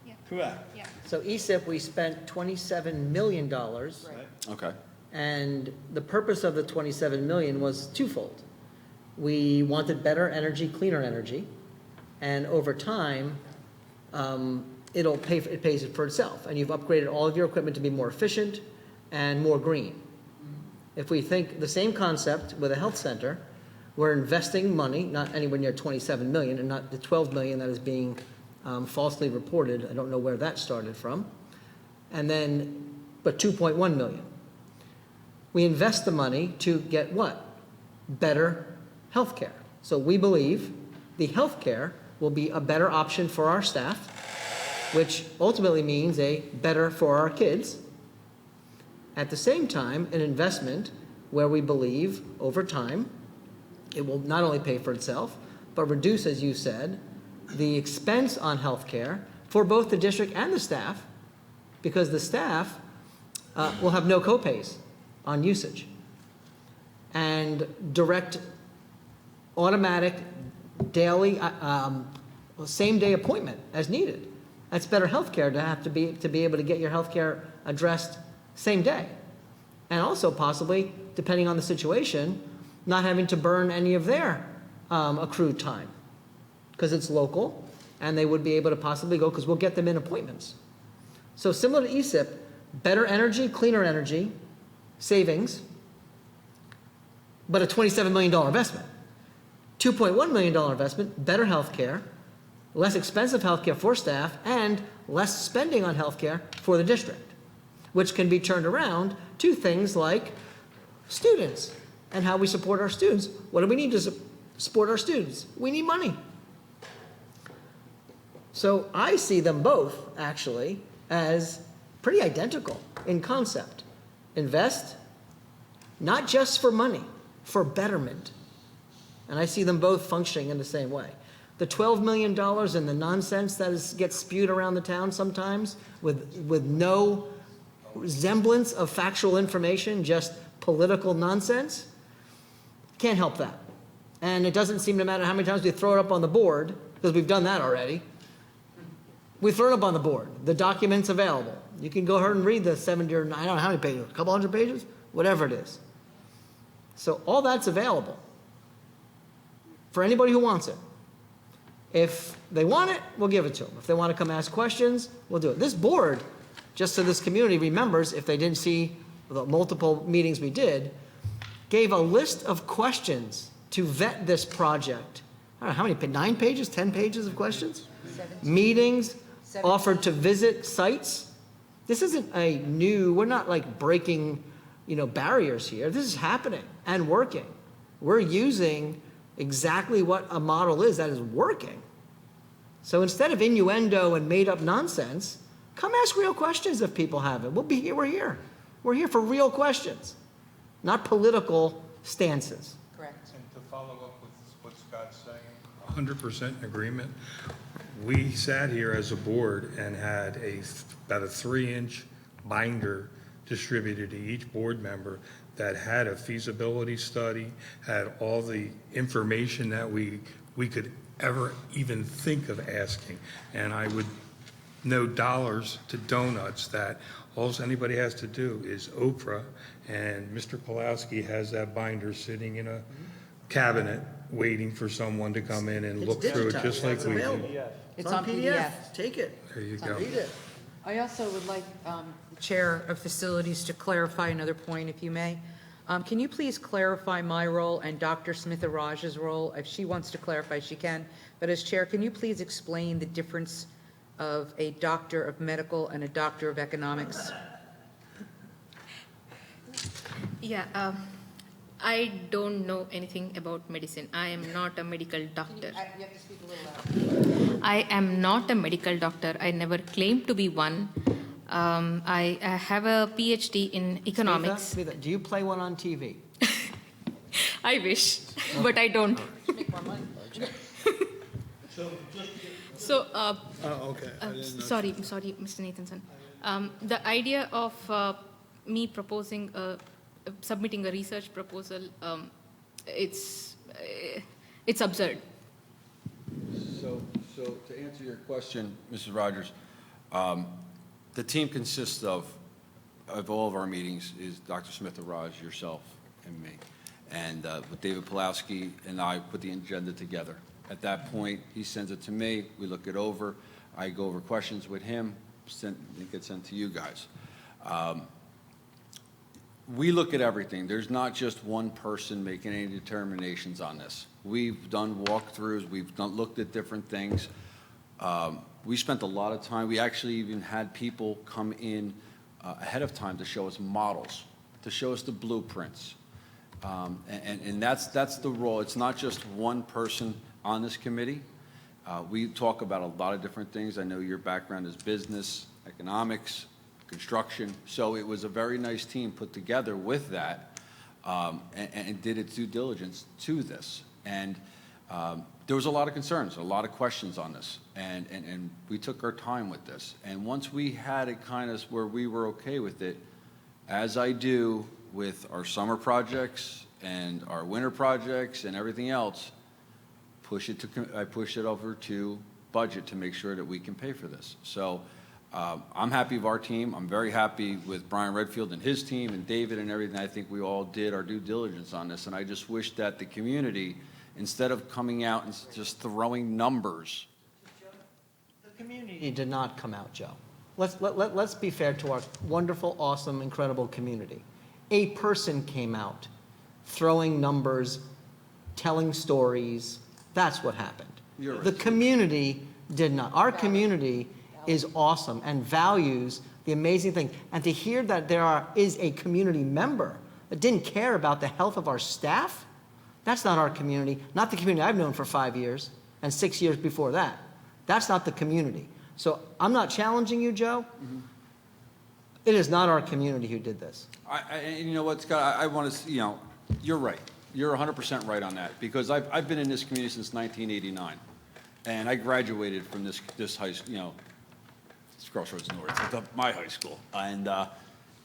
Yeah. Correct. Yeah. So ESIP, we spent $27 million. Okay. And the purpose of the 27 million was twofold. We wanted better energy, cleaner energy, and over time, it pays for itself. And you've upgraded all of your equipment to be more efficient and more green. If we think the same concept with a health center, we're investing money, not anywhere near 27 million, and not the 12 million that is being falsely reported. I don't know where that started from. And then, but 2.1 million. We invest the money to get what? Better health care. So we believe the health care will be a better option for our staff, which ultimately means a better for our kids. At the same time, an investment where we believe over time it will not only pay for itself, but reduce, as you said, the expense on health care for both the district and the staff, because the staff will have no co-pays on usage, and direct, automatic, daily, same-day appointment as needed. That's better health care to be able to get your health care addressed same day. And also possibly, depending on the situation, not having to burn any of their accrued time, because it's local, and they would be able to possibly go, because we'll get them in appointments. So similar to ESIP, better energy, cleaner energy, savings, but a $27 million investment. $2.1 million investment, better health care, less expensive health care for staff, and less spending on health care for the district, which can be turned around to things like students and how we support our students. What do we need to support our students? We need money. So I see them both, actually, as pretty identical in concept. Invest, not just for money, for betterment. And I see them both functioning in the same way. The $12 million and the nonsense that gets spewed around the town sometimes with no semblance of factual information, just political nonsense, can't help that. And it doesn't seem to matter how many times we throw it up on the board, because we've done that already. We throw it up on the board. The document's available. You can go ahead and read the 70 or, I don't know how many pages, a couple hundred pages, whatever it is. So all that's available for anybody who wants it. If they want it, we'll give it to them. If they want to come ask questions, we'll do it. This board just so this community remembers, if they didn't see the multiple meetings we did, gave a list of questions to vet this project. I don't know, how many, 9 pages, 10 pages of questions? 17. Meetings, 17. offered to visit sites. This isn't a new, we're not like breaking, barriers here. This is happening and working. We're using exactly what a model is that is working. So instead of innuendo and made up nonsense, come ask real questions if people have it. We'll be here, we're here. We're here for real questions, not political stances. Correct. And to follow up with what Scott's saying, 100% in agreement. We sat here as a board and had about a 3-inch binder distributed to each board member that had a feasibility study, had all the information that we could ever even think of asking. And I would know dollars to donuts that all anybody has to do is Oprah, and Mr. Pulaski has that binder sitting in a cabinet waiting for someone to come in and look through it just like we do. It's on PDF. Take it. There you go. Read it. I also would like the Chair of Facilities to clarify another point, if you may. Can you please clarify my role and Dr. Smith-Araj's role? If she wants to clarify, she can. But as Chair, can you please explain the difference of a doctor of medical and a doctor of economics? Yeah, I don't know anything about medicine. I am not a medical doctor. You have to speak a little louder. I am not a medical doctor. I never claimed to be one. I have a PhD in economics. Smita, do you play one on TV? I wish, but I don't. Make more money. So, okay. I didn't know. sorry, Mr. Nathanson. The idea of me proposing, submitting a research proposal, it's absurd. So to answer your question, Mrs. Rogers, the team consists of all of our meetings is Dr. Smith-Araj, yourself, and me. And with David Pulaski and I put the agenda together. At that point, he sends it to me, we look it over, I go over questions with him, it gets sent to you guys. We look at everything. There's not just one person making any determinations on this. We've done walkthroughs, looked at different things. We spent a lot of time, we actually even had people come in ahead of time to show us models, to show us the blueprints. And that's the role. It's not just one person on this committee. We talk about a lot of different things. I know your background is business, economics, construction. So it was a very nice team put together with that and did its due diligence to this. And there was a lot of concerns, a lot of questions on this. And we took our time with this. And once we had it kind of where we were okay with it, as I do with our summer projects and our winter projects and everything else, I push it over to budget to make sure that we can pay for this. So I'm happy with our team. I'm very happy with Brian Redfield and his team and David and everything. I think we all did our due diligence on this. And I just wish that the community, instead of coming out and just throwing numbers. The community did not come out, Joe. Let's be fair to our wonderful, awesome, incredible community. A person came out throwing numbers, telling stories. That's what happened. You're right. The community did not. Our community is awesome and values the amazing thing. And to hear that is a community member that didn't care about the health of our staff, that's not our community, not the community I've known for 5 years and 6 years before that. That's not the community. So I'm not challenging you, Joe. Mm-hmm. It is not our community who did this. And you know what, Scott, I want to, you're right. You're 100% right on that, because I've been in this community since 1989, and I graduated from this high school, it's Crossroads North, it's my high school, and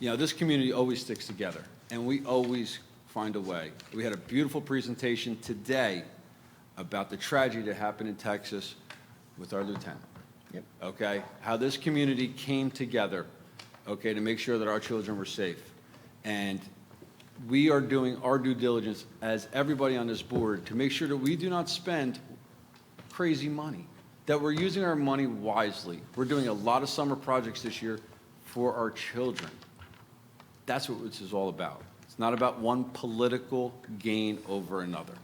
this community always sticks together, and we always find a way. We had a beautiful presentation today about the tragedy that happened in Texas with our lieutenant. Yep. Okay, how this community came together, okay, to make sure that our children were safe, and we are doing our due diligence as everybody on this board to make sure that we do not spend crazy money, that we're using our money wisely. We're doing a lot of summer projects this year for our children. That's what this is all about. It's not about one political gain over another.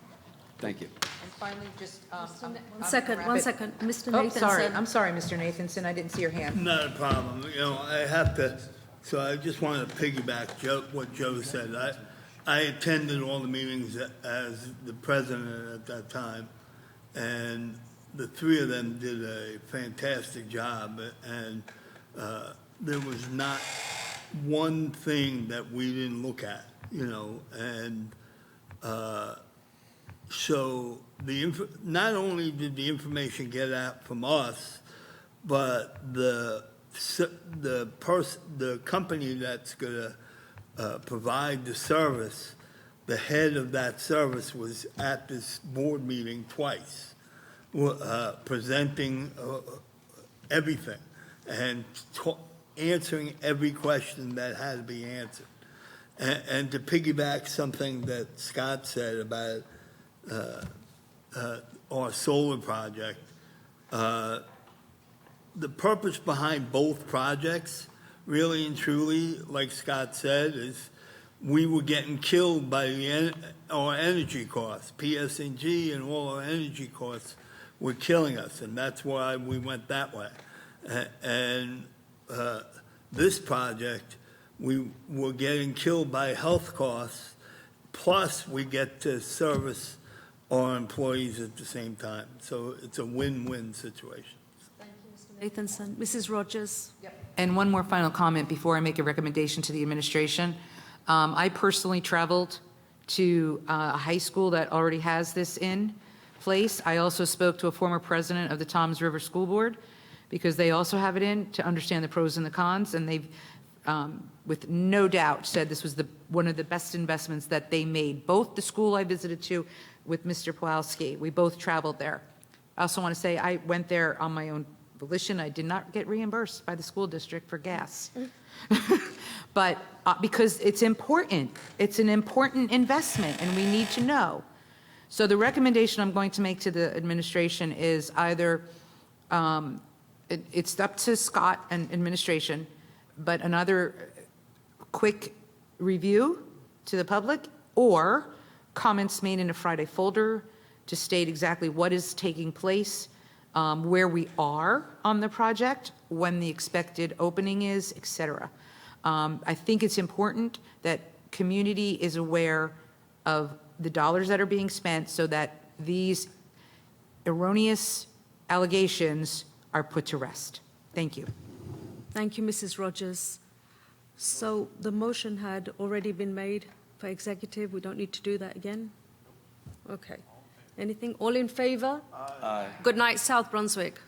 Thank you. And finally, just, One second, Mr. Oh, Nathanson. sorry, I'm sorry, Mr. Nathanson, I didn't see your hand. Not a problem. You know, I have to, so I just wanted to piggyback what Joe said. I attended all the meetings as the president at that time, and the three of them did a fantastic job, and there was not one thing that we didn't look at, you know, and so not only did the information get out from us, but the company that's going to provide the service, the head of that service was at this board meeting twice, presenting everything and answering every question that had to be answered. And to piggyback something that Scott said about our solar project, the purpose behind both projects, really and truly, like Scott said, is we were getting killed by our energy costs. PS&G and all our energy costs were killing us, and that's why we went that way. And this project, we were getting killed by health costs, plus we get to service our employees at the same time. So it's a win-win situation. Nathanson. Mrs. Rogers. And one more final comment before I make a recommendation to the administration. I personally traveled to a high school that already has this in place. I also spoke to a former president of the Toms River School Board because they also have it in to understand the pros and the cons, and they've, with no doubt, said this was one of the best investments that they made. Both the school I visited to with Mr. Pawlowski, we both traveled there. I also want to say I went there on my own volition. I did not get reimbursed by the school district for gas. But because it's important. It's an important investment, and we need to know. So the recommendation I'm going to make to the administration is either, it's up to Scott and administration, but another quick review to the public, or comments made in a Friday folder to state exactly what is taking place, where we are on the project, when the expected opening is, et cetera. I think it's important that community is aware of the dollars that are being spent so that these erroneous allegations are put to rest. Thank you. Thank you, Mrs. Rogers. So the motion had already been made for executive. We don't need to do that again? Okay. Anything? All in favor? Aye. Good night, South Brunswick.